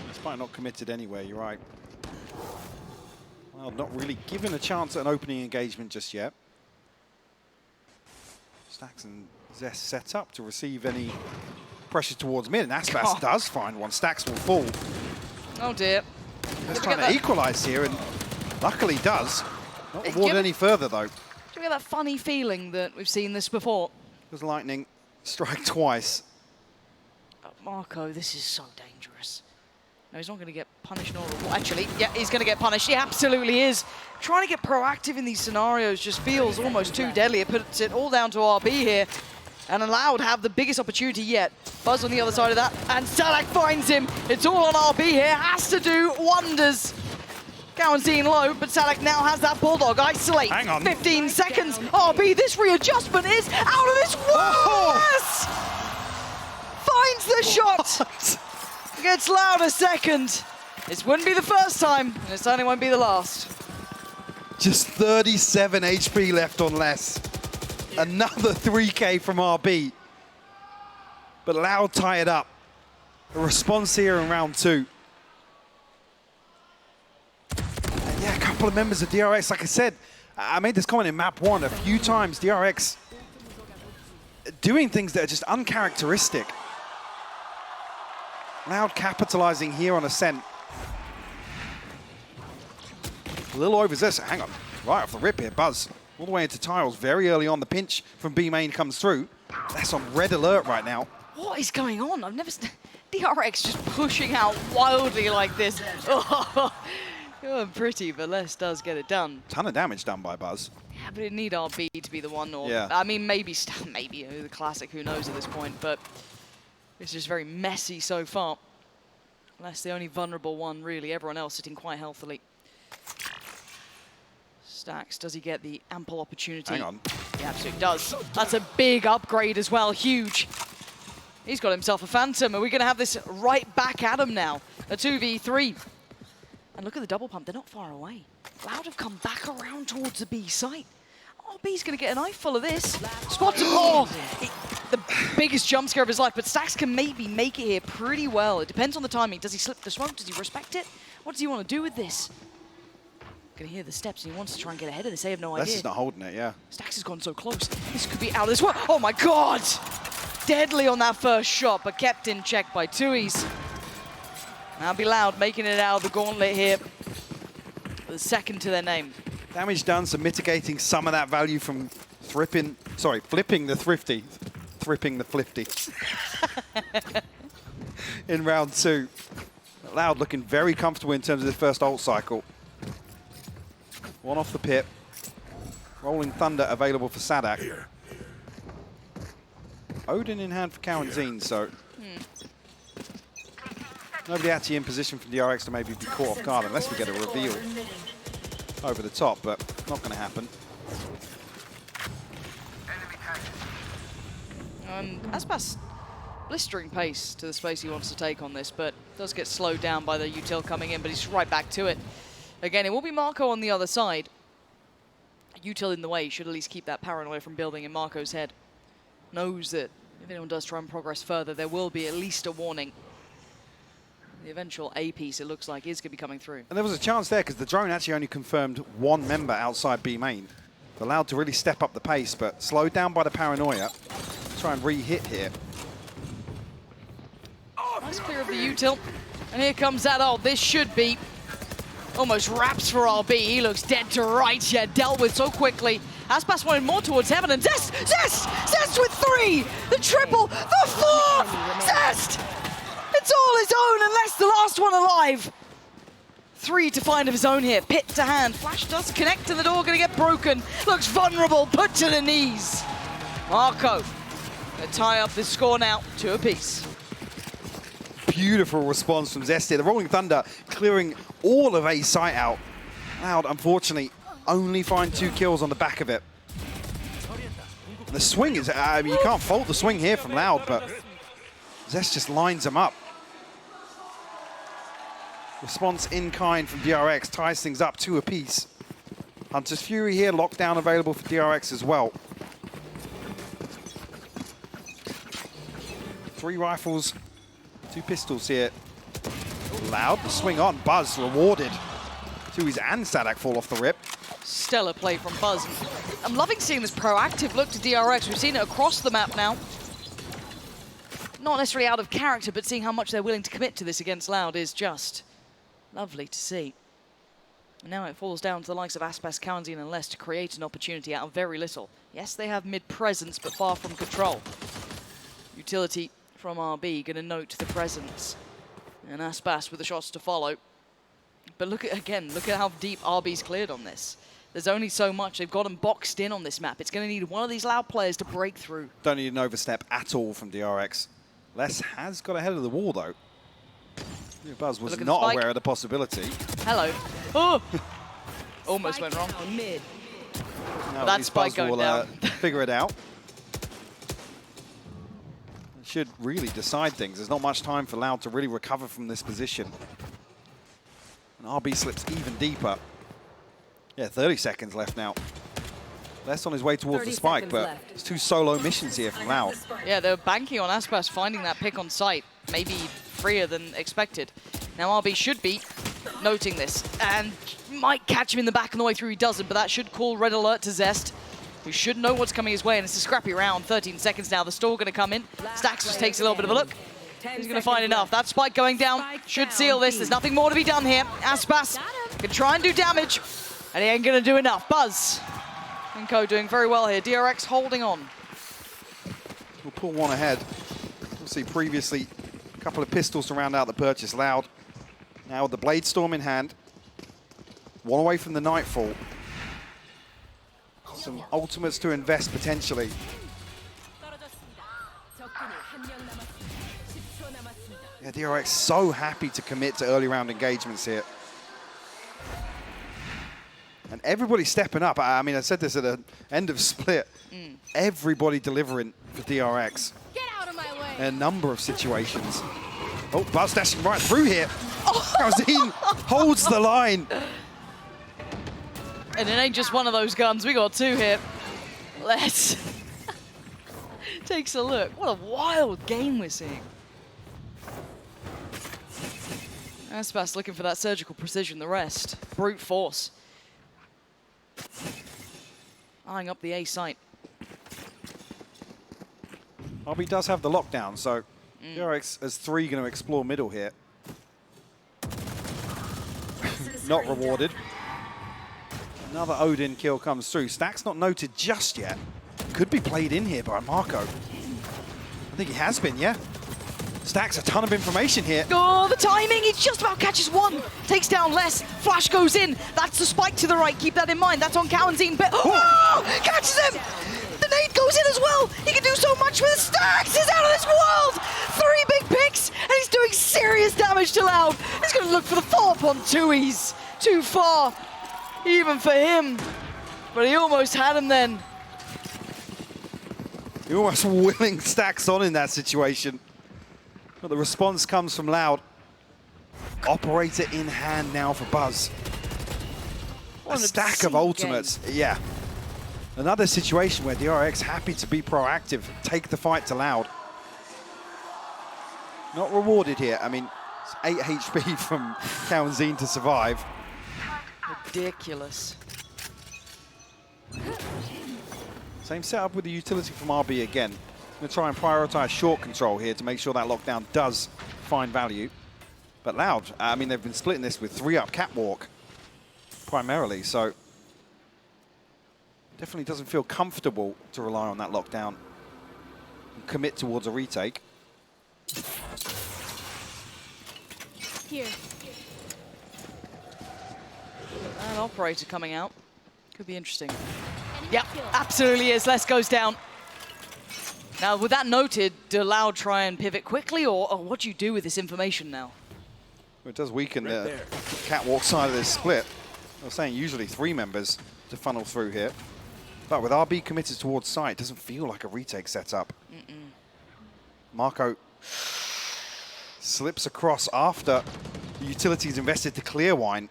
Despite not committed anywhere, you're right. Well, not really given a chance at an opening engagement just yet. Stacks and Zest set up to receive any pressure towards mid, and Aspas does find one. Stacks will fall. Oh dear. Just trying to equalize here, and luckily does. Not awarded any further, though. Do you get that funny feeling that we've seen this before? Does Lightning strike twice? Oh, Marco, this is so dangerous. No, he's not going to get punished nor rewarded. Actually, yeah, he's going to get punished. He absolutely is. Trying to get proactive in these scenarios just feels almost too deadly. It puts it all down to RB here. And Allowed have the biggest opportunity yet. Buzz on the other side of that, and Sadak finds him. It's all on RB here, has to do wonders. Kaunzin low, but Sadak now has that Bulldog. Isolate, Hang on. 15 seconds. RB, this readjustment is out of this world! Yes! Finds the shot! Gets Loud a second. This wouldn't be the first time, and it certainly won't be the last. Just 37 HP left on less. Another 3K from RB. But Loud tie it up. A response here in round 2. And yeah, a couple of members of DRX, like I said, I made this comment in map 1 a few times. DRX doing things that are just uncharacteristic. Loud capitalizing here on Ascent. A little overzealous. Hang on. Right off the rip here, Buzz. All the way into tiles very early on. The pinch from B main comes through. That's on red alert right now. What is going on? I've never seen DRX just pushing out wildly like this. Oh, pretty, but Les does get it done. Ton of damage done by Buzz. Yeah, but it need RB to be the one, or Yeah. I mean, maybe the classic. Who knows at this point? But it's just very messy so far. Les the only vulnerable one, really. Everyone else sitting quite healthily. Stax, does he get the ample opportunity? Hang on. He absolutely does. That's a big upgrade as well, huge. He's got himself a Phantom, and we're going to have this right back at him now. A 2v3. And look at the double pump, they're not far away. Loud have come back around towards the B site. Oh, B's going to get an eye full of this. Spots him. Oh, the biggest jump scare of his life, but Stax can maybe make it here pretty well. It depends on the timing. Does he slip the smoke? Does he respect it? What does he want to do with this? Gonna hear the steps, and he wants to try and get ahead of this. They have no idea. That's just not holding it, yeah. Stax has gone so close. This could be out of this world. Oh my God! Deadly on that first shot, but kept in check by Tui's. Now be Loud, making it out of the gauntlet here. The second to their name. Damage done, so mitigating some of that value from flipping the thrifty. Thripping the flifty. In round 2. Loud looking very comfortable in terms of his first ult cycle. One off the pit. Rolling Thunder available for Sadak. Odin in hand for Kawanzine, so nobody actually in position for DRX to maybe be caught off guard unless we get a reveal over the top, but not going to happen. Aspas blistering pace to the space he wants to take on this, but does get slowed down by the util coming in, but he's right back to it. Again, it will be Marco on the other side. Util in the way should at least keep that paranoia from building in Marco's head. Knows that if anyone does try and progress further, there will be at least a warning. The eventual A piece, it looks like, is going to be coming through. And there was a chance there because the drone actually only confirmed one member outside B main. Allowed to really step up the pace, but slowed down by the paranoia. Try and re-hit here. Nice clear of the util. And here comes that ult. This should be almost wraps for RB. He looks dead to rights, yet dealt with so quickly. Aspas wanted more towards heaven, and Zest! Zest! Zest with 3! The triple! The 4th! Zest! It's all his own, unless the last one alive. 3 to find of his own here. Pit to hand. Flash does connect to the door, gonna get broken. Looks vulnerable, put to the knees. Marco gonna tie up this score now, 2 apiece. Beautiful response from Zesty. The Rolling Thunder clearing all of A site out. Loud, unfortunately, only find 2 kills on the back of it. The swing is, you can't fault the swing here from Loud, but Zest just lines him up. Response in kind from DRX ties things up 2 apiece. Hunter's Fury here, lockdown available for DRX as well. 3 rifles, 2 pistols here. Loud, the swing on, Buzz rewarded. Tui's and Sadak fall off the rip. Stellar play from Buzz. I'm loving seeing this proactive look to DRX. We've seen it across the map now. Not necessarily out of character, but seeing how much they're willing to commit to this against Loud is just lovely to see. And now it falls down to the likes of Aspas, Kawanzine and Less to create an opportunity out of very little. Yes, they have mid-presence, but far from control. Utility from RB, gonna note the presence. And Aspas with the shots to follow. But look at, again, look at how deep RB's cleared on this. There's only so much. They've got them boxed in on this map. It's gonna need one of these Loud players to break through. Don't need an overstep at all from DRX. Les has got ahead of the wall though. Buzz was not aware of the possibility. Hello. Oh! Almost went wrong. Mid. Now That spike going will down. figure it out. Should really decide things. There's not much time for Loud to really recover from this position. And RB slips even deeper. Yeah, 30 seconds left now. Less on his way towards the spike, but it's 2 solo missions here from Loud. Yeah, they're banking on Aspas finding that pick on site. Maybe freer than expected. Now RB should be noting this and might catch him in the back on the way through. He doesn't, but that should call red alert to Zest, who should know what's coming his way, and it's a scrappy round. 13 seconds now. The store going to come in. Stax just takes a little bit of a look. He's going to find enough. That spike going down should seal this. There's nothing more to be done here. Aspas can try and do damage, and he ain't going to do enough. Buzz and Co doing very well here. DRX holding on. We'll pull one ahead. We'll see previously a couple of pistols to round out the purchase. Loud now with the Blade Storm in hand. One away from the Nightfall. Some ultimates to invest potentially. Yeah, DRX so happy to commit to early round engagements here. And everybody stepping up. I mean, I said this at the end of split. Everybody delivering for DRX Get out of my way. in a number of situations. Oh, Buzz dashing right through here. Calzine holds the line. And it ain't just one of those guns. We got two here. Let's takes a look. What a wild game we're seeing. Aspas looking for that surgical precision. The rest, brute force. Eyeing up the A site. RB does have the lockdown, so DRX as 3 going to explore middle here. Not rewarded. Another Odin kill comes through. Stack's not noted just yet. Could be played in here by Marco. I think he has been, yeah. Stack's a ton of information here. Oh, the timing! He just about catches one. Takes down less. Flash goes in. That's the spike to the right. Keep that in mind. That's on Calzine. But oh, catches him! The nade goes in as well. He can do so much with Stacks. He's out of this world. 3 big picks, and he's doing serious damage to Loud. He's going to look for the follow-up on Tui's. Too far, even for him. But he almost had him then. You're almost willing Stacks on in that situation. But the response comes from Loud. Operator in hand now for Buzz. What A an stack of obscene ultimates. Yeah. Another situation where DRX happy to be proactive, take the fight to Loud. Not rewarded here. I mean, it's 8 HP from Calzine to survive. Ridiculous. Same setup with the utility from RB again. I'm going to try and prioritize short control here to make sure that lockdown does find value. But Loud, I mean, they've been splitting this with 3-up catwalk primarily, so definitely doesn't feel comfortable to rely on that lockdown and commit towards a retake. Here. An operator coming out. Could be interesting. Enemy Yep, kill. absolutely is. Les goes down. Now, with that noted, do Loud try and pivot quickly, or what do you do with this information now? It does weaken the catwalk side of this split. I was saying usually 3 members to funnel through here. But with RB committed towards side, it doesn't feel like a retake setup. Marco slips across after the utilities invested to clear wine.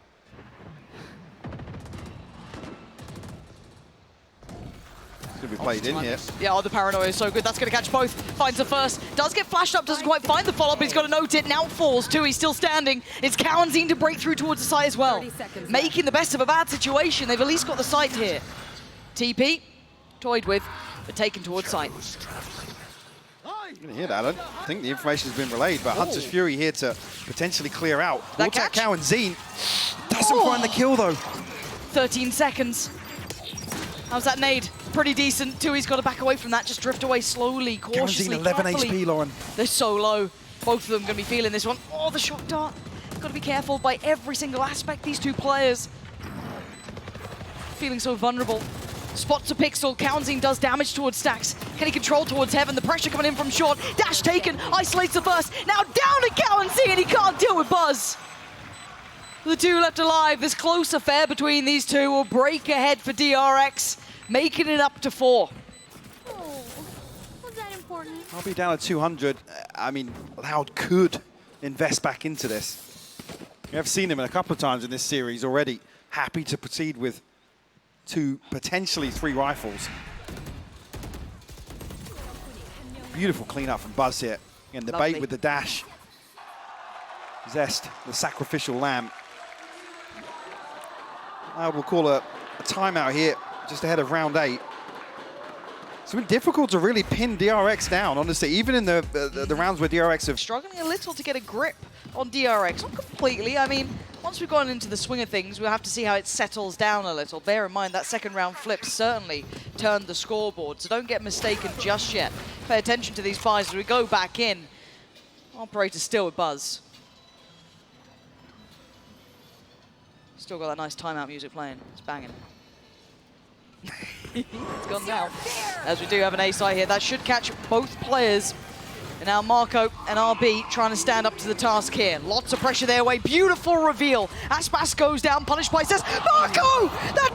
Could be played in here. Yeah, oh, the paranoia is so good. That's going to catch both. Finds the first. Does get flashed up. Doesn't quite find the follow-up, but he's got to note it. Now falls too. He's still standing. It's Calzine to break through towards the site as well. 30 seconds Making the best of a bad situation. They've at least got the site here. TP, toyed with, but taken towards site. You can hear that. I don't think the information has been relayed, but Hunter's Fury here to potentially clear out. That Towards catch? Calzine. Doesn't find the kill though. 13 seconds. How's that nade? Pretty decent. Tui's got to back away from that. Just drift away slowly, cautiously, Calzine 11 carefully. HP, Lauren. They're so low. Both of them going to be feeling this one. Oh, the shock dart. Got to be careful by every single aspect, these two players. Feeling so vulnerable. Spots a pixel. Calzine does damage towards Stacks. Can he control towards Heaven? The pressure coming in from short. Dash taken. Isolates the burst. Now down to Calzine, and he can't deal with Buzz. The two left alive. This close affair between these two will break ahead for DRX, making it up to 4. Oh, was that important? I'll be down at 200. I mean, Loud could invest back into this. We have seen him a couple of times in this series already. Happy to proceed with 2, potentially 3 rifles. Beautiful cleanup from Buzz here. And the Lovely. bait with the dash. Zest, the sacrificial lamb. I will call a timeout here, just ahead of round 8. It's been difficult to really pin DRX down, honestly, even in the rounds where DRX have... Struggling a little to get a grip on DRX. Not completely. I mean, once we've gone into the swing of things, we'll have to see how it settles down a little. Bear in mind that second round flip certainly turned the scoreboard, so don't get mistaken just yet. Pay attention to these buys as we go back in. Operator still with Buzz. Still got that nice timeout music playing. It's banging. It's gone now. As we do have an ace eye here, that should catch both players. And now Marco and RB trying to stand up to the task here. Lots of pressure their way. Beautiful reveal. Aspas goes down, punished by Cess. Marco! That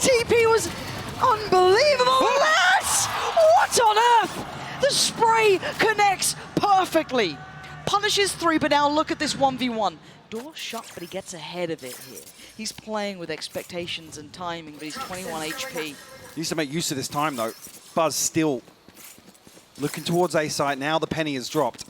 Unbelievable! Let's! What on earth? The spray connects perfectly. Punishes 3, but now look at this 1v1. Door shut, but he gets ahead of it here. He's playing with expectations and timing, but he's 21 HP. Needs to make use of this time, though. Buzz still looking towards A site. Now the penny has dropped.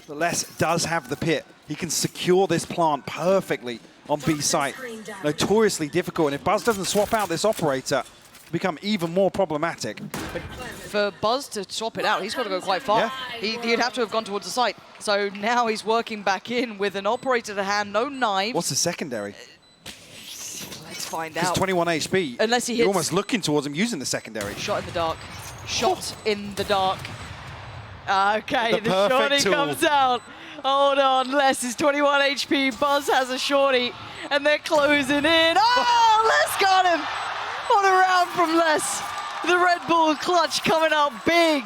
But Les does have the pit. He can secure this plant perfectly on B site. Notoriously difficult, and if Buzz doesn't swap out this operator, it'll become even more problematic. But for Buzz to swap it out, he's got to go quite far. Yeah. He'd have to have gone towards the site. So now he's working back in with an operator to hand, no knives. What's the secondary? Let's find Because out. 21 HP. Unless he You're hits- almost looking towards him using the secondary. Shot in the dark. Shot in the dark. Okay, The the perfect shorty tool. comes out. Hold on, Les is 21 HP. Buzz has a shorty, and they're closing in. Oh, Les got him. What a round from Les. The Red Bull clutch coming out big.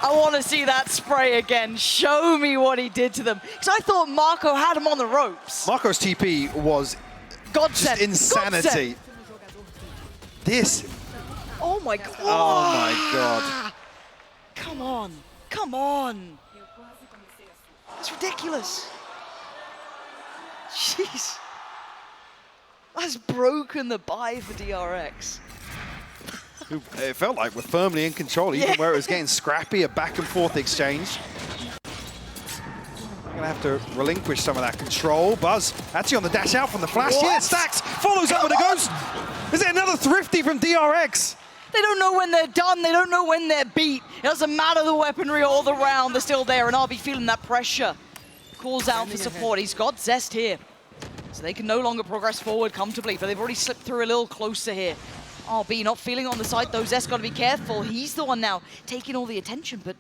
I want to see that spray again. Show me what he did to them. Because I thought Marco had him on the ropes. Marco's TP was Godsend. just insanity. Godsend. This. Oh my God. Oh my God. Come on. Come on. That's ridiculous. Jeez. That's broken the buy for DRX. Who, it felt like we're firmly in control, even where it was getting scrappy, a back and forth exchange. We're gonna have to relinquish some of that control. Buzz actually on the dash out from the flash. What? Yeah, Stacks follows up with a ghost. Is it another thrifty from DRX? They don't know when they're done. They don't know when they're beat. It doesn't matter the weaponry or the round. They're still there, and RB feeling that pressure. Calls out for support. He's got Zest here. So they can no longer progress forward comfortably, but they've already slipped through a little closer here. RB not feeling on the side, though. Zest got to be careful. He's the one now taking all the attention, but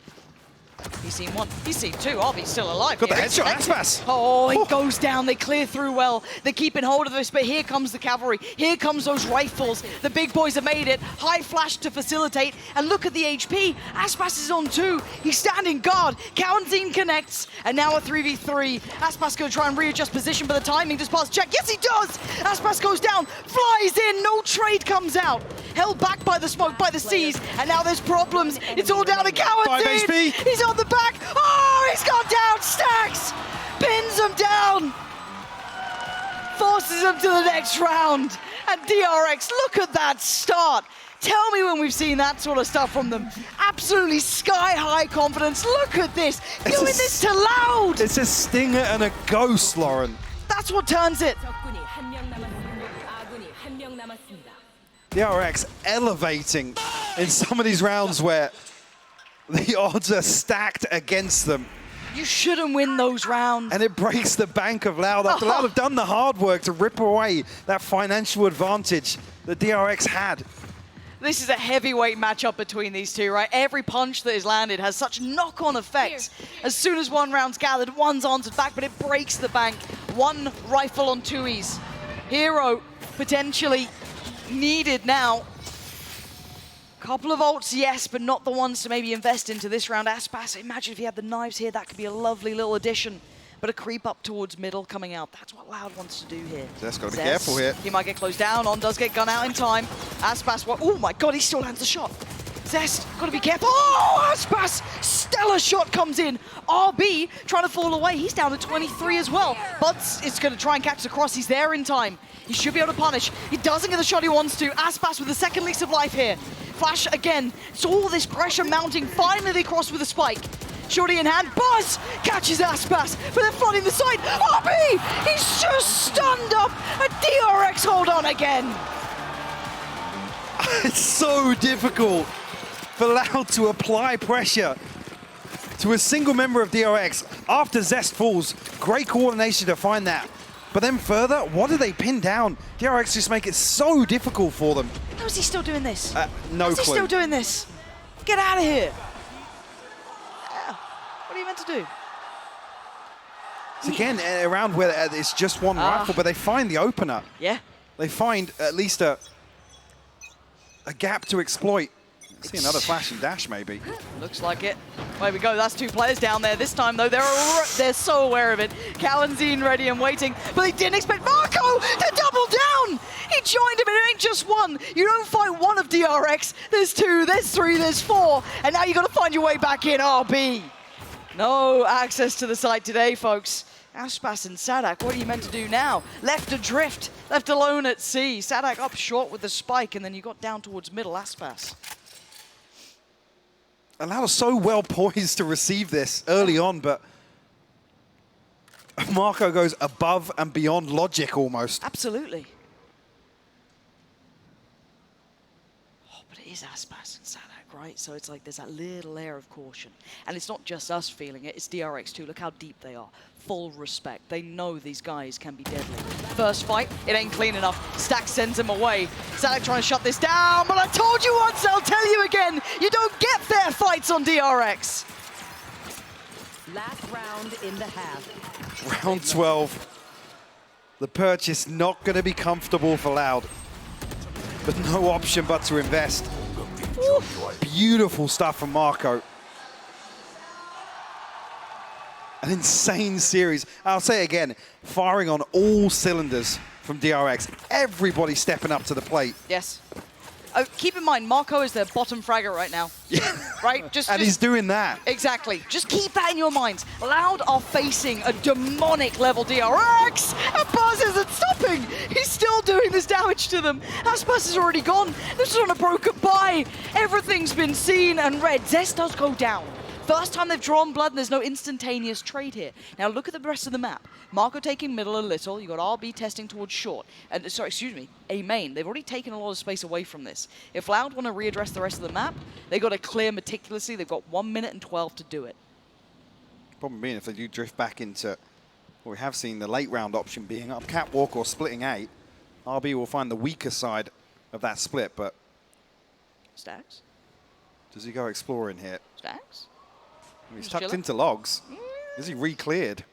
he's seen one. He's seen two. RB's still alive. Got the here. headshot, Expected. Aspas. Oh, he goes down. They clear through well. They're keeping hold of this, but here comes the cavalry. Here comes those rifles. The big boys have made it. High flash to facilitate. And look at the HP. Aspas is on 2. He's standing guard. Kawanzin connects. And now a 3v3. Aspas going to try and readjust position, but the timing does pass check. Yes, he does. Aspas goes down. Flies in. No trade comes out. Held back by the smoke, by the seas. And now there's problems. It's all down to Kawanzin. 5 HP. He's on the back. Oh, he's gone down. Stacks pins him down. Forces him to the next round. And DRX, look at that start. Tell me when we've seen that sort of stuff from them. Absolutely sky-high confidence. Look at this. Doing this to Loud. It's a stinger and a ghost, Lauren. That's what turns it. 적군이 한 명 남았습니다. 아군이 한 명 남았습니다. DRX elevating in some of these rounds where the odds are stacked against them. You shouldn't win those rounds. And it breaks the bank of Loud. After Loud have done the hard work to rip away that financial advantage that DRX had. This is a heavyweight matchup between these two, right? Every punch that is landed has such knock-on effects. As soon as one round's gathered, one's answered back, but it breaks the bank. One rifle on 2Es. Hero potentially needed now. Couple of ults, yes, but not the ones to maybe invest into this round. Aspas, imagine if he had the knives here, that could be a lovely little addition. But a creep up towards middle coming out. That's what Loud wants to do here. Zest got to be careful here. He might get closed down. On does get gun out in time. Aspas, oh my God, he still lands the shot. Zest, got to be careful. Oh, Aspas, stellar shot comes in. RB trying to fall away. He's down to 23 as well. Butts is going to try and catch the cross. He's there in time. He should be able to punish. He doesn't get the shot he wants to. Aspas with the second lease of life here. Flash again. It's all this pressure mounting. Finally they cross with a spike. Shorty in hand. Buzz catches Aspas, but they're flooding the side. RB! He's just stunned up. And DRX hold on again. It's so difficult for Loud to apply pressure to a single member of DRX after Zest falls. Great coordination to find that. But then further, what do they pin down? DRX just make it so difficult for them. How is he still doing this? No How's he clue. still doing this? Get out of here. Yeah. What are you meant to do? It's again a round where it's just one rifle, but they find the opener. Yeah. They find at least a gap to exploit. See another flash and dash, maybe. Looks like it. There we go. That's 2 players down there. This time, though, they're so aware of it. Kawanzin ready and waiting, but they didn't expect Marco to double down. He joined him, and it ain't just one. You don't fight one of DRX. There's two, there's three, there's four, and now you got to find your way back in RB. No access to the site today, folks. Aspas and Sadak, what are you meant to do now? Left adrift, left alone at sea. Sadak up short with the spike, and then you got down towards middle Aspas. And that was so well poised to receive this early on, but Marco goes above and beyond logic almost. Absolutely. Oh, but it is Aspas and Sadak, right? So it's like there's that little layer of caution. And it's not just us feeling it, it's DRX too. Look how deep they are. Full respect. They know these guys can be deadly. First fight, it ain't clean enough. Stack sends him away. Sadak trying to shut this down, but I told you once, I'll tell you again, you don't get fair fights on DRX. Last round in the half. Round 12. The purchase not going to be comfortable for Loud, but no option but to invest. Oof. Beautiful stuff from Marco. An insane series. I'll say it again, firing on all cylinders from DRX. Everybody stepping up to the plate. Yes. Oh, keep in mind, Marco is their bottom fragger right now. Yeah. Right? And he's doing that. Exactly. Just keep that in your minds. Loud are facing a demonic level DRX, and Buzz isn't stopping. He's still doing this damage to them. Aspas is already gone. This is on a broken bye. Everything's been seen and read. Zest does go down. First time they've drawn blood, and there's no instantaneous trade here. Now look at the rest of the map. Marco taking middle a little. You got RB testing towards short. And sorry, excuse me, A main. They've already taken a lot of space away from this. If Loud want to readdress the rest of the map, they got to clear meticulously. They've got 1 minute and 12 to do it. Problem being, if they do drift back into what we have seen, the late round option being up catwalk or splitting 8, RB will find the weaker side of that split. But Stacks? does he go exploring here? Stacks? He's Just tucked chilling. into logs. Is he re-cleared?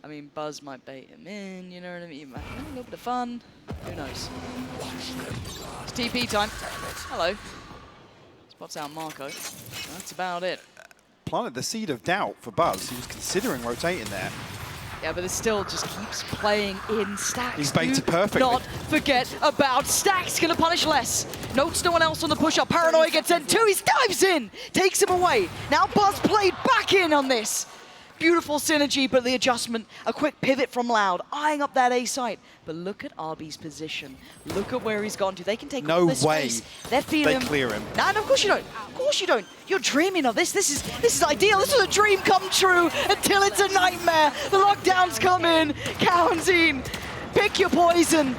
I mean, Buzz might bait him in, you know what I mean? A little bit of fun. Who knows? It's TP time. Hello. Spots out Marco. That's about it. Planted the seed of doubt for Buzz. He was considering rotating there. Yeah, but it still just keeps playing in Stacks. He's baited Do perfectly. not forget about Stacks. Gonna punish less. Notes no one else on the push-up. Paranoia gets in too. He dives in. Takes him away. Now Buzz played back in on this. Beautiful synergy, but the adjustment, a quick pivot from Loud, eyeing up that A site. But look at RB's position. Look at where he's gone to. They can take all this space. They're feeling they clear him. No, of course you don't. Of course you don't. You're dreaming of this. This is ideal. This is a dream come true until it's a nightmare. The lockdowns come in. Kaunzine, pick your poison.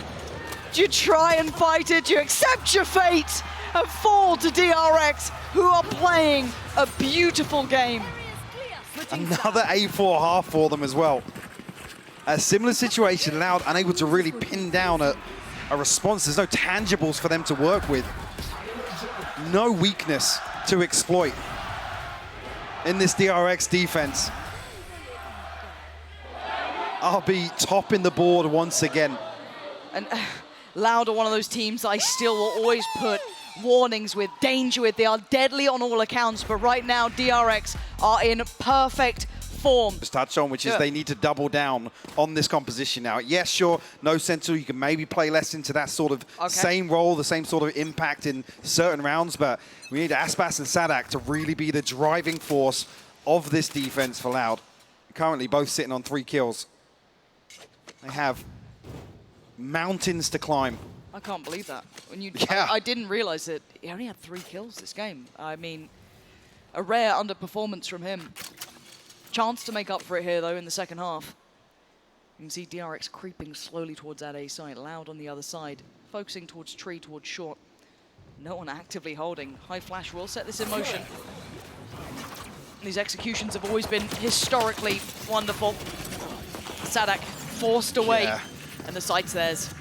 Do you try and fight it? Do you accept your fate and fall to DRX, who are playing a beautiful game? Another A4 half for them as well. A similar situation, Loud unable to really pin down a response. There's no tangibles for them to work with. No weakness to exploit in this DRX defense. RB topping the board once again. And Loud are one of those teams I still will always put warnings with, danger with. They are deadly on all accounts, but right now DRX are in perfect form. Just touched on, which is they need to double down on this composition now. Yes, sure, no Sentinel, you can maybe play less into that sort of same role, the same sort of impact in certain rounds, but we need Aspas and Sadak to really be the driving force of this defense for Loud. Currently both sitting on 3 kills. They have mountains to climb. I can't believe that. When you, Yeah. I didn't realize that he only had 3 kills this game. I mean, a rare underperformance from him. Chance to make up for it here, though, in the second half. You can see DRX creeping slowly towards that A side. Loud on the other side, focusing towards tree, towards short. No one actively holding. High flash will set this in motion. These executions have always been historically wonderful. Sadak forced away, and the site's theirs.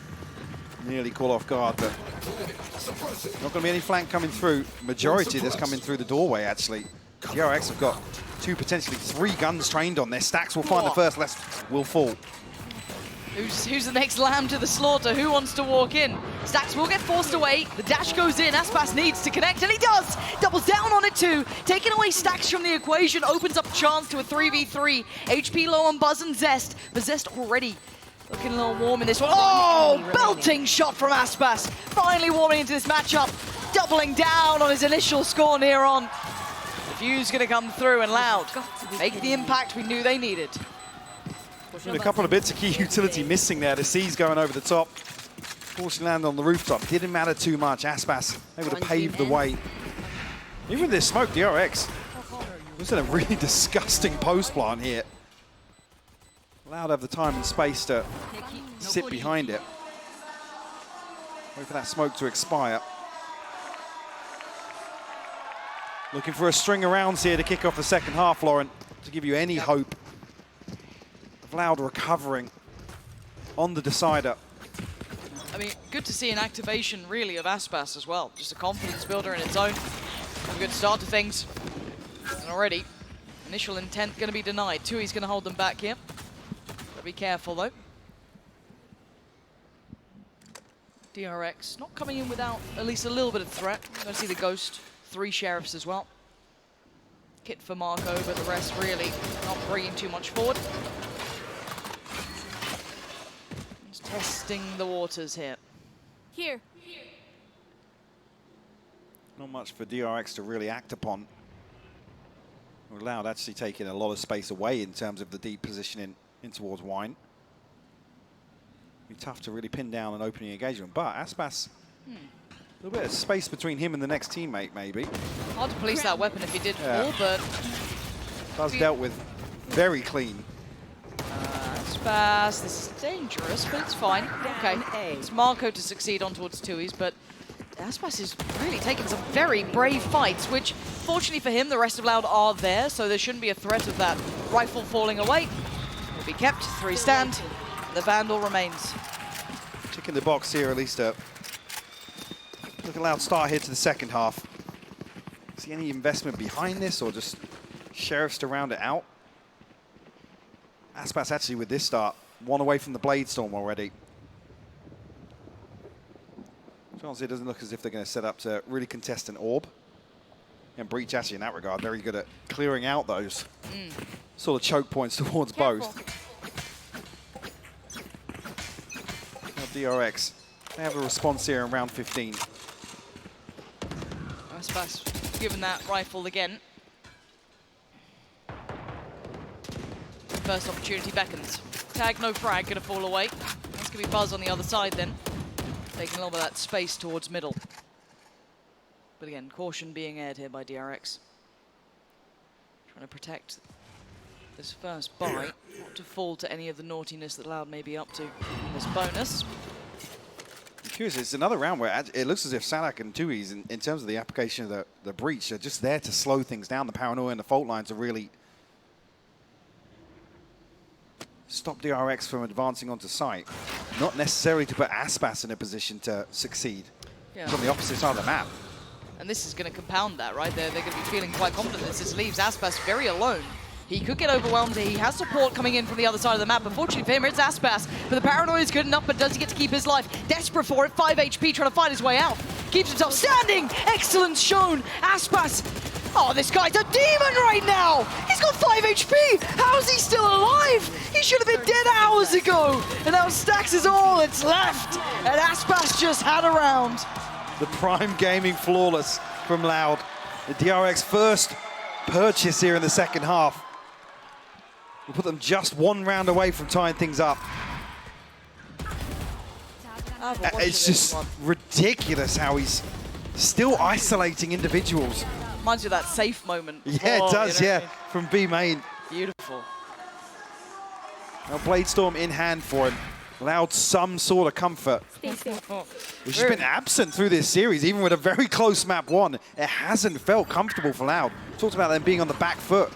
Nearly caught off guard, but not going to be any flank coming through. Majority of this coming through the doorway, actually. DRX have got 2, potentially 3 guns trained on their Stacks will find the first, less will fall. Who's the next lamb to the slaughter? Who wants to walk in? Stacks will get forced away. The dash goes in. Aspas needs to connect, and he does. Doubles down on it too. Taking away Stacks from the equation opens up a chance to a 3v3. HP low on Buzz and Zest, but Zest already Looking a little warm in this one. Oh, belting shot from Aspas. Finally warming into this matchup. Doubling down on his initial score near on. The view's going to come through and Loud make the impact we knew they needed. And a couple of bits of key utility missing there. The C's going over the top. Fortunately landed on the rooftop. Didn't matter too much. Aspas able to pave the way. Even with this smoke, DRX was in a really disgusting post plant here. Loud have the time and space to sit behind it. Wait for that smoke to expire. Looking for a string of rounds here to kick off the second half, Lauren, to give you any hope of Loud recovering on the decider. I mean, good to see an activation, really, of Aspas as well. Just a confidence builder in its own. A good start to things. And already, initial intent going to be denied. Tui's going to hold them back here. Gotta be careful, though. DRX not coming in without at least a little bit of threat. Going to see the Ghost. 3 Sheriffs as well. Kit for Marco, but the rest really not bringing too much forward. Just testing the waters here. Here. Not much for DRX to really act upon. Loud actually taking a lot of space away in terms of the deep positioning in towards Wine. Be tough to really pin down an opening engagement, but Aspas, a little bit of space between him and the next teammate, maybe. Hard to police that weapon if he did fall, but... Does dealt with very clean. Aspas, this is dangerous, but it's fine. Okay, it's Marco to succeed on towards Tui's, but Aspas is really taking some very brave fights, which, fortunately for him, the rest of Loud are there, so there shouldn't be a threat of that rifle falling away. Will be kept, 3 stand. The Vandal remains. Ticking the box here, at least look at Loud start here to the second half. See any investment behind this, or just Sheriffs to round it out? Aspas actually with this start, 1 away from the Blade Storm already. Chance it doesn't look as if they're going to set up to really contest an orb. And Breach actually in that regard, very good at clearing out those sort of choke points towards both. Now DRX, they have a response here in round 15. Aspas given that rifle again. First opportunity beckons. Tag, no frag, gonna fall away. That's gonna be Buzz on the other side then. Taking a little bit of that space towards middle. But again, caution being aired here by DRX. Trying to protect this first bite, not to fall to any of the naughtiness that Loud may be up to in this bonus. I'm curious, it's another round where it looks as if Sadak and Tui's, in terms of the application of the breach, are just there to slow things down. The paranoia and the fault lines are really stop DRX from advancing onto site. Not necessarily to put Aspas in a position to succeed. Yeah. From the opposite side of the map. And this is going to compound that, right? They're going to be feeling quite confident that this leaves Aspas very alone. He could get overwhelmed. He has support coming in from the other side of the map. Unfortunately for him, it's Aspas. But the paranoia is good enough, but does he get to keep his life? Desperate for it, 5 HP, trying to find his way out. Keeps himself standing. Excellence shown. Aspas. Oh, this guy's a demon right now. He's got 5 HP. How is he still alive? He should have been dead hours ago. And now Stacks is all that's left. And Aspas just had a round. The prime gaming flawless from Loud. The DRX first purchase here in the second half. We'll put them just 1 round away from tying things up. It's just ridiculous how he's still isolating individuals. Reminds you of that safe moment. Yeah, it does, yeah, from B main. Beautiful. Now Blade Storm in hand for him. Allowed some sort of comfort, which has been absent through this series. Even with a very close map 1, it hasn't felt comfortable for Loud. Talked about them being on the back foot.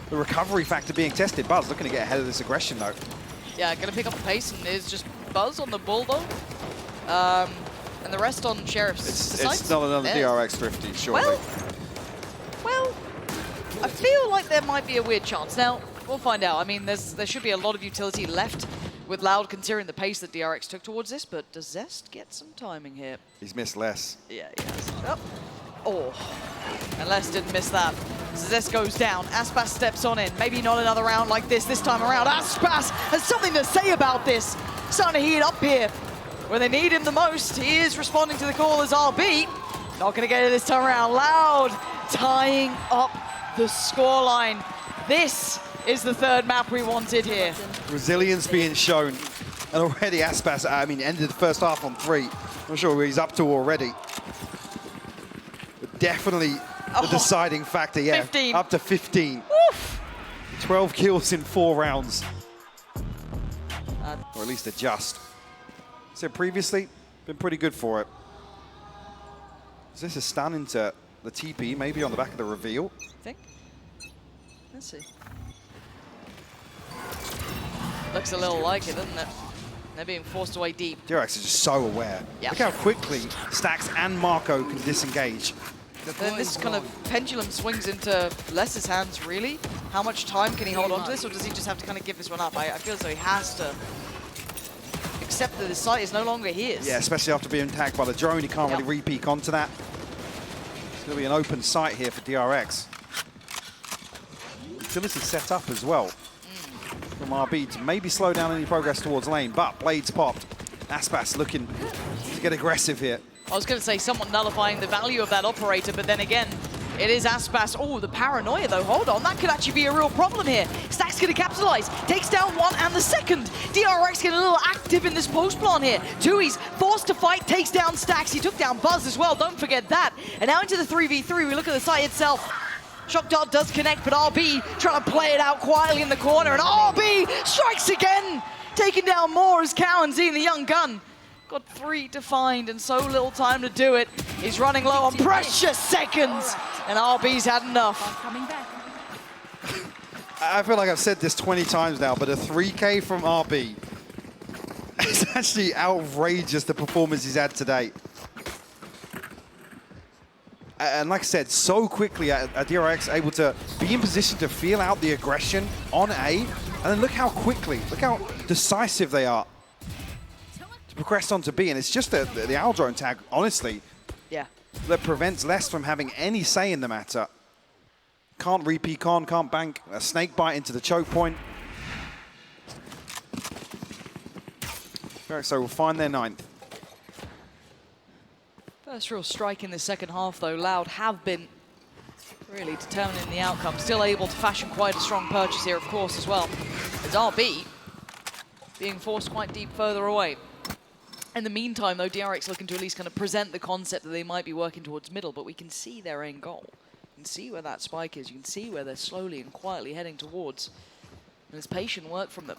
The recovery factor being tested. Buzz looking to get ahead of this aggression though. Yeah, gonna pick up the pace, and there's just Buzz on the Bulldog. And the rest on Sheriffs. It's not another DRX 50, surely. Well, I feel like there might be a weird chance. Now, we'll find out. I mean, there should be a lot of utility left with Loud considering the pace that DRX took towards this, but does Zest get some timing here? He's missed less. Yeah, he has. Oh. And Les didn't miss that. Zest goes down. Aspas steps on in. Maybe not another round like this time around. Aspas has something to say about this. Starting to heat up here. When they need him the most, he is responding to the call as RB. Not going to get it this time around. Loud tying up the scoreline. This is the third map we wanted here. Resilience being shown. And already Aspas, ended the first half on 3. Not sure where he's up to already. But definitely the deciding factor, yeah. 15. Up to 15. Woof. 12 kills in 4 rounds. Or at least adjust. Said previously, been pretty good for it. Is this a stun into the TP, maybe on the back of the reveal? I think. Let's see. Looks a little like it, doesn't it? They're being forced away deep. DRX is just so aware. Yeah. Look how quickly Stax and Marco can disengage. Then this kind of pendulum swings into Les's hands, really. How much time can he hold on to this, or does he just have to kind of give this one up? I feel as though he has to accept that the site is no longer his. Yeah, especially after being tagged by the drone, he can't really re-peek onto that. It's going to be an open site here for DRX. Utility set up as well from RB to maybe slow down any progress towards lane, but blades popped. Aspas looking to get aggressive here. I was going to say somewhat nullifying the value of that operator, but then again, it is Aspas. Oh, the paranoia though. Hold on, that could actually be a real problem here. Stack's going to capitalize. Takes down one and the second. DRX getting a little active in this post plan here. Tui's forced to fight, takes down Stacks. He took down Buzz as well, don't forget that. And now into the 3v3, we look at the site itself. Shock Dart does connect, but RB trying to play it out quietly in the corner, and RB strikes again, taking down more as Cowan seeing the young gun. Got 3 to find and so little time to do it. He's running low on precious seconds, and RB's had enough. Coming back. I feel like I've said this 20 times now, but a 3K from RB. It's actually outrageous, the performance he's had today. And like I said, so quickly DRX able to be in position to feel out the aggression on A. And then look how quickly, look how decisive they are to progress onto B. And it's just the Aldrone tag, honestly, that prevents Les from having any say in the matter. Can't re-peek on, can't bank a snake bite into the choke point. So we'll find their 9th. First real strike in the second half, though. Loud have been really determining the outcome. Still able to fashion quite a strong purchase here, of course, as well. As RB being forced quite deep further away. In the meantime, though, DRX looking to at least kind of present the concept that they might be working towards middle, but we can see their end goal. You can see where that spike is. You can see where they're slowly and quietly heading towards. And it's patient work from them.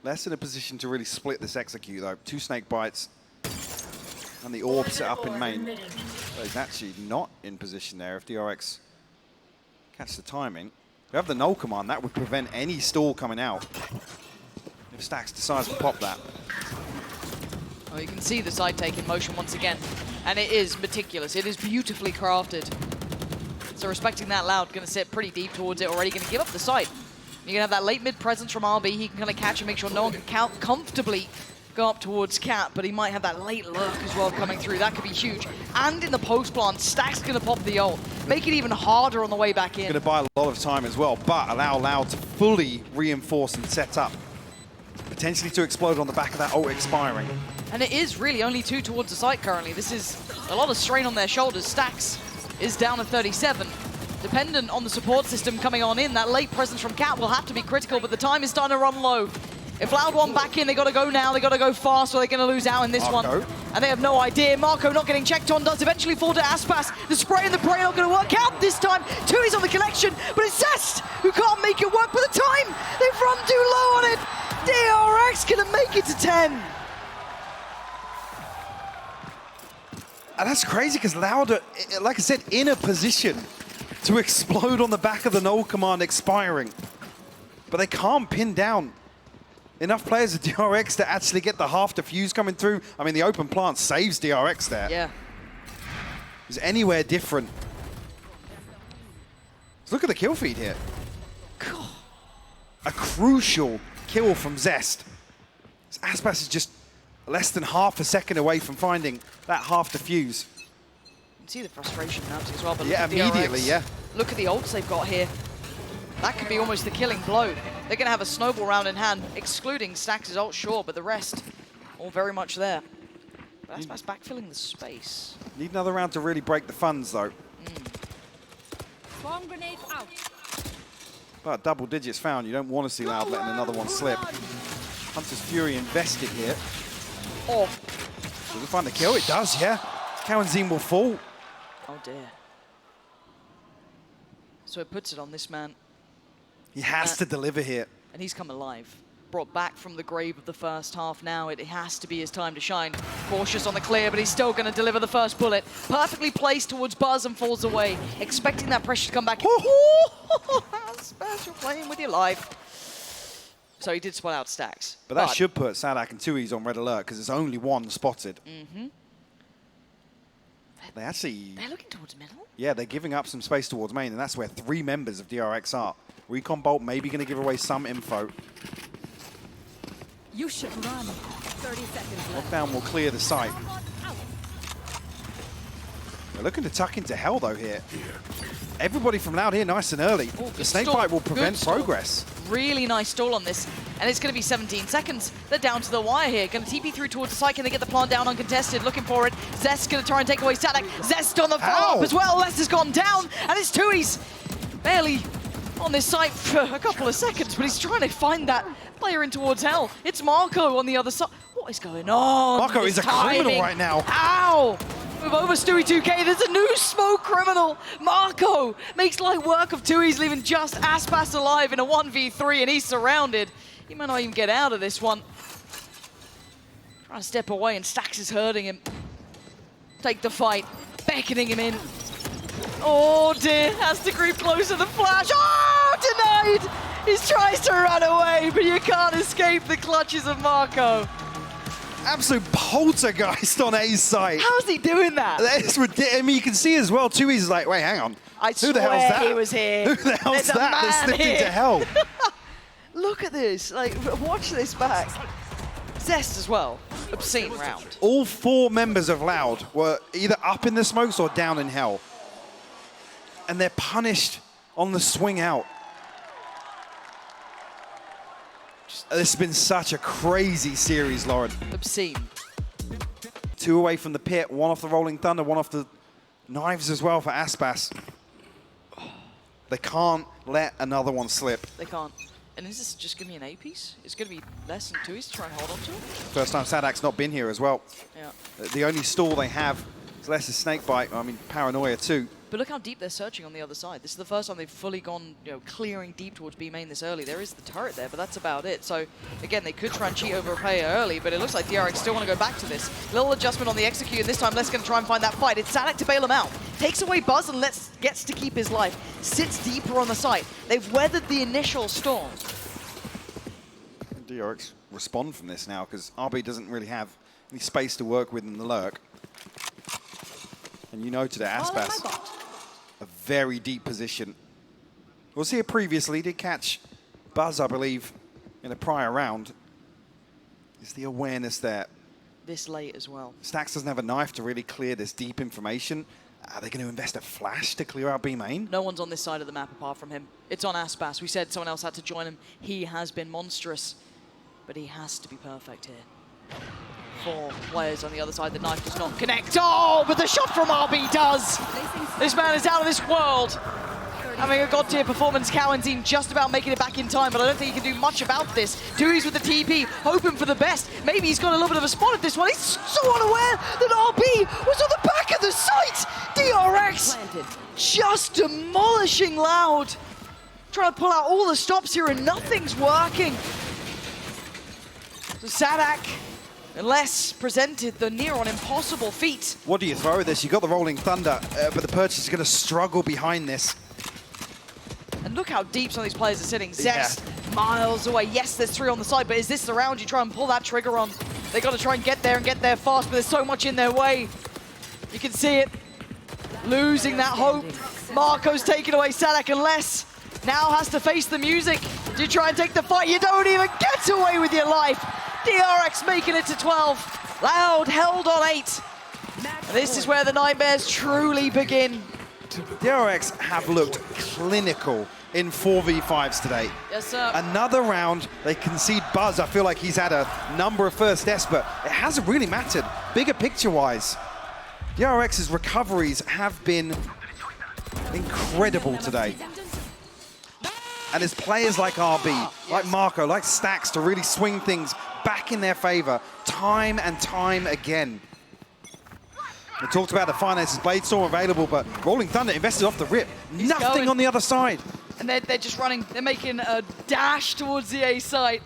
Less in a position to really split this execute, though. 2 snake bites and the orb set up in main. But he's actually not in position there if DRX catch the timing. We have the null command. That would prevent any stall coming out if Stax decides to pop that. Well, you can see the side take in motion once again. And it is meticulous. It is beautifully crafted. So respecting that, Loud going to sit pretty deep towards it already. Going to give up the site. You're going to have that late mid presence from RB. He can kind of catch and make sure no one can comfortably go up towards Cat, but he might have that late lurk as well coming through. That could be huge. And in the post plant, Stack's going to pop the ult. Make it even harder on the way back in. Going to buy a lot of time as well, but allow Loud to fully reinforce and set up. Potentially to explode on the back of that ult expiring. And it is really only 2 towards the site currently. This is a lot of strain on their shoulders. Stacks is down to 37. Dependent on the support system coming on in, that late presence from Cat will have to be critical, but the time is starting to run low. If Loud want back in, they got to go now, they got to go fast, or they're going to lose out in this one. And they have no idea. Marco not getting checked on, does eventually fall to Aspas. The spray and the pray not going to work out this time. Tui's on the collection, but it's Zest who can't make it work. But the time, they've run too low on it. DRX going to make it to 10. And that's crazy because Loud, like I said, in a position to explode on the back of the null command expiring. But they can't pin down enough players of DRX to actually get the half defuse coming through. I mean, the open plant saves DRX there. Yeah. Is anywhere different. So look at the kill feed here. A crucial kill from Zest. Aspas is just less than half a second away from finding that half defuse. can see the frustration now as well. But Yeah, look at immediately, DRX. yeah. Look at the ults they've got here. That could be almost the killing blow. They're going to have a snowball round in hand, excluding Stax' ult, sure, but the rest all very much there. But that's backfilling the space. Need another round to really break the funds, though. Bomb grenade out. But double digits found. You don't want to see Loud letting another one slip. Hunter's Fury invested here. Oh, Does it find the kill? It does, yeah. Kawanzin will fall. oh dear. So it puts it on this man, He has to deliver here. and he's come alive. Brought back from the grave of the first half now. It has to be his time to shine. Cautious on the clear, but he's still going to deliver the first bullet. Perfectly placed towards Buzz and falls away, expecting that pressure to come back. Spaz, you're playing with your life. So he did spot out Stax. But that should put Sadak and Tui's on red alert because it's only one spotted. They actually, They're looking towards middle. yeah, they're giving up some space towards main, and that's where 3 members of DRX are. Recon Bolt maybe going to give away some info. You should run. 30 seconds left. Lockdown will clear the site. Out. They're looking to tuck into hell, though, here. Everybody from Loud here nice and early. Oh, The good snake stall. bite will Good prevent stall. progress. Really nice stall on this. And it's going to be 17 seconds. They're down to the wire here. Going to TP through towards the site. Can they get the plant down uncontested? Looking for it. Zest going to try and take away Sadak. Zest on the follow-up Ow! as well. Les has gone down. And it's Tui's barely on this site for a couple of seconds. But he's trying to find that player in towards hell. It's Marco on the other side. What is going on? Marco This is a criminal timing. right now. Ow! With over Stewie 2K, there's a new smoke criminal. Marco makes light work of Tui's, leaving just Aspas alive in a 1v3, and he's surrounded. He might not even get out of this one. Trying to step away, and Stax is hurting him. Take the fight, beckoning him in. Oh dear, has to creep closer. The flash. Oh, denied! He tries to run away, but you can't escape the clutches of Marco. Absolute poltergeist on A's site. How's he doing that? That is ridiculous. I mean, you can see as well, Tui's like, wait, hang on. Who the hell's swear that? he was here. Who the hell's There's a that that man slipped here. into hell? Look at this. Like, watch this back. Zest as well. Obscene round. All 4 members of Loud were either up in the smokes or down in hell. And they're punished on the swing out. This has been such a crazy series, Lauren. Obscene. 2 away from the pit, 1 off the Rolling Thunder, 1 off the knives as well for Aspas. They can't let another one slip. They can't. And is this just going to be an A piece? It's going to be less than 2 to try and hold on to it? First time Sadak's not been here as well. Yeah. The only stall they have is Les's snake bite. I mean, Paranoia too. But look how deep they're searching on the other side. This is the first time they've fully gone, clearing deep towards B main this early. There is the turret there, but that's about it. So, again, they could try and cheat over a player early, but it looks like DRX still want to go back to this. Little adjustment on the execute, and this time Les going to try and find that fight. It's Sadak to bail him out. Takes away Buzz and gets to keep his life. Sits deeper on the site. They've weathered the initial storm. DRX respond from this now because RB doesn't really have any space to work with in the lurk. And you know today, Aspas, a very deep position. We'll see it previously. Did catch Buzz, I believe, in a prior round. Is the awareness there? This late as well. Stax doesn't have a knife to really clear this deep information. Are they going to invest a flash to clear out B main? No one's on this side of the map apart from him. It's on Aspas. We said someone else had to join him. He has been monstrous, but he has to be perfect here. 4 players on the other side. The knife does not connect. Oh, but the shot from RB does. This man is out of this world. Having a god-tier performance, Kawanzin just about making it back in time, but I don't think he can do much about this. Tui's with the TP, hoping for the best. Maybe he's got a little bit of a spot at this one. He's so unaware that RB was on the back of the site. DRX just demolishing Loud. Trying to pull out all the stops here and nothing's working. So Sadak, unless presented the near-on impossible feat. What do you throw at this? You got the Rolling Thunder, but the Purchase is going to struggle behind this. And look how deep some of these players are sitting. Zest, miles away. Yes, there's 3 on the side, but is this the round you try and pull that trigger on? They got to try and get there fast, but there's so much in their way. You can see it. Losing that hope. Marco's taken away Sadak, and Les now has to face the music. Do you try and take the fight? You don't even get away with your life. DRX making it to 12. Loud held on 8. This is where the nightmares truly begin. DRX have looked clinical in 4v5s today. Yes, sir. Another round, they concede Buzz. I feel like he's had a number of first deaths, but it hasn't really mattered. Bigger picture-wise, DRX's recoveries have been incredible today. And there's players like RB, like Marco, like Stacks to really swing things back in their favor time and time again. We talked about the finances, Bladestorm available, but Rolling Thunder invested off the rip. Nothing going. on the other side. And they're just running, they're making a dash towards the A site.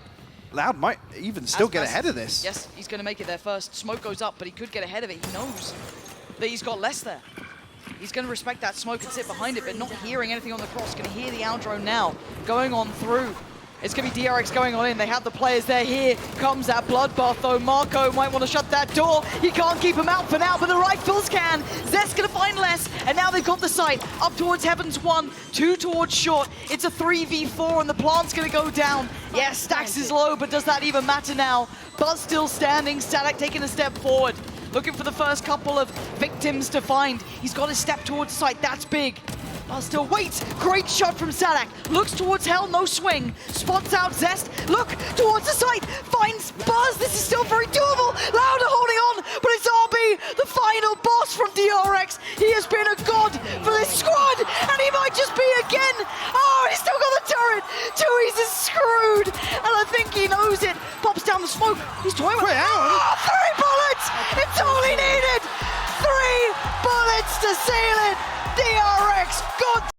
Loud might even still get ahead of this. Yes, he's going to make it there first. Smoke goes up, but he could get ahead of it. He knows that he's got less there. He's going to respect that smoke and sit behind it, but not hearing anything on the cross. Going to hear the outro now, going on through. It's going to be DRX going on in. They have the players there. Here comes that bloodbath, though. Marco might want to shut that door. He can't keep him out for now, but the rifles can. Zest's going to find less, and now they've got the sight. Up towards Heavens 1, 2 towards short. It's a 3v4, and the plant's going to go down. Yes, Stacks is low, but does that even matter now? Buzz still standing. Static taking a step forward. Looking for the first couple of victims to find. He's got his step towards sight. That's big. Buzz still waits. Great shot from Sadak. Looks towards Hell, no swing. Spots out Zest. Look towards the site. Finds Buzz. This is still very doable. Louder holding on, but it's RB, the final boss from DRX. He has been a god for this squad, and he might just be again. Oh, he's still got the turret. Tui's is screwed, and I think he knows it. Pops down the smoke. He's toying with it. Oh, 3 bullets. It's all he needed. 3 bullets to seal it. DRX got